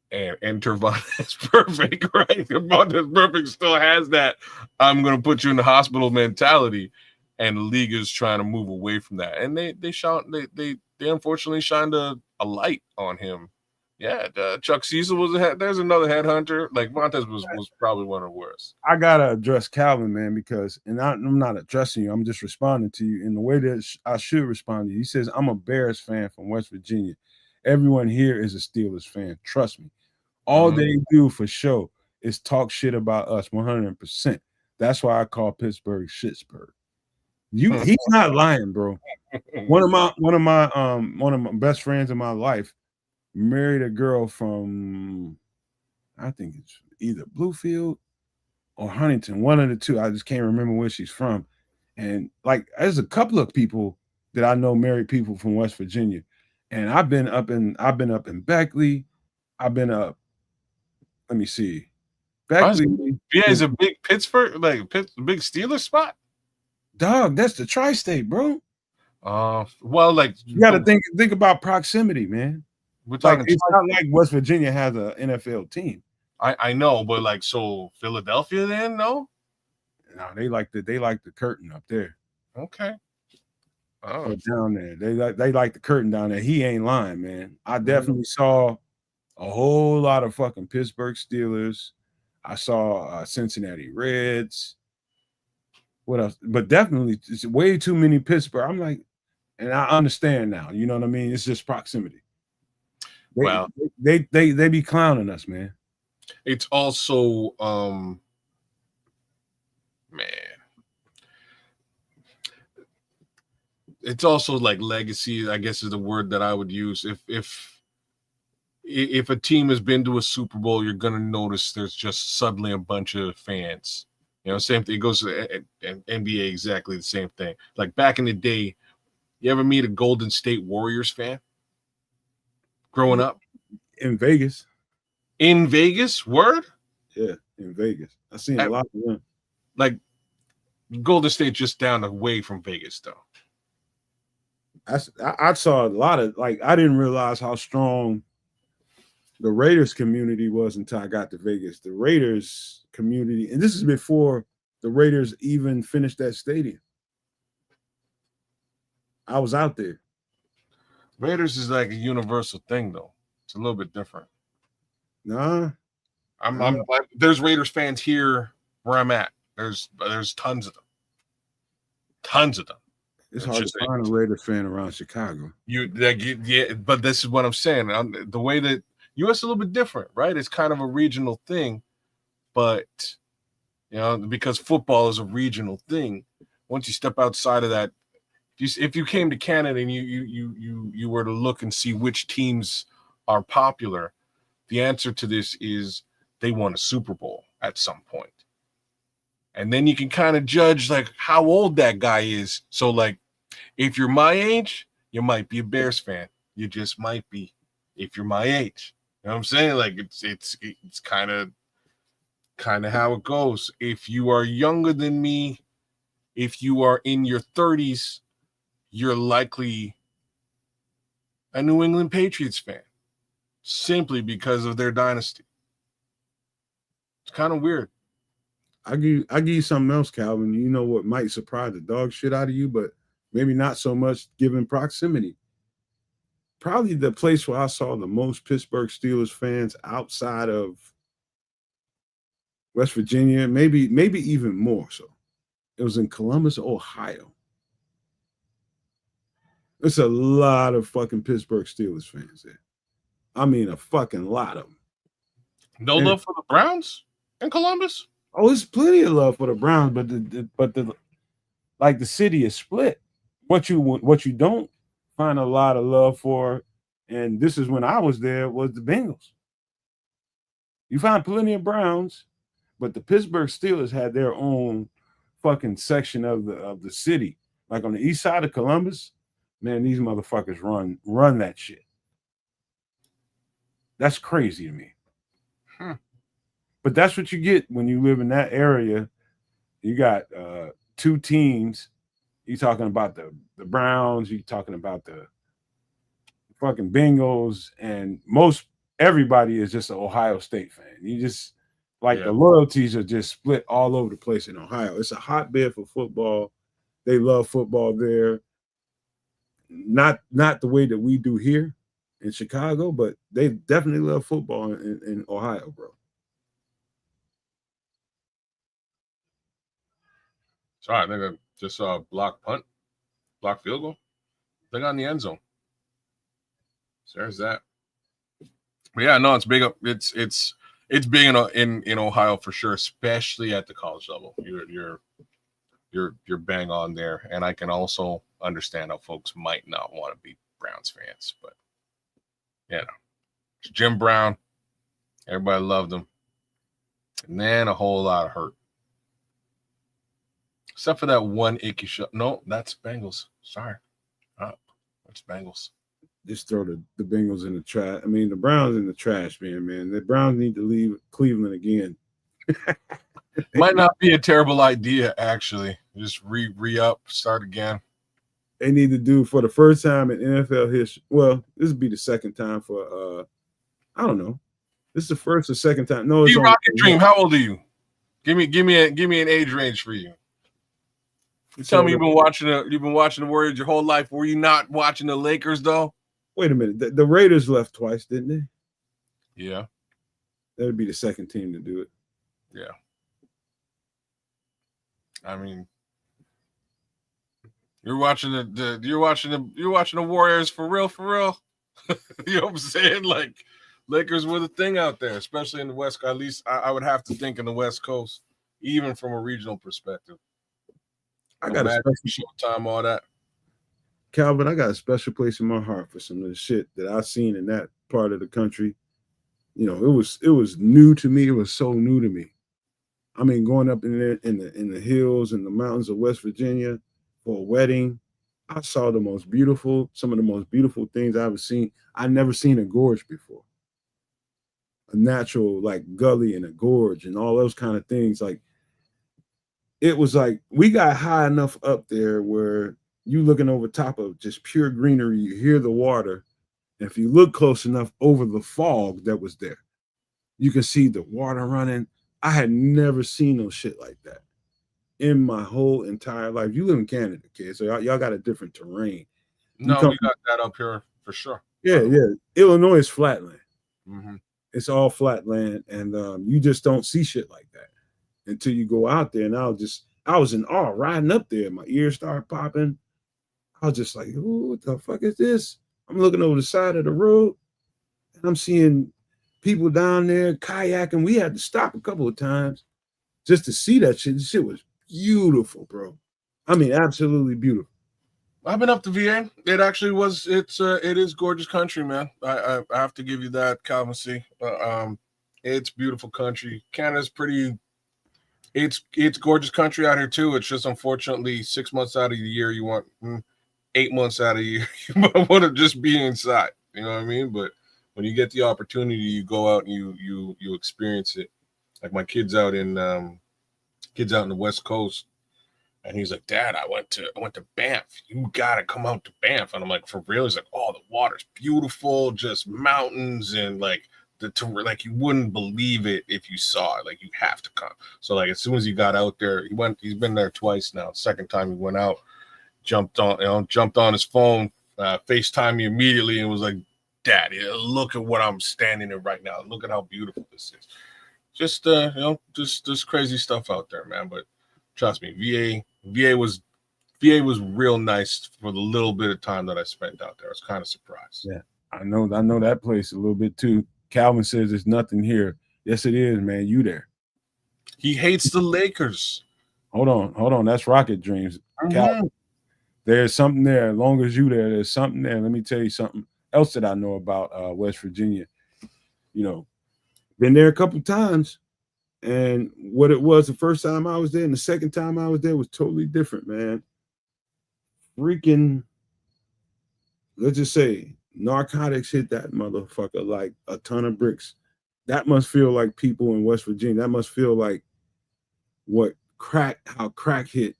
And enter Vontaze Burfict, right? Vontaze Burfict still has that I'm going to put you in the hospital mentality, and the league is trying to move away from that. And they unfortunately shined a light on him. Yeah, Chuck Cecil was there's another headhunter. Like Vontaze was probably one of the worst. I gotta address Calvin, man, because I'm not addressing you. I'm just responding to you in the way that I should respond to you. He says, "I'm a Bears fan from West Virginia. Everyone here is a Steelers fan. Trust me. All they do for show is talk shit about us 100%. That's why I call Pittsburgh Shitsburg." He's not lying, bro. One of my best friends in my life married a girl from, I think it's either Bluefield or Huntington, one of the two. I just can't remember where she's from. And like, there's a couple of people that I know married people from West Virginia. And I've been up in Beckley. I've been up. Let me see. Beckley. Yeah, is a big Pittsburgh, like big Steelers spot. Dog, that's the tri-state, bro. Well, like you got to think about proximity, man. We're talking. It's not like West Virginia has an NFL team. I know, but like, so Philadelphia then? No, they like the curtain up there. Okay. Oh, down there, they like the curtain down there. He ain't lying, man. I definitely saw a whole lot of fucking Pittsburgh Steelers. I saw Cincinnati Reds. What else? But definitely, it's way too many Pittsburgh. I'm like, and I understand now. You know what I mean? It's just proximity. They be clowning us, man. It's also, man, it's also like legacy, I guess is the word that I would use. If a team has been to a Super Bowl, you're gonna notice there's just suddenly a bunch of fans. You know, same thing. It goes to NBA, exactly the same thing. Like back in the day, you ever meet a Golden State Warriors fan growing up? In Vegas. In Vegas? Word? Yeah, in Vegas. I've seen a lot of them. Like Golden State just down the way from Vegas, though. I saw a lot of, like, I didn't realize how strong the Raiders community was until I got to Vegas. The Raiders community, and this is before the Raiders even finished that stadium. I was out there. Raiders is like a universal thing, though. It's a little bit different. Nah. There's Raiders fans here where I'm at. There's tons of them. Tons of them. It's hard to find a Raiders fan around Chicago. Yeah, but this is what I'm saying. The way that U.S. is a little bit different, right? It's kind of a regional thing, but you know, because football is a regional thing. Once you step outside of that, if you came to Canada and you were to look and see which teams are popular, the answer to this is they won a Super Bowl at some point. And then you can kind of judge like how old that guy is. So like, if you're my age, you might be a Bears fan. You just might be. If you're my age, you know what I'm saying? Like it's kind of how it goes. If you are younger than me, if you are in your 30s, you're likely a New England Patriots fan, simply because of their dynasty. It's kind of weird. I give you something else, Calvin. You know what might surprise the dog shit out of you, but maybe not so much given proximity. Probably the place where I saw the most Pittsburgh Steelers fans outside of West Virginia, maybe even more so. It was in Columbus, Ohio. There's a lot of fucking Pittsburgh Steelers fans there. I mean, a fucking lot of them. No love for the Browns in Columbus? Oh, there's plenty of love for the Browns, but the city is split. What you don't find a lot of love for, and this is when I was there, was the Bengals. You find plenty of Browns, but the Pittsburgh Steelers had their own fucking section of the city. Like on the east side of Columbus, man, these motherfuckers run that shit. That's crazy to me. But that's what you get when you live in that area. You got two teams. You're talking about the Browns. You're talking about the fucking Bengals. And everybody is just an Ohio State fan. You just, the loyalties are just split all over the place in Ohio. It's a hotbed for football. They love football there. Not the way that we do here in Chicago, but they definitely love football in Ohio, bro. Sorry, I think I just saw a block field goal. They got in the end zone. So there's that. But yeah, no, it's big up. It's big in Ohio for sure, especially at the college level. You're bang on there, and I can also understand how folks might not want to be Browns fans, but you know, Jim Brown, everybody loved him, and then a whole lot of hurt. Except for that one icky shot. No, that's Bengals. Sorry. That's Bengals. Just throw the Bengals in the trash. I mean, the Browns in the trash, man. The Browns need to leave Cleveland again. Might not be a terrible idea, actually. Just re-up, start again. they need to do for the first time in NFL history. Well, this would be the second time for I don't know. This is the first or second time. No, it's on Rocket Dream. How old are you? Give me an age range for you. You tell me you've been watching the Warriors your whole life. Were you not watching the Lakers though? Wait a minute. The Raiders left twice, didn't they? Yeah. That would be the second team to do it. Yeah. I mean, you're watching the Warriors for real. You know what I'm saying? Like, Lakers were the thing out there, especially in the West. At least I would have to think in the West Coast, even from a regional perspective. I got a special Showtime, all that. Calvin, I got a special place in my heart for some of the shit that I've seen in that part of the country. You know, it was new to me. It was so new to me. I mean, going up in there in the hills and the mountains of West Virginia for a wedding, I saw some of the most beautiful things I've ever seen. I've never seen a gorge before. A natural like gully and a gorge and all those kind of things. Like, it was like we got high enough up there where you looking over top of just pure greenery, you hear the water. And if you look close enough over the fog that was there, you can see the water running. I had never seen no shit like that in my whole entire life. You live in Canada, kid, so y'all got a different terrain. We got that up here for sure. Yeah. Illinois is flatland. Mm-hmm. It's all flatland, and you just don't see shit like that until you go out there. And I was in awe riding up there. My ears started popping. I was just like, "Ooh, what the fuck is this?" I'm looking over the side of the road, and I'm seeing people down there kayaking. We had to stop a couple of times just to see that shit. This shit was beautiful, bro. I mean, absolutely beautiful. I've been up to VA. It actually was. It is gorgeous country, man. I have to give you that, Calvin C. It's beautiful country. Canada's pretty. It's gorgeous country out here too. It's just unfortunately 6 months out of the year you want 8 months out of the year you might want to just be inside. You know what I mean? But when you get the opportunity, you go out and you experience it. Like my kids out in the West Coast, and he's like, "Dad, I went to Banff. You gotta come out to Banff." And I'm like, "For real?" He's like, "Oh, the water's beautiful, just mountains and like like you wouldn't believe it if you saw it. Like you have to come." So like as soon as he got out there, he's been there twice now. Second time he went out, jumped on his phone, FaceTime me immediately and was like, "Dad, look at what I'm standing in right now. Look at how beautiful this is." Just just crazy stuff out there, man. But trust me, VA was real nice for the little bit of time that I spent out there. I was kind of surprised. Yeah, I know that place a little bit too. Calvin says there's nothing here. Yes, it is, man. You there? He hates the Lakers. Hold on. That's Rocket Dreams. Mm-hmm. Calvin, there's something there. As long as you there's something there. Let me tell you something else that I know about West Virginia. You know, been there a couple times, and what it was the first time I was there and the second time I was there was totally different, man. Freaking, let's just say, narcotics hit that motherfucker like a ton of bricks. That must feel like people in West Virginia. That must feel like how crack hit,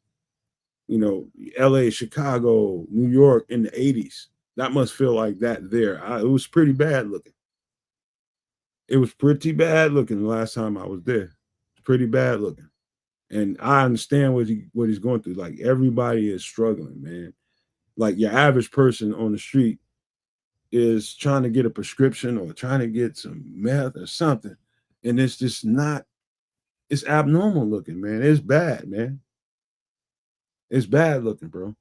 you know, LA, Chicago, New York in the 80s. That must feel like that there. It was pretty bad looking. It was pretty bad looking the last time I was there. Pretty bad looking. And I understand what he's going through. Like everybody is struggling, man. Like your average person on the street is trying to get a prescription or trying to get some meth or something. And it's just it's abnormal looking, man. It's bad, man. It's bad looking, bro.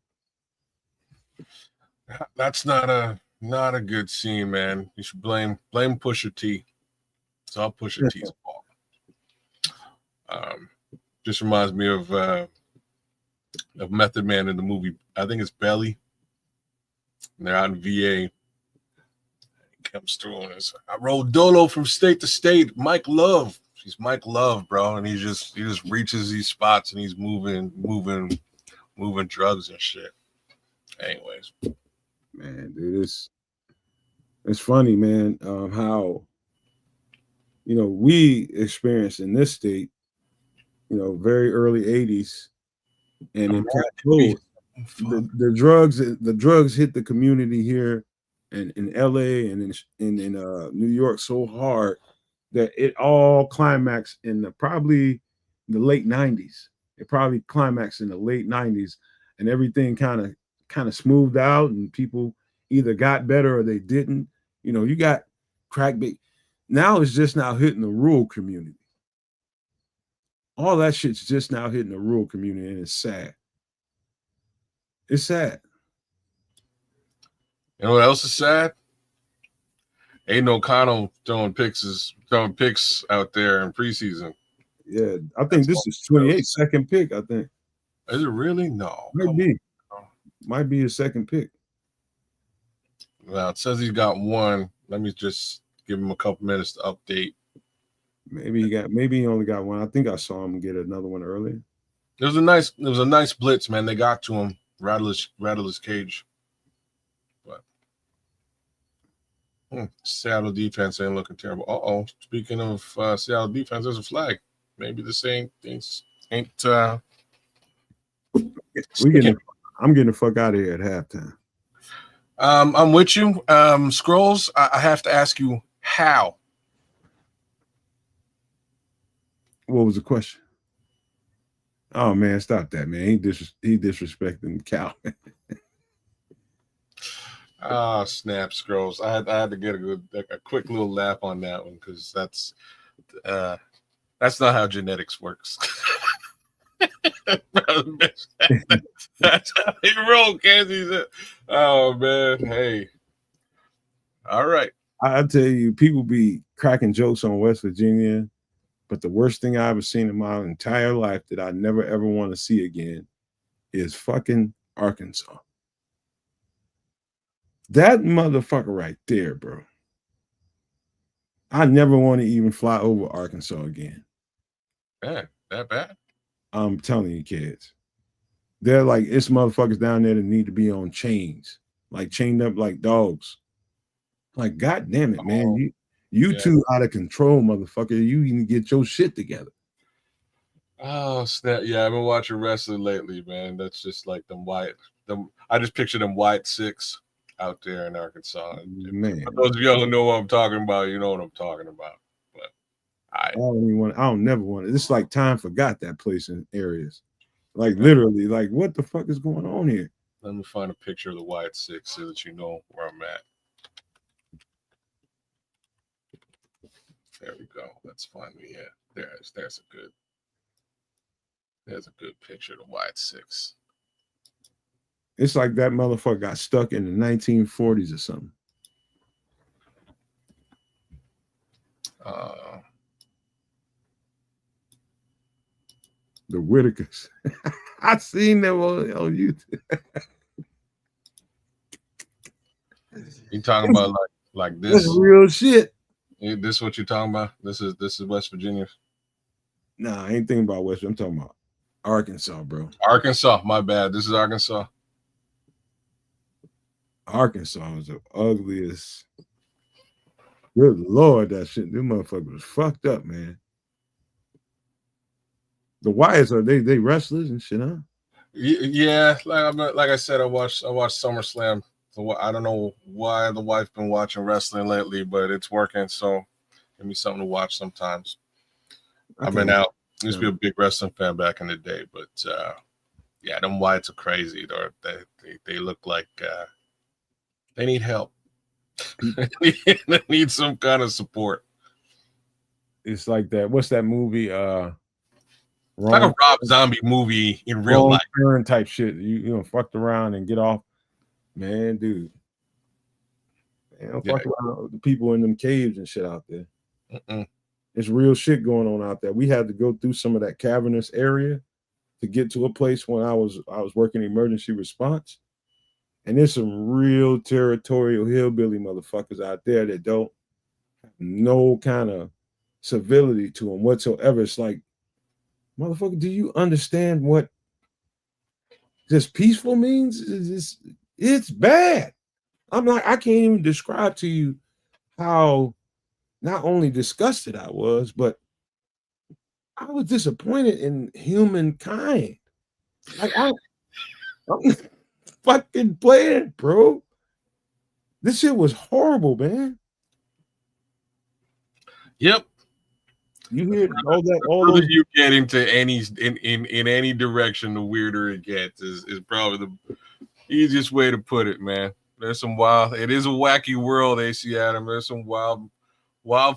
That's not a good scene, man. You should blame Pusha T. It's all Pusha T's fault. Just reminds me of Method Man in the movie. I think it's Belly. And they're out in VA. He comes through and it's, "I rode Dolo from state to state. Mike Love." He's Mike Love, bro, and he just reaches these spots and he's moving drugs and shit. Anyways, man, dude, it's funny, man. How we experienced in this state, very early 80s, and in plateau. the drugs hit the community here in LA and in New York so hard that it all climaxed in probably the late 90s. It probably climaxed in the late 90s, and everything kind of smoothed out, and people either got better or they didn't. You know, you got crack big. Now it's just now hitting the rural community. All that shit's just now hitting the rural community, and it's sad. It's sad. You know what else is sad? Aiden O'Connell throwing picks out there in preseason. Yeah, I think this is 28 second pick. I think. Is it really? No. Might be his second pick. Well, it says he's got one. Let me just give him a couple minutes to update. Maybe he only got one. I think I saw him get another one earlier. It was a nice blitz, man. They got to him, rattle his cage. But Seattle defense ain't looking terrible. Speaking of Seattle defense, there's a flag. Maybe the same things ain't. I'm getting the fuck out of here at halftime. I'm with you. Scrolls, I have to ask you how. What was the question? Oh man, stop that, man. He disrespecting Cal. Oh, snap, Scrolls. I had to get a quick little laugh on that one because that's not how genetics works. That's how they roll, Kansas. Oh man, hey. All right. I tell you, people be cracking jokes on West Virginia, but the worst thing I ever seen in my entire life that I never ever want to see again is fucking Arkansas. That motherfucker right there, bro. I never want to even fly over Arkansas again. Man, that bad? I'm telling you, kids. They're like, it's motherfuckers down there that need to be on chains, like chained up like dogs. Like, God damn it, man. You too out of control, motherfucker. You need to get your shit together. Oh, snap. Yeah, I've been watching wrestling lately, man. That's just like I just picture them white six out there in Arkansas. Man. For those of y'all who know what I'm talking about, you know what I'm talking about. But I don't never want it. It's like time forgot that place in areas. Like literally, like what the fuck is going on here? Let me find a picture of the white six so that you know where I'm at. There we go. Let's find me. Yeah, there's a good picture of the white six. It's like that motherfucker got stuck in the 1940s or something. The Whitakers. I seen them on YouTube. You talking about like this? That's real shit. This is what you're talking about? This is West Virginia. Nah, I ain't thinking about West. I'm talking about Arkansas, bro. Arkansas, my bad. This is Arkansas. Arkansas is the ugliest. Good Lord, that shit. This motherfucker was fucked up, man. The Wyatts are they wrestlers and shit, huh? Yeah, like I said, I watched SummerSlam. So I don't know why the wife's been watching wrestling lately, but it's working. So give me something to watch sometimes. I've been out. I used to be a big wrestling fan back in the day, but yeah, them Wyatts are crazy. They look like they need help. They need some kind of support. It's like that. What's that movie? It's like a Rob Zombie movie in real life. Turn type shit. You know, fucked around and get off. Man, dude. Man, fuck around with the people in them caves and shit out there. It's real shit going on out there. We had to go through some of that cavernous area to get to a place when I was working emergency response. And there's some real territorial hillbilly motherfuckers out there that don't have no kind of civility to them whatsoever. It's like, motherfucker, do you understand what this peaceful means? It's bad. I'm like, I can't even describe to you how not only disgusted I was, but I was disappointed in humankind. Like I'm not fucking playing, bro. This shit was horrible, man. Yep. You hear all that? The All further those. you get into any in any direction, the weirder it gets. Is probably the easiest way to put it, man. There's some wild. It is a wacky world, AC Adam. There's some wild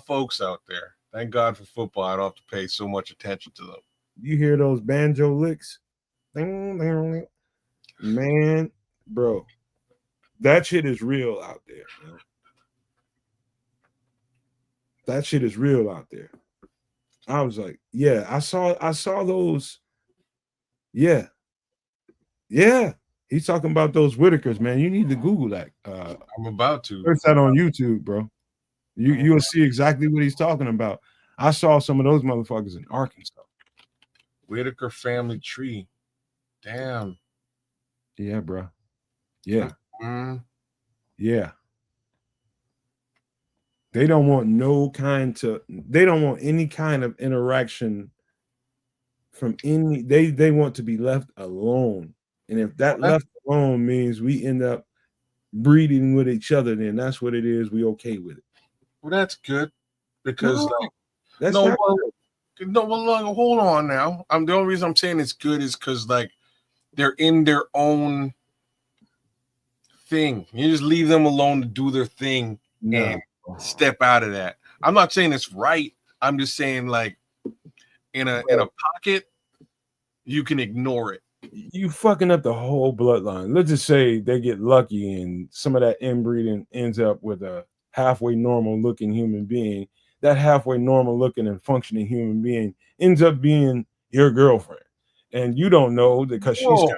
folks out there. Thank God for football. I don't have to pay so much attention to them. You hear those banjo licks? Man, bro, that shit is real out there. Man. That shit is real out there. I was like, yeah, I saw those. Yeah. He's talking about those Whitakers, man. You need to Google that. I'm about to search that on YouTube, bro. You'll see exactly what he's talking about. I saw some of those motherfuckers in Arkansas. Whitaker family tree. Damn. Yeah, bro. Yeah. Yeah. They don't want any kind of interaction from any, they want to be left alone. And if that left alone means we end up breeding with each other, then that's what it is. We okay with it. Well, that's good because that's not good. Well, hold on now. The only reason I'm saying it's good is because like they're in their own thing. You just leave them alone to do their thing and step out of that. I'm not saying it's right. I'm just saying like in a pocket, you can ignore it. You fucking up the whole bloodline. Let's just say they get lucky and some of that inbreeding ends up with a halfway normal looking human being. That halfway normal looking and functioning human being ends up being your girlfriend. And you don't know because she's hold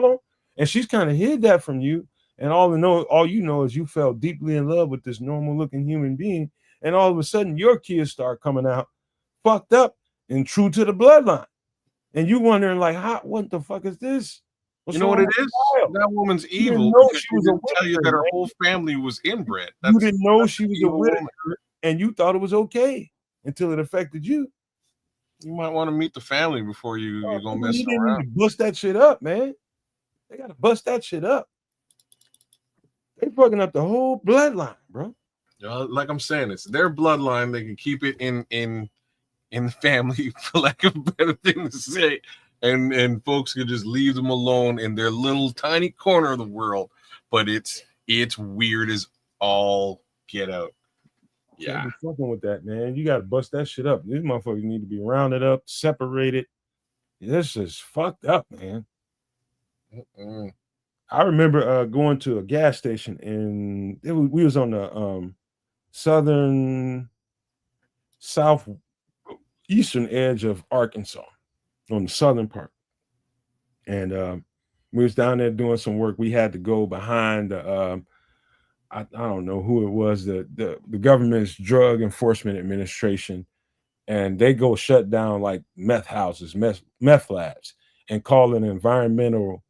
on. And she's kind of hid that from you. And all you know is you fell deeply in love with this normal looking human being. And all of a sudden your kids start coming out fucked up and true to the bloodline. And you wondering like, what the fuck is this? You know what it is? That woman's evil. She didn't tell you that her whole family was inbred. You didn't know she was a Whitaker, and you thought it was okay until it affected you. You might want to meet the family before you go mess around. Need to bust that shit up, man. They gotta bust that shit up. They fucking up the whole bloodline, bro. Like I'm saying, it's their bloodline. They can keep it in the family, for lack of a better thing to say. And folks could just leave them alone in their little tiny corner of the world. But it's weird as all get out. Yeah. Can't be fucking with that, man. You gotta bust that shit up. These motherfuckers need to be rounded up, separated. This is fucked up, man. I remember going to a gas station and we was on the southeastern edge of Arkansas, on the southern part. And we was down there doing some work. We had to go behind the I don't know who it was, the government's Drug Enforcement Administration, and they go shut down like meth houses, meth labs, and call an environmental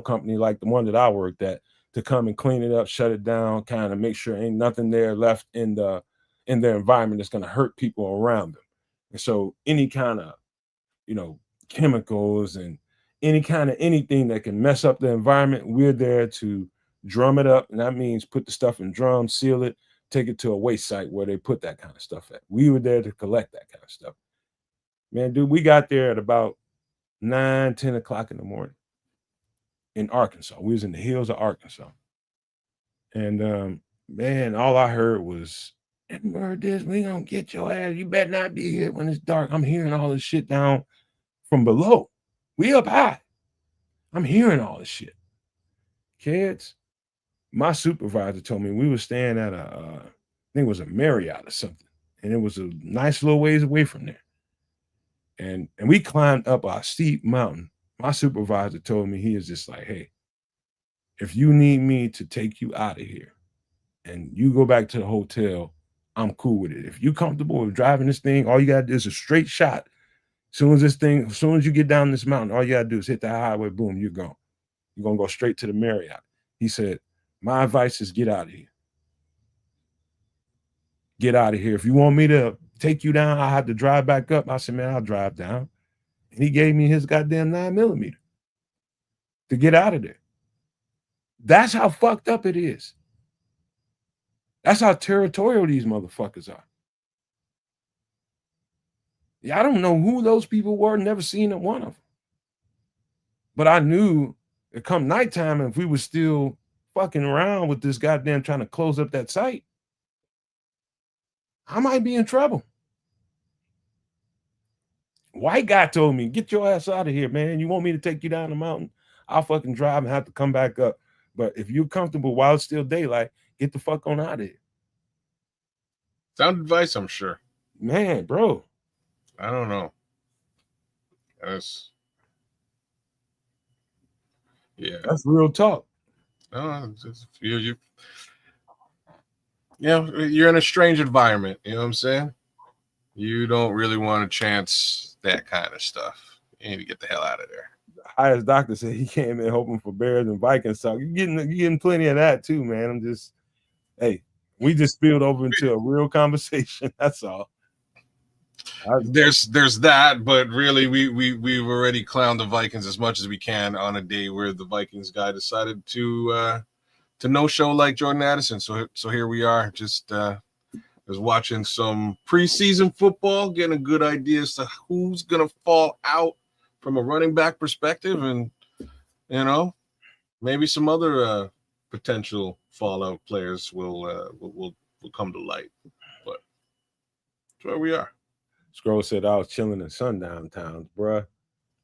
company like the one that I worked at to come and clean it up, shut it down, kind of make sure ain't nothing there left in their environment that's going to hurt people around them. And so any kind of, chemicals and any kind of anything that can mess up the environment, we're there to drum it up. And that means put the stuff in drums, seal it, take it to a waste site where they put that kind of stuff at. We were there to collect that kind of stuff. Man, dude, we got there at about 9-10 o'clock in the morning in Arkansas. We was in the hills of Arkansas. And man, all I heard was, "Word this, we gonna get your ass. You better not be here when it's dark." I'm hearing all this shit down from below. We up high. I'm hearing all this shit. Kids, my supervisor told me we were staying at I think it was a Marriott or something. And it was a nice little ways away from there. And we climbed up a steep mountain. My supervisor told me, he is just like, "Hey, if you need me to take you out of here and you go back to the hotel, I'm cool with it. If you're comfortable with driving this thing, all you got to do is a straight shot. As soon as you get down this mountain, all you got to do is hit the highway, boom, you're gone. You're going to go straight to the Marriott." He said, "My advice is get out of here. Get out of here. If you want me to take you down, I have to drive back up." I said, "Man, I'll drive down." And he gave me his goddamn 9mm. to get out of there. That's how fucked up it is. That's how territorial these motherfuckers are. Yeah, I don't know who those people were, never seen one of them. But I knew it come nighttime, if we were still fucking around with this goddamn trying to close up that site, I might be in trouble. White guy told me, get your ass out of here, man. You want me to take you down the mountain? I'll fucking drive and have to come back up. But if you're comfortable while it's still daylight, get the fuck on out of here. Sound advice, I'm sure. Man, bro. I don't know. That's real talk. You're in a strange environment. You know what I'm saying? You don't really want to chance that kind of stuff. You need to get the hell out of there. The highest doctor said he came in hoping for Bears and Vikings talk. You're getting plenty of that too, man. We just spilled over into a real conversation. That's all. There's that, but really we've already clowned the Vikings as much as we can on a day where the Vikings guy decided to no show like Jordan Addison. So here we are, just watching some preseason football, getting a good idea as to who's gonna fall out from a running back perspective, and maybe some other potential fallout players will come to light. But that's where we are. Scroll said I was chilling in sundown towns, bruh.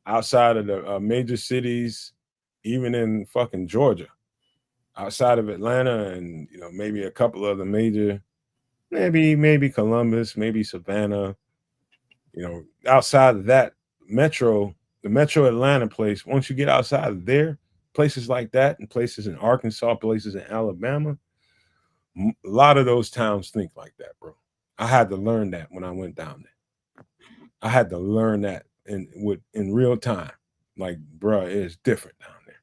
Outside of the major cities, even in fucking Georgia, outside of Atlanta, and maybe a couple of the major, maybe Columbus, maybe Savannah. Outside of that the metro Atlanta place. Once you get outside of there, places like that, and places in Arkansas, places in Alabama, a lot of those towns think like that, bro. I had to learn that when I went down there. I had to learn that in real time. Like, bro, it's different down there.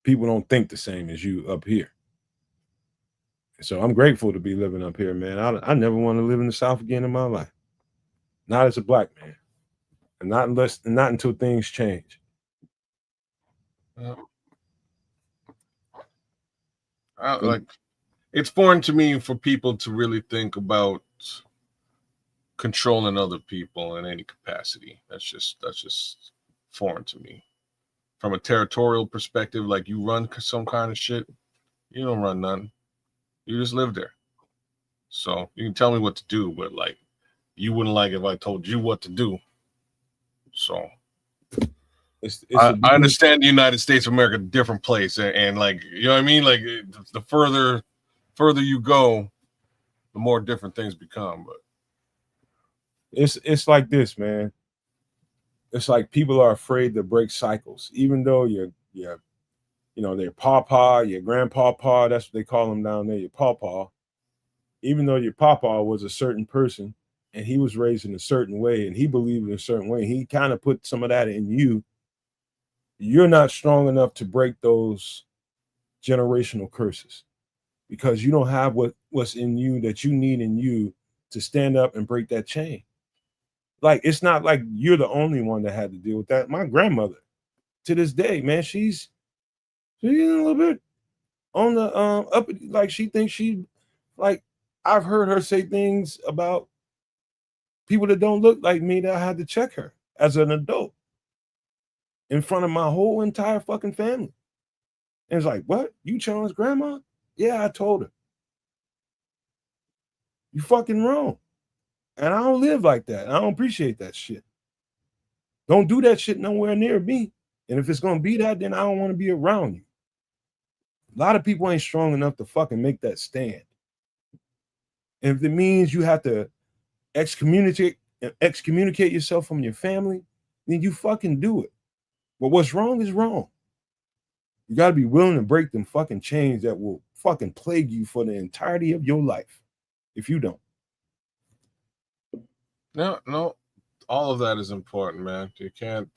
People don't think the same as you up here. So I'm grateful to be living up here, man. I never want to live in the South again in my life. Not as a black man. And not until things change. It's foreign to me for people to really think about controlling other people in any capacity. That's just foreign to me. From a territorial perspective, like, you run some kind of shit, you don't run none. You just live there. So you can tell me what to do, but like, you wouldn't like if I told you what to do. So I understand the United States of America, different place, and like, you know what I mean? Like, the further you go, the more different things become. But it's like this, man. It's like people are afraid to break cycles, even though their pawpaw, your grandpawpaw, that's what they call them down there, your pawpaw. Even though your pawpaw was a certain person and he was raised in a certain way and he believed in a certain way, he kind of put some of that in you. You're not strong enough to break those generational curses because you don't have what's in you that you need in you to stand up and break that chain. Like, it's not like you're the only one that had to deal with that. My grandmother, to this day, man, she's a little bit on the up. Like, she thinks I've heard her say things about people that don't look like me that I had to check her as an adult in front of my whole entire fucking family. And it's like, what? You challenged grandma? Yeah, I told her. You fucking wrong. And I don't live like that. I don't appreciate that shit. Don't do that shit nowhere near me. And if it's going to be that, then I don't want to be around you. A lot of people ain't strong enough to fucking make that stand. And if it means you have to excommunicate yourself from your family, then you fucking do it. But what's wrong is wrong. You got to be willing to break them fucking chains that will fucking plague you for the entirety of your life if you don't. No, all of that is important, man. You can't,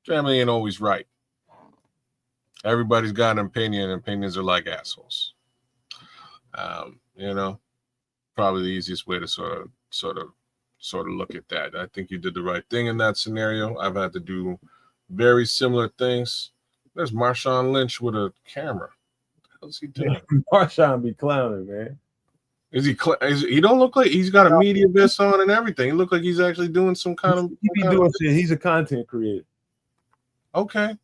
family ain't always right. Everybody's got an opinion, and opinions are like assholes. Probably the easiest way to sort of sort of look at that. I think you did the right thing in that scenario. I've had to do very similar things. There's Marshawn Lynch with a camera. What the hell's he doing? Marshawn be clowning, man. He don't look like he's got a media vest on and everything. He look like he's actually doing some kind of. He be doing shit. He's a content creator. Okay.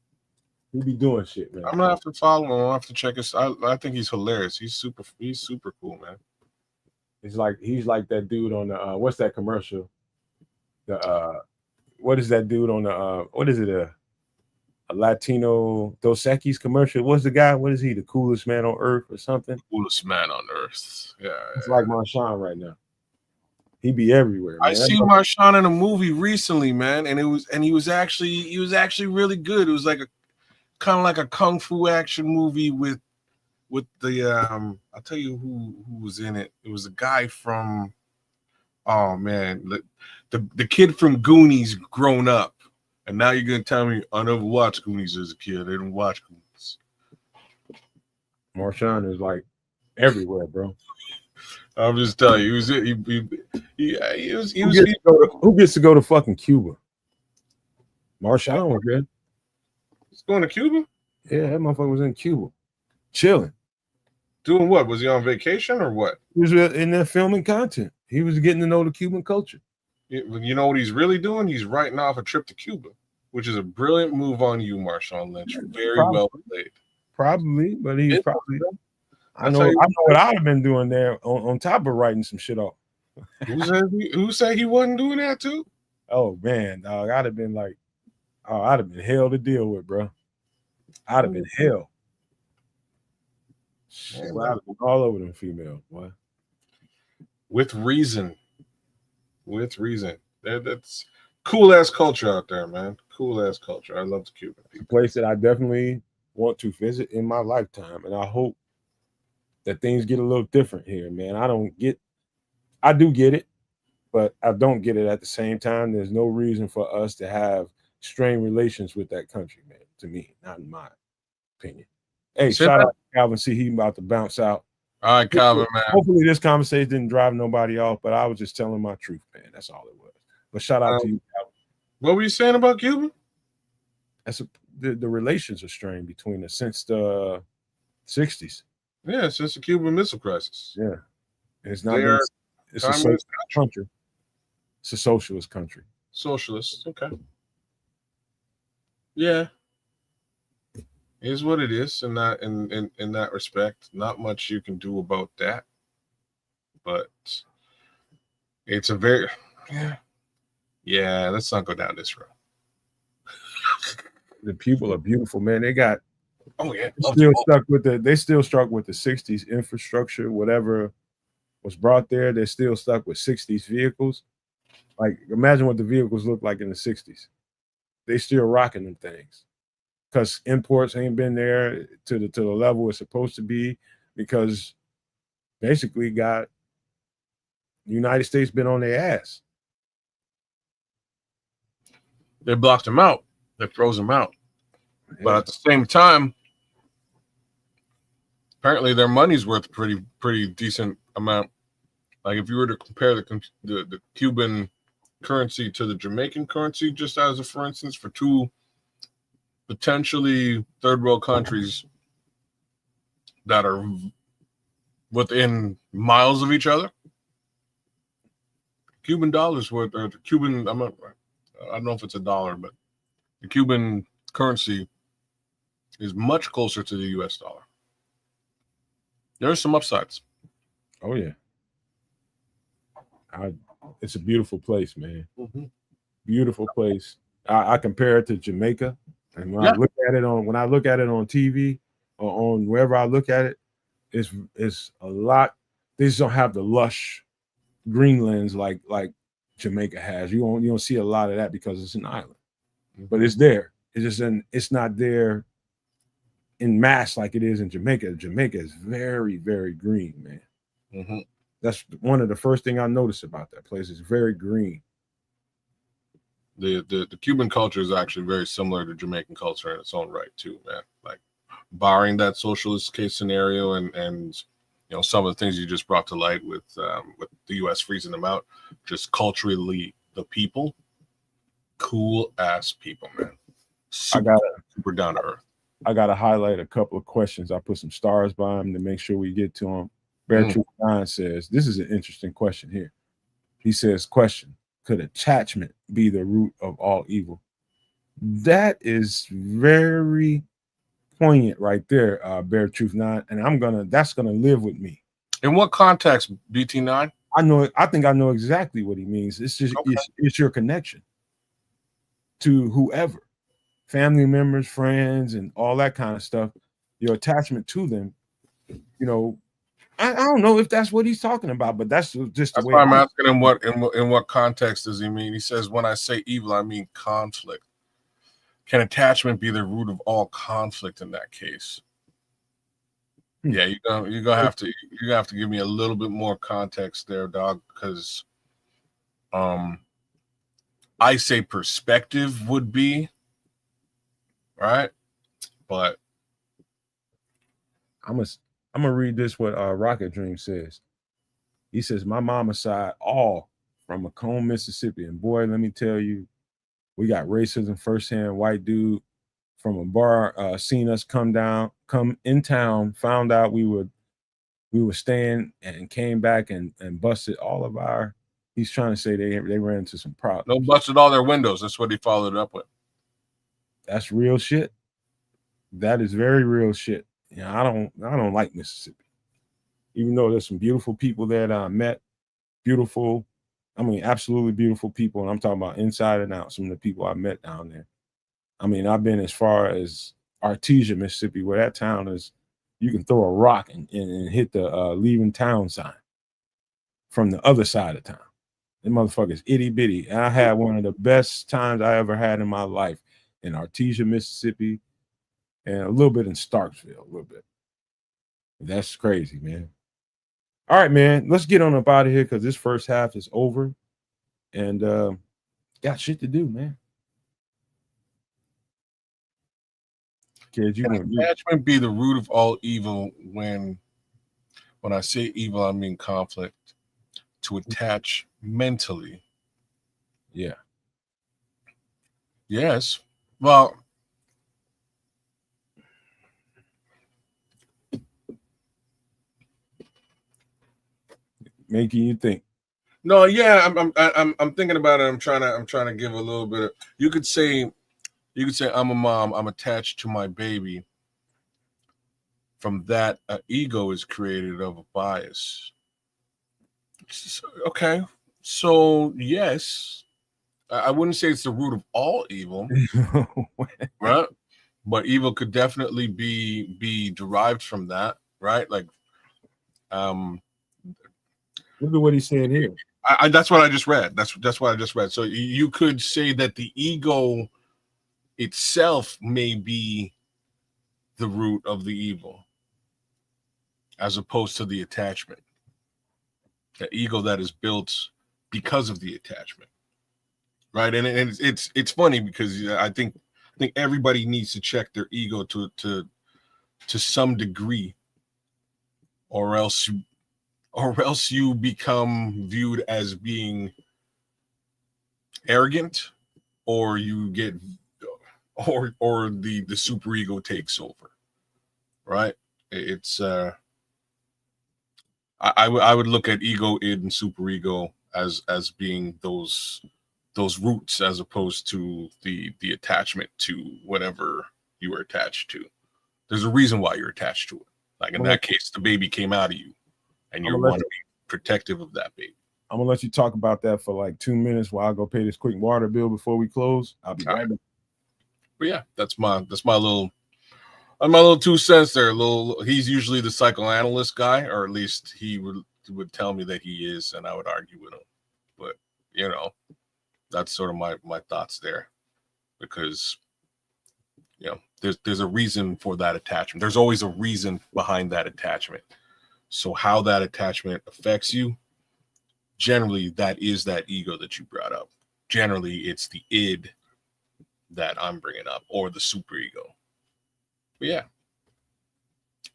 He be doing shit, man. I'm gonna have to follow him. I'll have to check his. I think he's hilarious. He's super cool, man. He's like that dude on the what's that commercial? The what is that dude on the what is it a Latino Dos Equis commercial? What's the guy? What is he? The coolest man on earth or something? Coolest man on earth. Yeah. It's like Marshawn right now. He be everywhere. Man. I seen Marshawn in a movie recently, man, and he was actually really good. It was like a kind of like a kung fu action movie with the I'll tell you who was in it. It was a guy from the kid from Goonies grown up. And now you're gonna tell me I never watched Goonies as a kid. I didn't watch Goonies. Marshawn is like everywhere, bro. I'm just telling you, who gets to go to fucking Cuba? Marshawn was good. He's going to Cuba? Yeah, that motherfucker was in Cuba, chilling. Doing what? Was he on vacation or what? He was in there filming content. He was getting to know the Cuban culture. You know what he's really doing? He's writing off a trip to Cuba, which is a brilliant move on you, Marshawn Lynch. Very well played. Probably, but he's probably. I know what I'd have been doing there on top of writing some shit off. Who said he wasn't doing that too? Oh man, dog, I'd have been hell to deal with, bro. I'd have been hell. I'd have been all over them females, boy. With reason. That's cool ass culture out there, man. Cool ass culture. I love the Cuban people. A place that I definitely want to visit in my lifetime, and I hope that things get a little different here, man. I do get it, but I don't get it at the same time. There's no reason for us to have strained relations with that country, man. To me, not in my opinion. Hey, shout out to Calvin. See, he about to bounce out. All right, Calvin, man. Hopefully this conversation didn't drive nobody off, but I was just telling my truth, man. That's all it was. But shout out to you, Calvin. What were you saying about Cuba? The relations are strained between us since the 60s. Yeah, since the Cuban Missile Crisis. Yeah. It's not it's a socialist country. It's a socialist country. Socialist, okay. Yeah. It is what it is, and that in that respect, not much you can do about that. But it's a very let's not go down this road. The people are beautiful, man. They got they still stuck with the 60s infrastructure, whatever was brought there. They're still stuck with 60s vehicles. Like, imagine what the vehicles looked like in the 60s. They still rocking them things. Because imports ain't been there to the level it's supposed to be, because basically the United States been on their ass. They blocked them out. They froze them out. Yeah. But at the same time, apparently their money's worth a pretty decent amount. Like if you were to compare the Cuban currency to the Jamaican currency, just as a for instance, for two potentially third world countries that are within miles of each other, Cuban dollars worth, or the Cuban, I don't know if it's a dollar, but the Cuban currency is much closer to the US dollar. There's some upsides. Oh yeah. It's a beautiful place, man. Mm-hmm. Beautiful place. I compare it to Jamaica. And when I look at it on TV or on wherever I look at it, it's a lot. They just don't have the lush greenlands like Jamaica has. You don't see a lot of that because it's an island, but it's there. It's not there in mass like it is in Jamaica. Jamaica is very, very green, man. Mm-hmm. That's one of the first thing I noticed about that place. It's very green. The Cuban culture is actually very similar to Jamaican culture in its own right too, man. Like barring that socialist case scenario and some of the things you just brought to light with the U.S. freezing them out, just culturally, the people, cool ass people, man. Super down to earth. I gotta highlight a couple of questions. I put some stars by them to make sure we get to them. Bear Truth 9 says, this is an interesting question here. He says, question, could attachment be the root of all evil? That is very poignant right there, Bear Truth 9. And that's gonna live with me. In what context, BT9? I think I know exactly what he means. It's just it's your connection to whoever. Family members, friends, and all that kind of stuff, your attachment to them, I don't know if that's what he's talking about, but that's just the way. Why I'm asking him in what context does he mean? He says, when I say evil, I mean conflict. Can attachment be the root of all conflict in that case? Yeah, you're gonna have to give me a little bit more context there, dog, because I say perspective would be right, but I'm gonna read this what Rocket Dream says. He says, my mama's side all from Macomb, Mississippi, and boy, let me tell you, we got racism firsthand. White dude from a bar seen us come in town, found out we were staying, and came back and busted all of our. He's trying to say they ran into some problems. No, busted all their windows. That's what he followed up with. That's real shit. That is very real shit. I don't like Mississippi, even though there's some beautiful people there that I met. Beautiful, absolutely beautiful people, and I'm talking about inside and out. Some of the people I met down there. I've been as far as Artesia, Mississippi, where that town is. You can throw a rock and hit the leaving town sign from the other side of town. The motherfucker's itty bitty. And I had one of the best times I ever had in my life in Artesia, Mississippi, and a little bit in Starksville, a little bit. That's crazy, man. All right, man, let's get on up out of here because this first half is over, and got shit to do, man. Kids, Can attachment be the root of all evil? When I say evil, I mean conflict. To attach mentally. Yeah. Yes. Well, making you think. No, yeah, I'm thinking about it. I'm trying to give a little bit of. You could say I'm a mom. I'm attached to my baby. From that, an ego is created of a bias. Okay, so yes, I wouldn't say it's the root of all evil, right? But evil could definitely be derived from that, right? Like, look at what he's saying here. That's what I just read. That's what I just read. So you could say that the ego itself may be the root of the evil, as opposed to the attachment. The ego that is built because of the attachment, right? And it's funny because I think everybody needs to check their ego to some degree, or else you become viewed as being arrogant, or you get or the superego takes over, right? It's I would look at ego, id, and superego as being those roots, as opposed to the attachment to whatever you were attached to. There's a reason why you're attached to it. Like in that case, the baby came out of you, and you want to be protective of that baby. I'm gonna let you talk about that for like 2 minutes while I go pay this quick water bill before we close. I'll be right back. But yeah, that's my little 2 cents there. He's usually the psychoanalyst guy, or at least he would tell me that he is, and I would argue with him. But that's sort of my thoughts there, because there's a reason for that attachment. There's always a reason behind that attachment. So how that attachment affects you, generally that is that ego that you brought up. Generally, it's the id that I'm bringing up, or the superego. But yeah,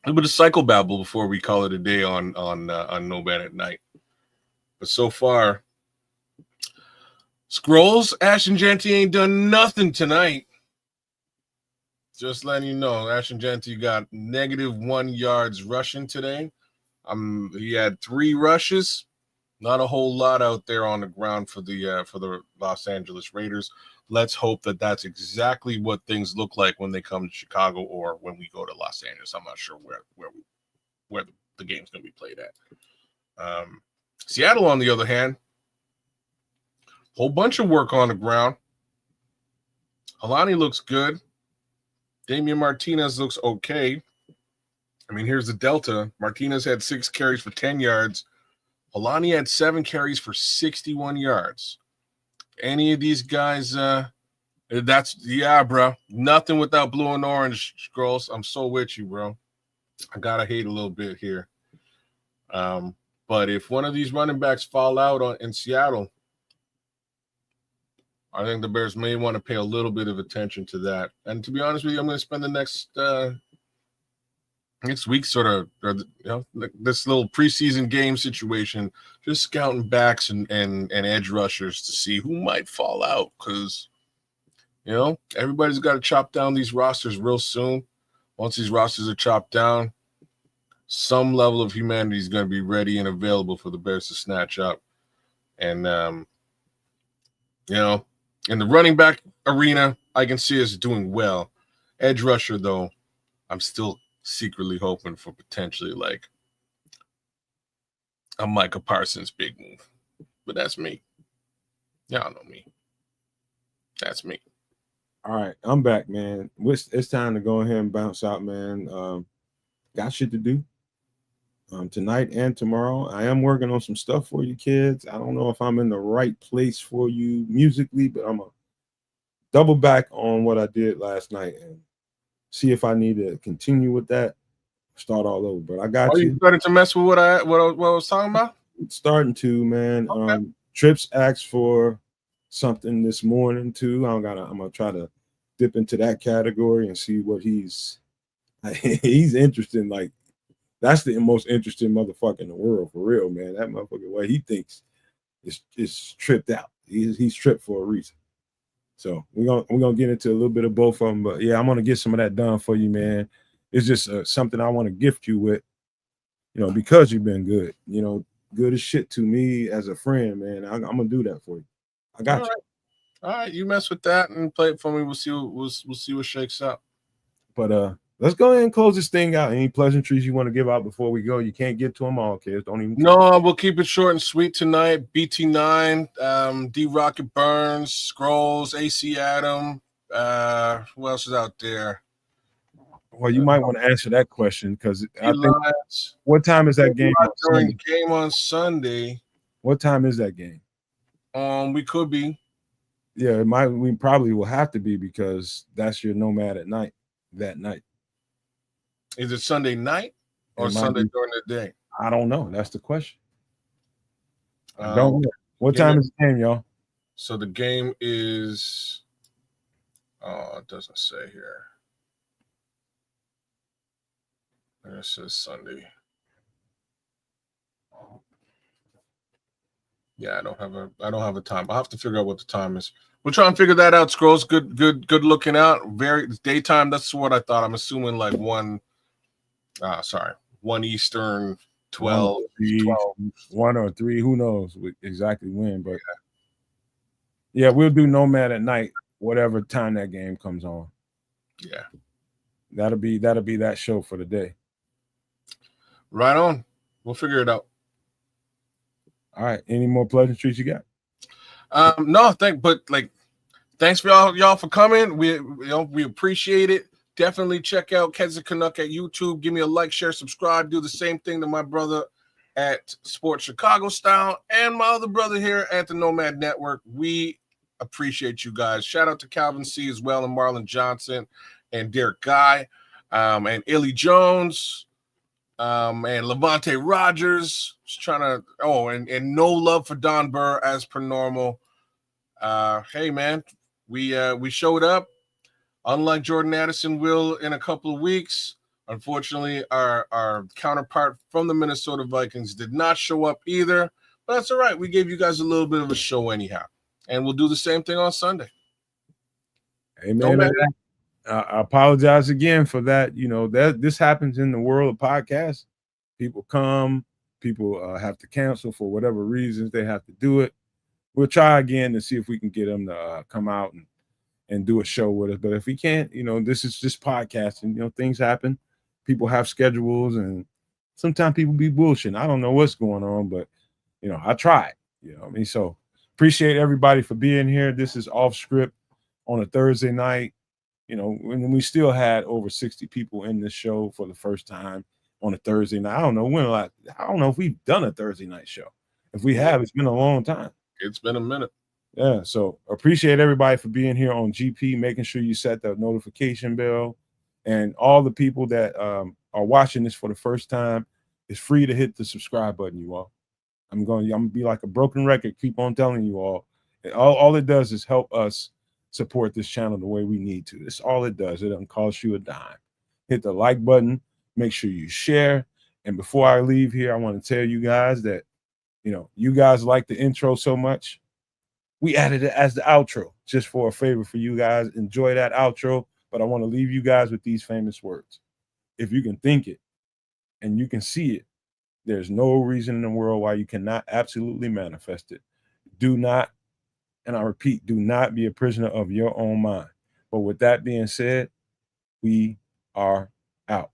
little bit of psychobabble before we call it a day on No Man at Night. But so far, Scrolls, Ashton Genty ain't done nothing tonight. Just letting you know, Ashton Genty got -1 yards rushing today. He had 3 rushes. Not a whole lot out there on the ground for the Los Angeles Raiders. Let's hope that that's exactly what things look like when they come to Chicago or when we go to Los Angeles. I'm not sure where the game's going to be played at. Seattle, on the other hand, whole bunch of work on the ground. Alani looks good. Damian Martinez looks okay. I mean, here's the delta. Martinez had 6 carries for 10 yards. Alani had 7 carries for 61 yards. Any of these guys, bro. Nothing without blue and orange, Scrolls. I'm so with you, bro. I gotta hate a little bit here. But if one of these running backs fall out in Seattle, I think the Bears may want to pay a little bit of attention to that. And to be honest with you, I'm going to spend the next week this little preseason game situation, just scouting backs and edge rushers to see who might fall out, because everybody's got to chop down these rosters real soon. Once these rosters are chopped down, some level of humanity is going to be ready and available for the Bears to snatch up. And in the running back arena, I can see us doing well. Edge rusher, though, I'm still secretly hoping for potentially like a Micah Parsons big move. But that's me. Y'all know me. That's me. All right, I'm back, man. It's time to go ahead and bounce out, man. Got shit to do tonight and tomorrow. I am working on some stuff for you kids. I don't know if I'm in the right place for you musically, but I'm going to double back on what I did last night and see if I need to continue with that, start all over. But I got you. You starting to mess with what I was talking about? Starting to, man. Okay. Trips asked for something this morning too. I'm gonna try to dip into that category and see what he's interested. Like, that's the most interesting motherfucker in the world, for real, man. That motherfucker, what he thinks is tripped out. He's tripped for a reason. So we're gonna get into a little bit of both of them, but yeah, I'm gonna get some of that done for you, man. It's just something I want to gift you with, because you've been good, good as shit to me as a friend, man. I'm gonna do that for you. I got you. All right, you mess with that and play it for me. We'll see what shakes out. But let's go ahead and close this thing out. Any pleasantries you want to give out before we go? You can't get to them all, kids. Don't even. No, we'll keep it short and sweet tonight. BT9, D Rocket Burns, Scrolls, AC Adam. Who else is out there? Well, you might want to answer that question, because I think. What time is that game? During the game on Sunday. What time is that game? We could be. Yeah, we probably will have to be, because that's your Nomad at night. That night. Is it Sunday night or Sunday during the day? I don't know. That's the question. I don't know. What time is the game, y'all? So the game is. Oh, it doesn't say here. It says Sunday. Yeah, I don't have a time. I'll have to figure out what the time is. We'll try and figure that out. Scrolls, good looking out. Very daytime. That's what I thought. I'm assuming like 1 Eastern, 12, 1 or 3. Who knows exactly when? But yeah, we'll do Nomad at night, whatever time that game comes on. Yeah, that'll be that show for the day. Right on. We'll figure it out. All right. Any more pleasantries you got? No, thanks for y'all for coming. We appreciate it. Definitely check out Kedza Canuck at YouTube. Give me a like, share, subscribe. Do the same thing to my brother at Sports Chicago Style and my other brother here at the Nomad Network. We appreciate you guys. Shout out to Calvin C as well, and Marlon Johnson and Derek Guy, and Illy Jones. And Levante Rogers trying to and no love for Don Burr as per normal. Hey man, we showed up. Unlike Jordan Addison will in a couple of weeks, Unfortunately, our counterpart from the Minnesota Vikings did not show up either, but that's all right. We gave you guys a little bit of a show anyhow, and we'll do the same thing on Sunday. Amen. I apologize again for that. You know, that this happens in the world of podcasts. People come, people have to cancel for whatever reasons they have to do it. We'll try again to see if we can get them to come out and do a show with us. But if we can't, you know, this is just podcasting. You know, things happen. People have schedules, and sometimes people be bullshitting. I don't know what's going on, but you know, I tried. You know what I mean? So appreciate everybody for being here. This is Off Script on a Thursday night. You know, when we still had over 60 people in this show for the first time on a Thursday night. I don't know if we've done a Thursday night show. If we have, it's been a long time. It's been a minute. Yeah, so appreciate everybody for being here on GP, making sure you set the notification bell, and all the people that are watching this for the first time. It's free to hit the subscribe button, you all. I'm gonna be like a broken record, keep on telling you all. All it does is help us support this channel the way we need to. That's all it does. It doesn't cost you a dime. Hit the like button, make sure you share. And before I leave here, I want to tell you guys that, you know, you guys like the intro so much, we added it as the outro just for a favor for you guys. Enjoy that outro, but I want to leave you guys with these famous words. If you can think it and you can see it, there's no reason in the world why you cannot absolutely manifest it. Do not, and I repeat, do not be a prisoner of your own mind. But with that being said, we are out.